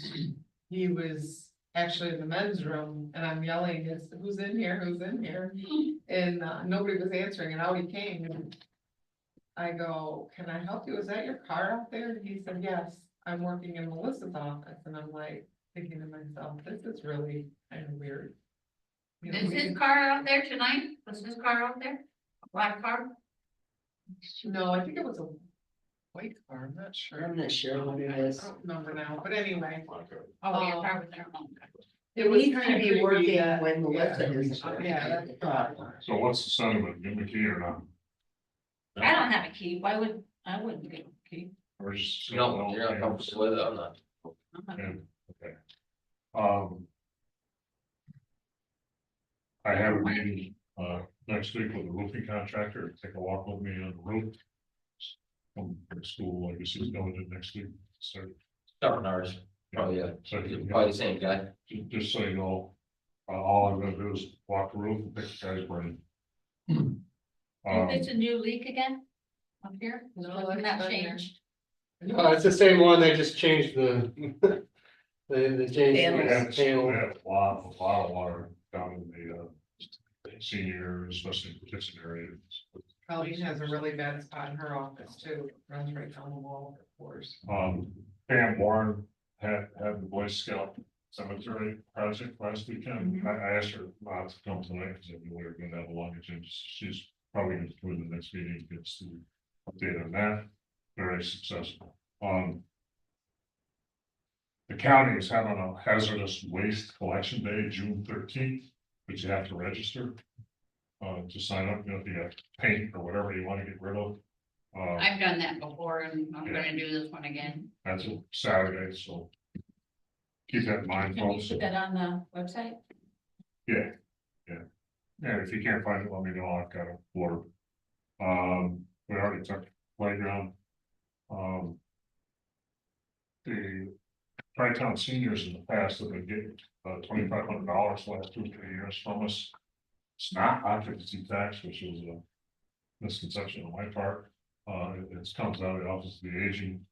he was actually in the men's room, and I'm yelling, who's in here, who's in here? And nobody was answering, and out he came, and I go, can I help you? Is that your car out there? And he said, yes, I'm working in Melissa's office, and I'm like, thinking to myself, this is really kind of weird. You know, Is we his can- car out there tonight? Was his car out there? A black car? No, I think it was a white car, I'm not sure. I'm not sure what it I is. don't remember now, but anyway, Oh, your car was there. it was Needs to kind of be creepy working that, when Melissa yeah, is. yeah, that's the problem. So what's the sentiment, give him a key or not? I don't have a key, I wouldn't get a key. Or just. No, you're not comfortable with it, I'm not. Yeah, okay. I have a meeting, next week with a roofing contractor, take a walk with me on the roof. From school, I guess he's going in next week, so. Starting ours, probably, yeah, So, probably the same guy. just so you know, all I'm gonna do is walk the roof and pick the guy's brain. Is this a new leak again? Up here? No, Wasn't that's that been there. changed? No, it's the same one, they just changed the. They changed. We Panels. have, we Panel. have a lot of water down in the, senior, especially in the kitchen area. Colleen has a really bad spot in her office too, runs right down the wall, of course. Pam Warren had the Boy Scout Cemetery project last weekend. I asked her not to come tonight because I knew we were gonna have a long agenda. She's probably gonna do it in the next meeting, get us the update on that. Very successful. The county is having a hazardous waste collection day, June 13th, but you have to register. To sign up, if you have paint or whatever you want to get rid of. I've done that before and I'm gonna do this one again. That's a Saturday, so. Keep that in mind, Can you folks. put that on the website? Yeah. And if you can't find it, let me know, I've got a order. We already took playground. The Tri-Town seniors in the past have been getting $2,500 the last 2 or 3 years from us. It's not occupancy tax, which is a misconception on my part. It comes out of the Office of the Aging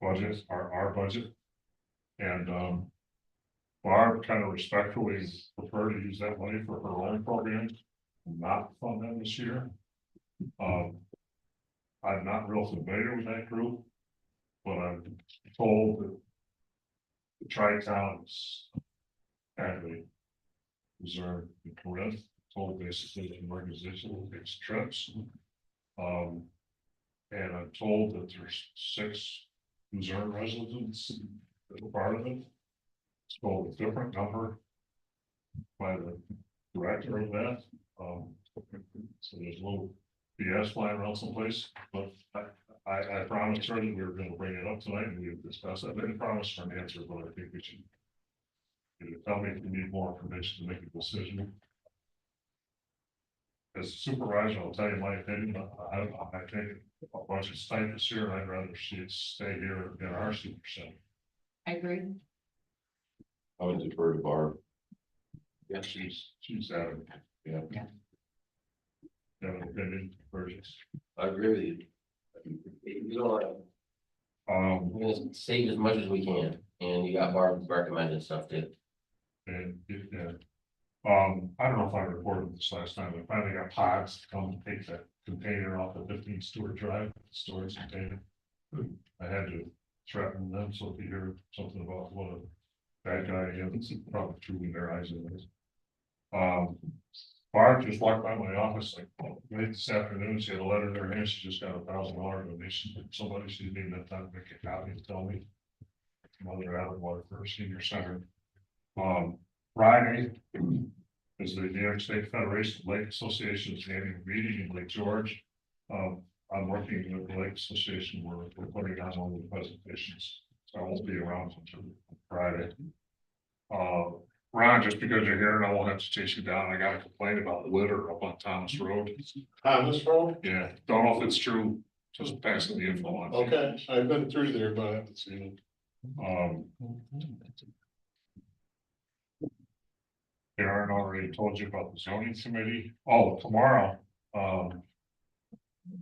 budget, our budget. And Barb kind of respectfully prefer to use that money for her own programs, not fund them this year. I'm not real familiar with that group, but I'm told that the Tri-Towns actually Luzerne and Corinth, told basically an organization that takes trips. And I'm told that there's 6 Luzerne residents that are part of it. It's called a different number by the director of that. So there's a little BS flying around someplace, but I promised her that we were gonna bring it up tonight and we would discuss it. I didn't promise her an answer, but I think we should. You tell me if you need more information to make a decision. As a supervisor, I'll tell you my opinion, I think a bunch of tight this year, and I'd rather see it stay here in our super center. I agree. I would defer to Barb. Yeah, she's adamant. Yeah. You have an opinion, Burgess? I agree with you. You don't, we're gonna save as much as we can, and you got Barb recommended stuff too. And, yeah. I don't know if I reported this last time, but finally got pods to come and take that container off of 15 Stewart Drive, storage container. I had to threaten them, so if you hear something about what a bad guy is, it's probably true in their eyes anyways. Barb just walked by my office like late this afternoon, she had a letter in her hand, she just got a $1,000 donation from somebody, she didn't even have time to make a copy and tell me. Mother Water for a senior center. Friday is the New York State Federation of Lake Association's annual meeting in Lake George. I'm working with the Lake Association, we're putting on all the presentations, so I won't be around until Friday. Ron, just because you're here and I won't have to chase you down, I got a complaint about litter up on Thomas Road. Thomas Road? Yeah, don't know if it's true, just passing the info on. Okay, I've been through there, but I haven't seen it. Darren already told you about the zoning committee. Oh, tomorrow,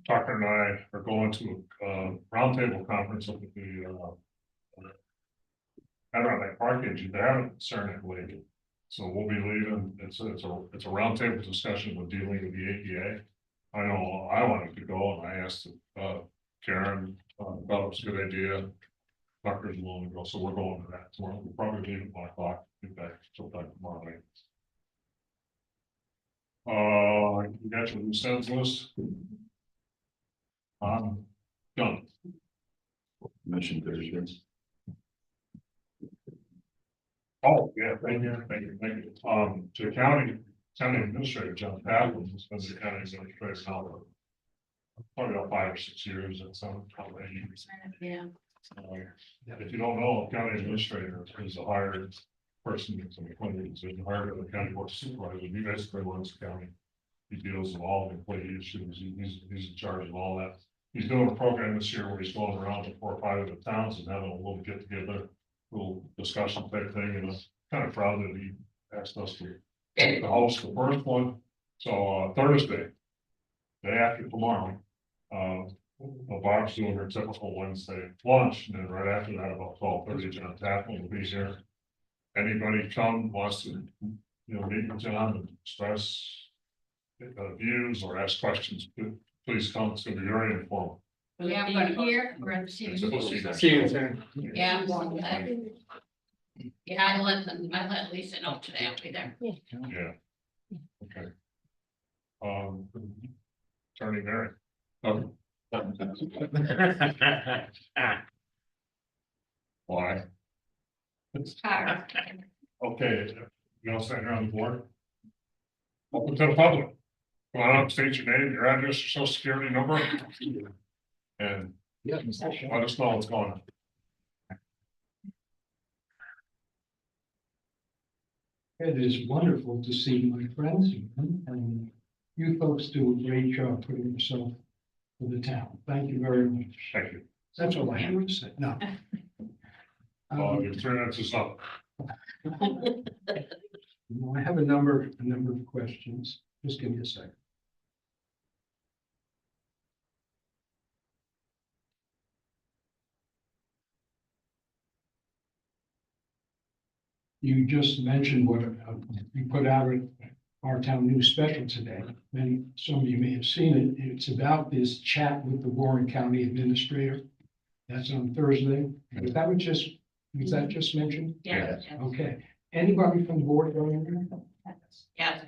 Tucker and I are going to a roundtable conference up at the Adirondack Park Agent. They have a concern at Lake. So we'll be leaving. It's a roundtable discussion with dealing with the ADA. I know I wanted to go and I asked Karen, thought it was a good idea. Tucker's willing to go, so we're going to that tomorrow. We'll probably leave at 1 o'clock, get back sometime tomorrow night. You got your loose ends list? I'm done. Mentioned Thursday. Oh, yeah, thank you. To the county administrator, John Pavlin, who's been the county administrator now for probably about 5 or 6 years, and some probably 8 years. Yeah. If you don't know, a county administrator is a hired person, it's an appointed position, hired by the county board of supervisors. He basically runs the county. He deals with all the employee issues. He's in charge of all that. He's doing a program this year where he's going around to 4 or 5 of the towns and having a little get together, little discussion type thing, and I'm kind of proud that he asked us to host the first one. So Thursday, day after tomorrow, Well, Barb's doing her typical Wednesday lunch, and then right after that, about 12:30, John Tappan will be here. Anybody come, wants to, meet with John and express views or ask questions, please come, it's gonna be very informal. Yeah, I'm gonna go here, we're at the It's supposed to be senior. next See you month. soon. Yeah, I'm going to that. Yeah, I let Lisa know today, I'll be there. Yeah. Okay. Attorney Mary. Why? Tired. Okay, you all sitting around the board? Open to the public. Go on, state your name, your address, your social security number. And let us know what's going on. It is wonderful to see my friends and you folks do a great job putting yourself for the town. Thank you very much. Thank you. That's all I have to say. No. Your 3 minutes is up. I have a number of questions. Just give me a second. You just mentioned what we put out at our town news special today. Many, some of you may have seen it. It's about this chat with the Warren County Administrator. That's on Thursday. Was that just mentioned? Yeah. Okay. Anybody from the board going in there? Yeah.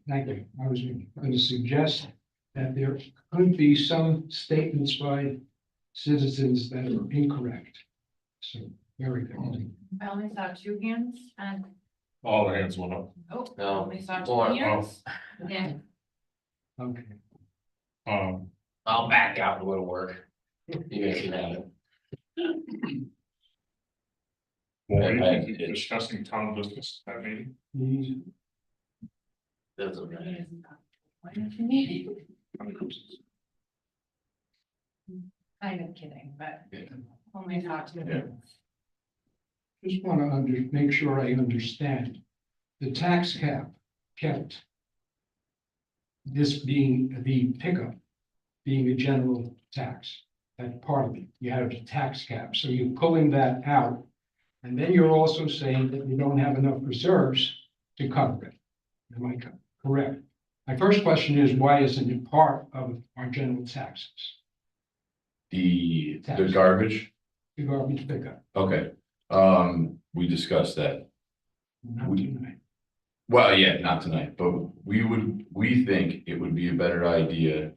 Thank you. I was going to suggest that there could be some statements by citizens that are incorrect. So, very good. I only saw 2 hands and, All the hands went up. oh, I No, only saw 2 more. hands. Yeah. Okay. I'll back out and go to work. You guys can have it. Well, we Okay. can keep discussing town business at that meeting. These- Doesn't matter. Kind of kidding, but only saw 2 hands. Just want to make sure I understand. The tax cap kept this being the pickup, being a general tax. That part of it, you have a tax cap, so you're pulling that out. And then you're also saying that you don't have enough reserves to cover it. Am I correct? My first question is, why isn't it part of our general taxes? The garbage, The garbage pickup, okay, we discussed that. not tonight. Well, yeah, not tonight, but we think it would be a better idea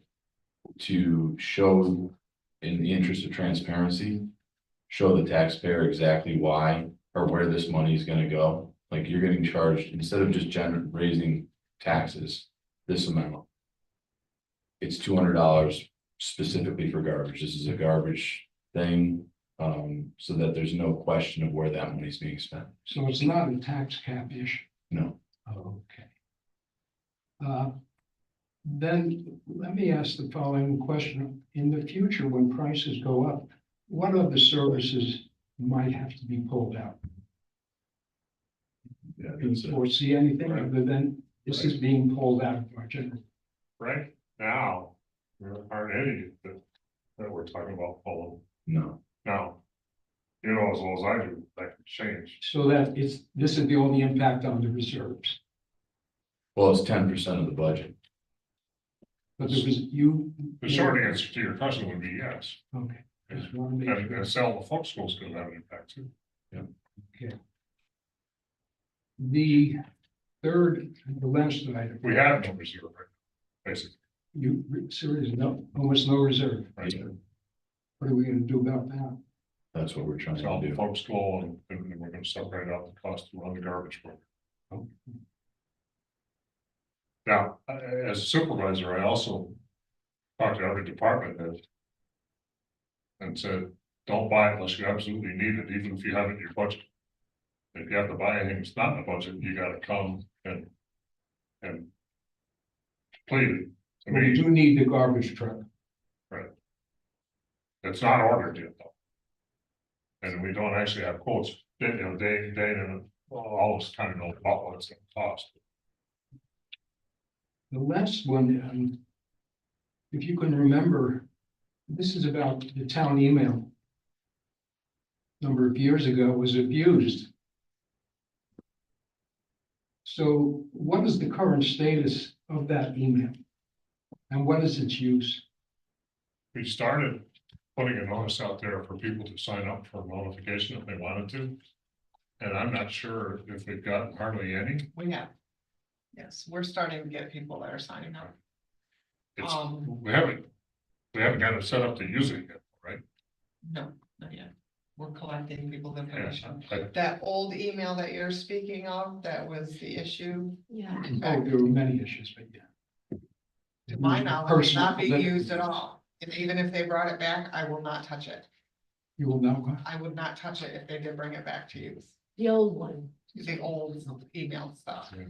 to show, in the interest of transparency, show the taxpayer exactly why or where this money is gonna go. Like, you're getting charged, instead of just raising taxes, this amount. It's $200 specifically for garbage. This is a garbage thing, so that there's no question of where that money is being spent. So it's not a tax cap issue. No. Okay. Then let me ask the following question. In the future, when prices go up, what other services might have to be pulled out? Yeah, Do that's you it. foresee anything other than this is being pulled out of our general? Right now, there aren't any that we're talking about pulling. No, Now, you know as well as I do, that could change. So that this is the only impact on the reserves. well, it's 10% of the budget. But there was The short answer to your question would be yes. Okay. Just want to make And sure. sell the folk schools could have an impact too. The third, the last item. We have no reserve, right, basically. Seriously, no, almost no reserve. Right. What are we gonna do about that? That's what we're trying Sell to the do. folk school and then we're gonna separate out the cost to run the garbage program. Now, as a supervisor, I also talked to every department head and said, don't buy it unless you absolutely need it, even if you have it in your budget. If you have to buy anything that's not in the budget, you gotta come and complete it. To We me, do need the garbage truck. it's not ordered yet though. And we don't actually have quotes, day and almost kind of know about what it's gonna cost. The last one, if you can remember, This is about the town email. Number of years ago was abused. So what is the current status of that email? And what is its use? We started putting a notice out there for people to sign up for notification if they wanted to. And I'm not sure if we've gotten hardly any. We have. Yes, we're starting to get people that are signing up. It's, Um, we haven't got it set up to use it yet, right? No, not yet. We're collecting people's Yeah, information. I- That old email that you're speaking of, that was the issue. Yeah. Oh, there were many issues, but yeah. To my knowledge, it's not being Personal- used at all. And even if they brought it back, I will not touch it. You will not, go. I would not touch it if they did bring it back to use. The old one. The old email stuff. Yeah.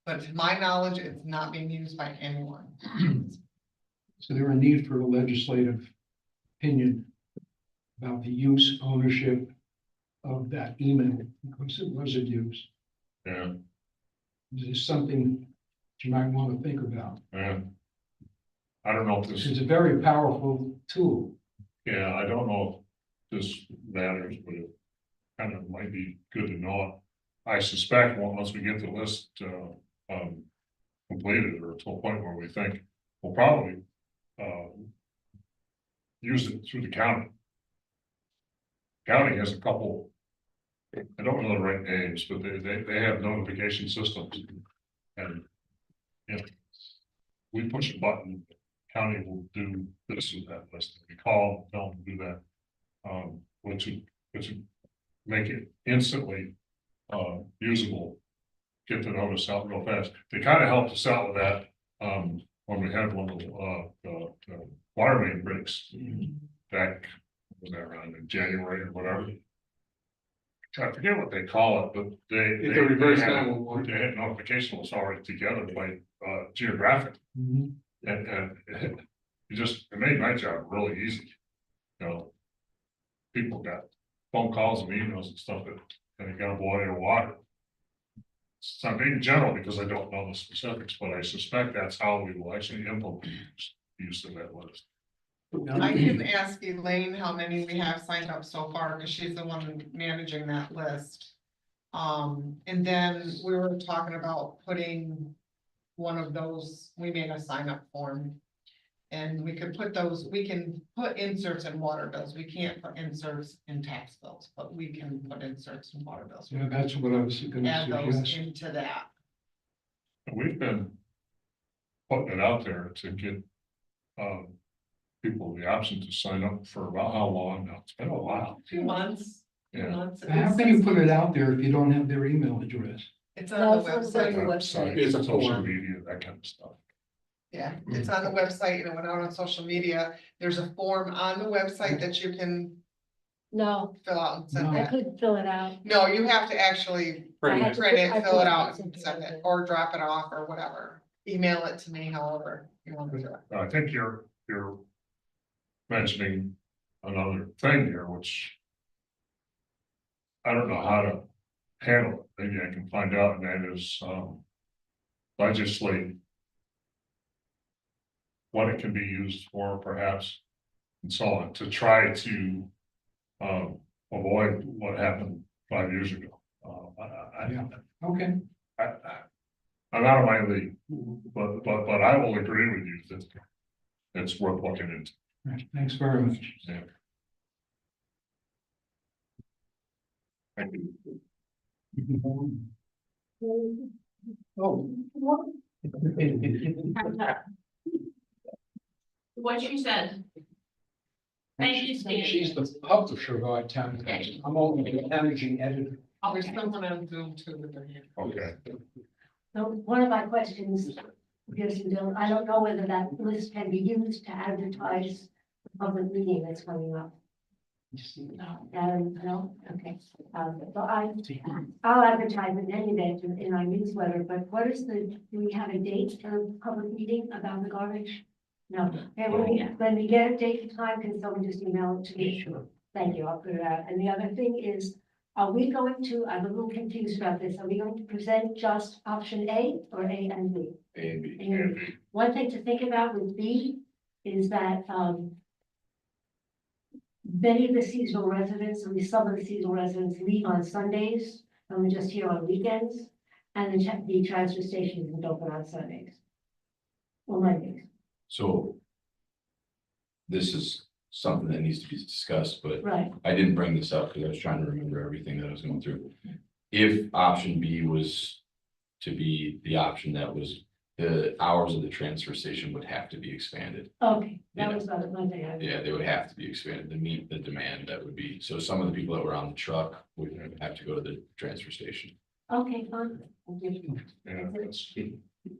But to my knowledge, it's not being used by anyone. so there a need for a legislative opinion about the use, ownership of that email, because it was abused. Yeah, This is something you might want to think about. yeah. I don't know if this, It's a very powerful tool. yeah, I don't know if this matters, but it kind of might be good to know. I suspect once we get the list, completed or to a point where we think we'll probably, use it through the county. County has a couple, I don't know the right names, but they have notification systems. And, you know, we push a button, county will do this with that list. We call, tell them to do that. Which would make it instantly, usable. Get the notice out real fast. They kind of helped us out with that, when we had one of the water main breaks back, was that around in January or whatever? I forget what they call it, but It's a reverse they had 911. they had notification was already together by, geographic. And it made my job really easy. You know, people got phone calls and emails and stuff that, and they got a boil of water. So I'm being general because I don't know the specifics, but I suspect that's how we will actually implement use of that list. I can ask Elaine how many we have signed up so far, because she's the one managing that list. And then we were talking about putting one of those, we made a sign up form. And we could put those, we can put inserts in water bills. We can't put inserts in tax bills, but we can put inserts in water bills. Yeah, that's what I was gonna Add those suggest. into that. We've been putting it out there to get, people the option to sign up for about how long now? It's been a while. 2 months. 2 Yeah. months. How can you put it out there if you don't have their email address? It's on the No, it's on website. website. It's a Social form. media, that kind of stuff. Yeah, it's on the website and it went out on social media. There's a form on the website that you can No, fill out and send No. I back. couldn't fill it out. No, you have to actually I had to print put- I it, fill put it out and something send in it, or drop it off or whatever. Email it to me, however you want to do it. I think you're mentioning another thing here, which I don't know how to handle it. Maybe I can find out, and that is, legislate what it can be used for, perhaps, and so on, to try to avoid what happened 5 years ago. Yeah. Okay, I'm out of my league, but I will agree with you that it's worth looking into. right, thanks very much. Yeah. Thank you. Oh. What she said. Thank you, Steve. She's the publisher of our town. Council. I'm only the managing editor. There's someone on Zoom too with their hand. Okay. So one of my questions, because Bill, I don't know whether that list can be used to advertise the public meeting that's coming up. No, okay. So I'll advertise in any event in our newsletter, but what is do we have a date for the public meeting about the garbage? No, okay, when we get a date and time, can someone just email it to me? Sure. Thank you, I'll put it out. And the other thing is, are we going to, I'm a little confused about this, are we going to present just option A or A and B? A and B. And one thing to think about with B is that, many of the seasonal residents, at least some of the seasonal residents leave on Sundays, and we're just here on weekends. And the transfer station isn't open on Sundays. Or Mondays, So. This is something that needs to be discussed, but right, I didn't bring this up because I was trying to remember everything that I was going through. If option B was to be the option that was, the hours of the transfer station would have to be expanded. okay, that Yeah. was the one thing I. Yeah, they would have to be expanded to meet the demand that would be, so some of the people that were on the truck would have to go to the transfer station. Okay, fine. Thank you. Yeah, that's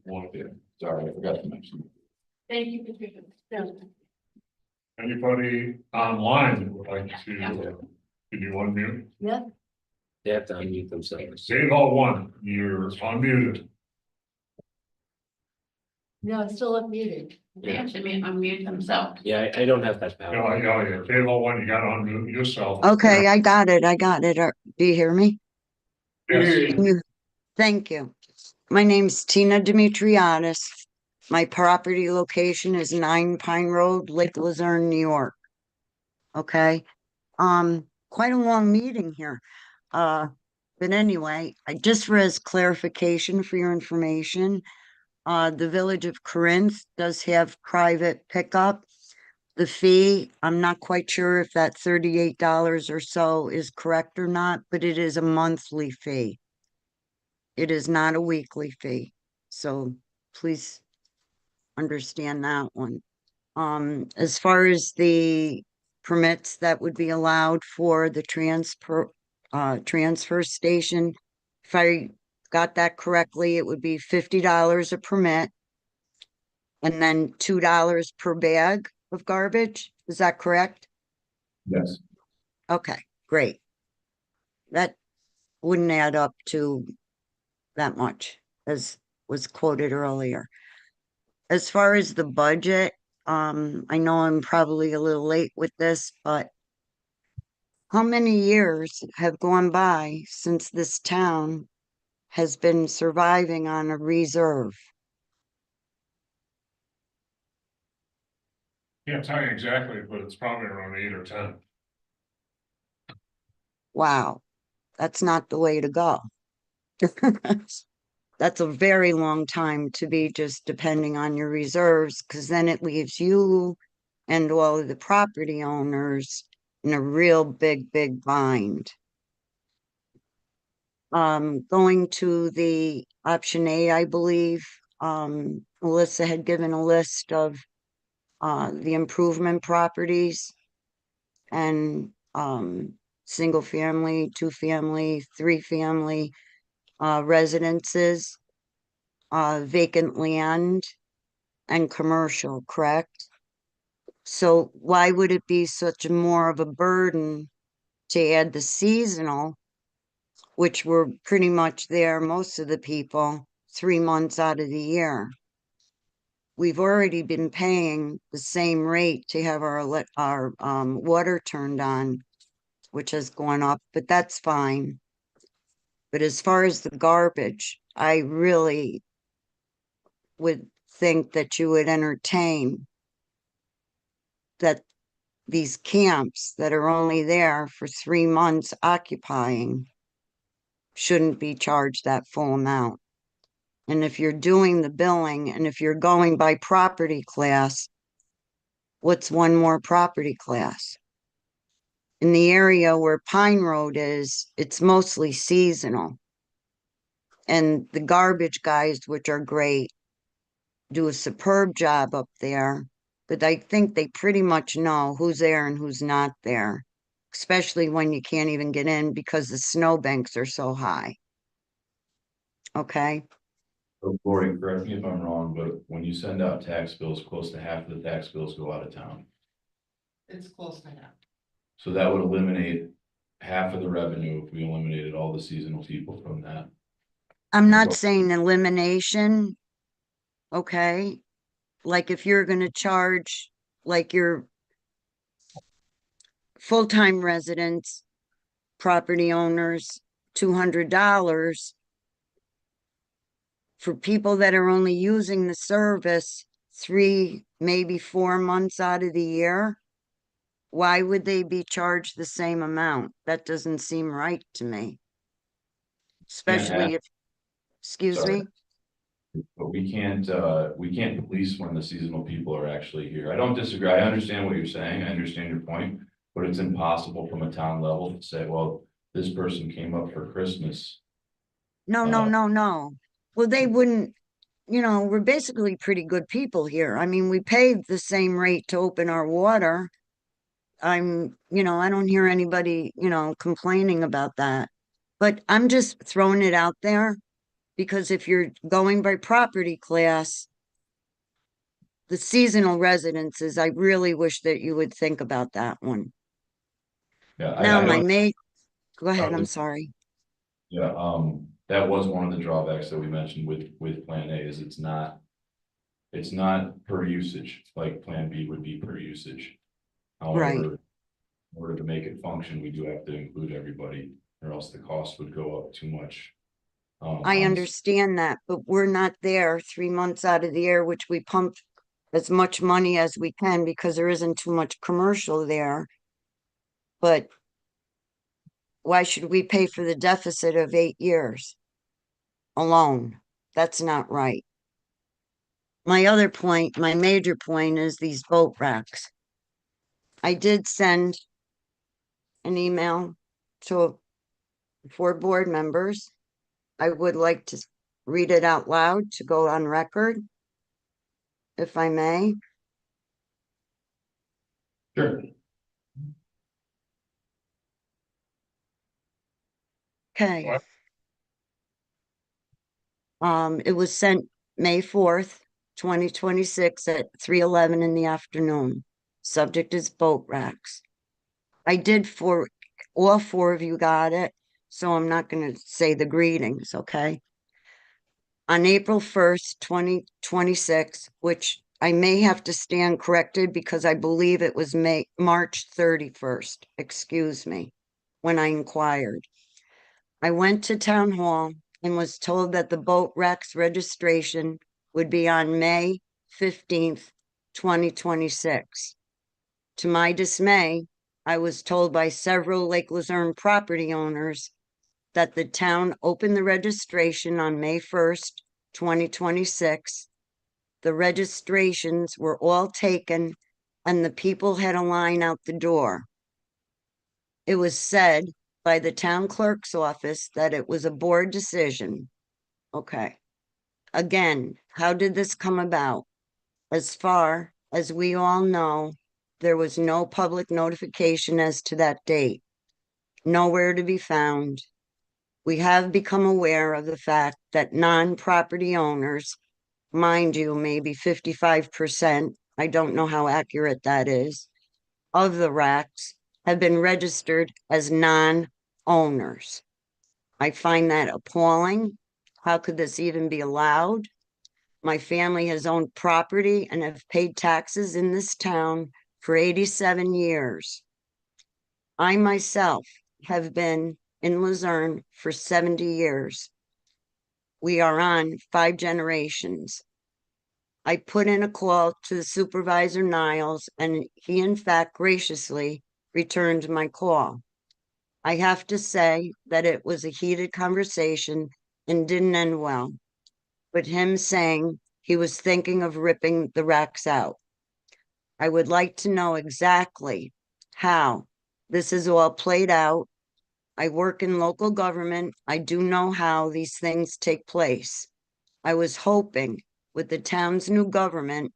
one of it. Sorry, I forgot to mention. Thank you, Patricia. So, Anybody online that would like to, can you unmute? Yeah, They have to unmute themselves. Save all one, you're unmuted. no, it's still unmuted. They have to unmute themselves. Yeah, I don't have that Yeah, power. yeah, save all one, you gotta unmute yourself. Okay, I got it. Do you hear me? Yes, Thank you. My name's Tina Dimitriadis. My property location is 9 Pine Road, Lake Luzerne, New York. Okay, quite a long meeting here. But anyway, just for as clarification for your information, the Village of Corinth does have private pickup. The fee, I'm not quite sure if that $38 or so is correct or not, but it is a monthly fee. It is not a weekly fee, so please understand that one. As far as the permits that would be allowed for the transfer station, if I got that correctly, it would be $50 a permit and then $2 per bag of garbage. Is that correct? Yes. Okay, great. That wouldn't add up to that much, as was quoted earlier. As far as the budget, I know I'm probably a little late with this, but how many years have gone by since this town has been surviving on a reserve? can't tell you exactly, but it's probably around 8 or 10. Wow, that's not the way to go. That's a very long time to be just depending on your reserves, because then it leaves you and all of the property owners in a real big bind. Going to the option A, I believe, Melissa had given a list of the improvement properties and single family, 2-family, 3-family residences, vacant land and commercial, correct? So why would it be such more of a burden to add the seasonal, which were pretty much there, most of the people, 3 months out of the year? We've already been paying the same rate to have our water turned on, which has gone up, but that's fine. But as far as the garbage, I really would think that you would entertain that these camps that are only there for 3 months occupying shouldn't be charged that full amount. And if you're doing the billing and if you're going by property class, what's one more property class? In the area where Pine Road is, it's mostly seasonal. And the garbage guys, which are great, do a superb job up there. But I think they pretty much know who's there and who's not there, especially when you can't even get in because the snowbanks are so high. Okay, So Lori, correct me if I'm wrong, but when you send out tax bills, close to half of the tax bills go out of town. It's close to that. So that would eliminate half of the revenue if we eliminated all the seasonal people from that. I'm not saying elimination. Okay, like if you're gonna charge like your full-time residents, property owners, $200 for people that are only using the service 3, maybe 4 months out of the year, Why would they be charged the same amount? That doesn't seem right to me. Especially if, excuse Sorry. me? But we can't police when the seasonal people are actually here. I don't disagree. I understand what you're saying. I understand your point. But it's impossible from a town level to say, well, this person came up for Christmas. No, no. Well, they wouldn't, we're basically pretty good people here. I mean, we pay the same rate to open our water. I don't hear anybody, complaining about that. But I'm just throwing it out there because if you're going by property class, the seasonal residences, I really wish that you would think about that one. Yeah, Now, I my don't, mate, go ahead, I'm was- sorry. yeah, that was one of the drawbacks that we mentioned with Plan A is it's not per usage, like Plan B would be per usage. Right. However, in order to make it function, we do have to include everybody, or else the cost would go up too much. I understand that, but we're not there 3 months out of the year, which we pump as much money as we can because there isn't too much commercial there. But why should we pay for the deficit of 8 years alone? That's not right. My other point, my major point is these boat racks. I did send an email to 4 board members. I would like to read it out loud to go on record, if I may. Sure. Okay. What? It was sent May 4th, 2026 at 3:11 in the afternoon. Subject is boat racks. I did for all 4 of you got it, so I'm not gonna say the greetings, okay? On April 1st, 2026, which I may have to stand corrected because I believe it was March 31st, excuse me, when I inquired. I went to town hall and was told that the boat wreck's registration would be on May 15th, 2026. To my dismay, I was told by several Lake Luzerne property owners that the town opened the registration on May 1st, 2026. The registrations were all taken and the people had a line out the door. It was said by the town clerk's office that it was a board decision. Okay. Again, how did this come about? As far as we all know, there was no public notification as to that date. Nowhere to be found. We have become aware of the fact that non-property owners, mind you, maybe 55%, I don't know how accurate that is, of the racks have been registered as non-owners. I find that appalling. How could this even be allowed? My family has owned property and have paid taxes in this town for 87 years. I myself have been in Luzerne for 70 years. We are on 5 generations. I put in a call to the supervisor Niles, and he in fact graciously returned my call. I have to say that it was a heated conversation and didn't end well, with him saying he was thinking of ripping the racks out. I would like to know exactly how this is all played out. I work in local government. I do know how these things take place. I was hoping with the town's new government,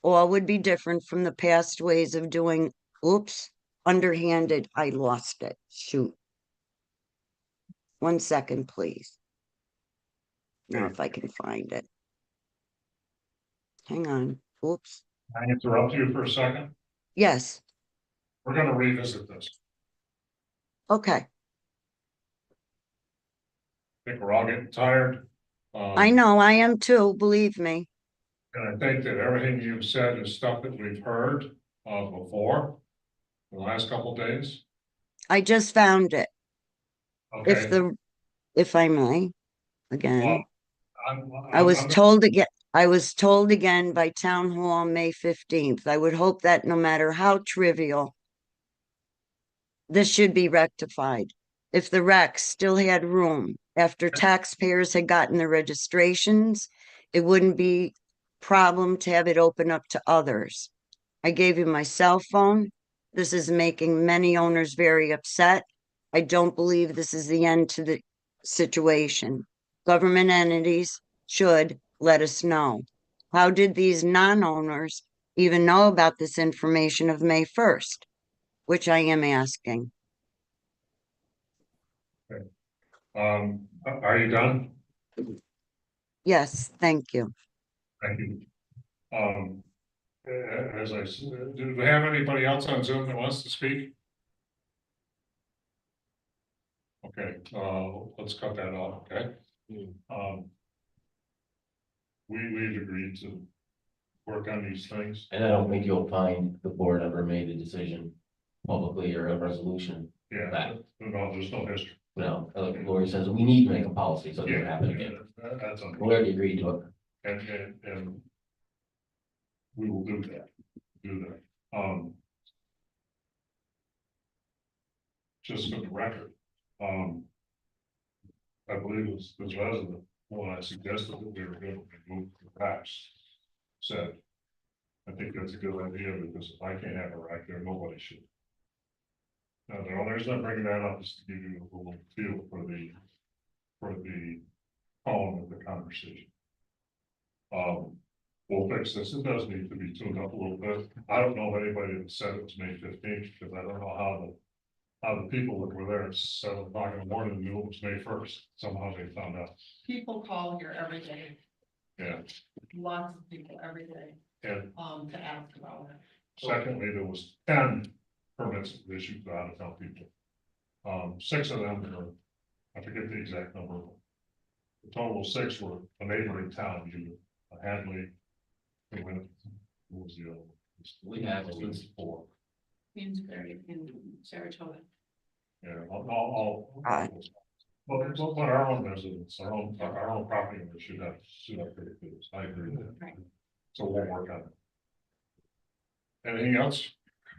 all would be different from the past ways of doing, oops, underhanded, I lost it, shoot. 1 second, please. Now, if I can find it. Hang on, oops, Can I interrupt you for a second? yes, We're gonna revisit this. okay. I think we're all getting tired. I know, I am too, believe me. And I think that everything you've said is stuff that we've heard before, the last couple of days. I just found it. Okay. If I may, again. Well, I was told again by town hall May 15th. I would hope that no matter how trivial This should be rectified. If the rec still had room after taxpayers had gotten the registrations, it wouldn't be problem to have it open up to others. I gave you my cell phone. This is making many owners very upset. I don't believe this is the end to the situation. Government entities should let us know. How did these non-owners even know about this information of May 1st? Which I am asking. Are you done? Yes, thank you. Thank you. As I said, do we have anybody else on Zoom that wants to speak? Okay, let's cut that off, okay? We've agreed to work on these things. And I don't think you'll find the board ever made a decision publicly or a resolution. Yeah, That, no, there's no history. no, like Lori says, we need to make a policy so it doesn't happen again. That's on. We already agreed to it. And we will do that. Just for the record, I believe it was this resident, when I suggested that we were going to remove the racks, said, I think that's a good idea, because if I can't have a rack there, nobody should. Now, the only reason I'm bringing that up is to give you a little feel for the tone of the conversation. We'll fix this. It does need to be tuned up a little bit. I don't know if anybody that said it was May 15th, because I don't know how the people that were there at 7 o'clock in the morning knew it was May 1st. Somehow they found out. People call here every day, Yeah. lots of people every day, And to ask about it. secondly, there was 10 permits issued to out of town people. 6 of them were, I forget the exact number. The total of 6 were a neighboring town, Hadley. What was the other one? We have at least 4. Queensbury and Saratoga. Yeah, all. But our own residents, our own property owners should have pretty good. I agree with that. Right. So we'll work on it. Anything else?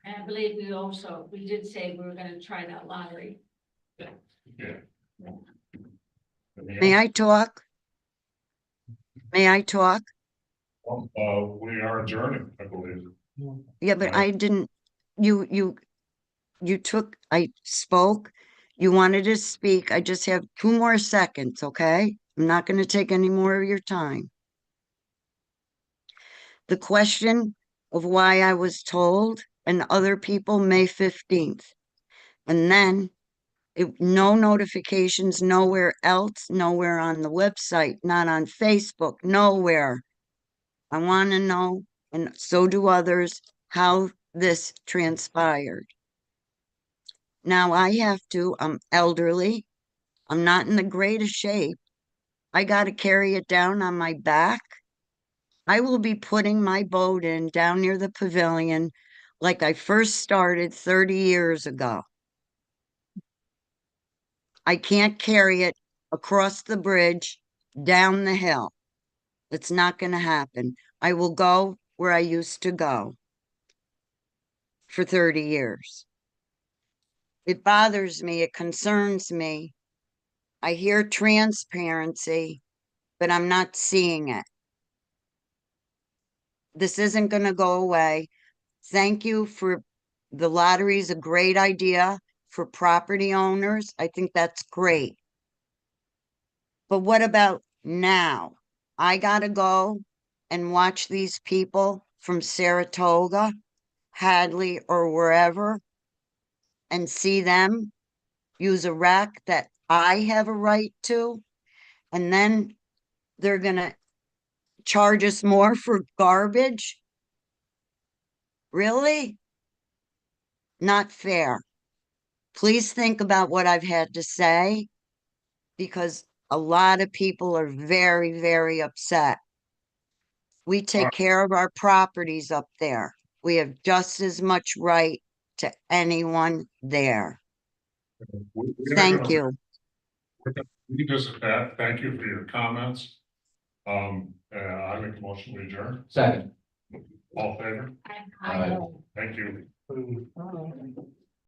And I believe we did say we were gonna try that lottery. Yeah. May I talk? May I talk? We are adjourning, I believe. Yeah, but I didn't, you I spoke, you wanted to speak. I just have 2 more seconds, okay? I'm not going to take any more of your time. The question of why I was told and other people May 15th. And then no notifications, nowhere else, nowhere on the website, not on Facebook, nowhere. I want to know, and so do others, how this transpired. Now I'm elderly. I'm not in the greatest shape. I got to carry it down on my back. I will be putting my boat in down near the pavilion like I first started 30 years ago. I can't carry it across the bridge, down the hill. It's not going to happen. I will go where I used to go for 30 years. It bothers me. It concerns me. I hear transparency, but I'm not seeing it. This isn't going to go away. Thank you for the lottery is a great idea for property owners. I think that's great. But what about now? I got to go and watch these people from Saratoga, Hadley, or wherever and see them use a rack that I have a right to. And then they're going to charge us more for garbage? Really? Not fair. Please think about what I've had to say because a lot of people are very, very upset. We take care of our properties up there. We have just as much right to anyone there. Thank you. Revisit that. Thank you for your comments. I make a motion to adjourn. Second. All in favor? Aye. Thank you.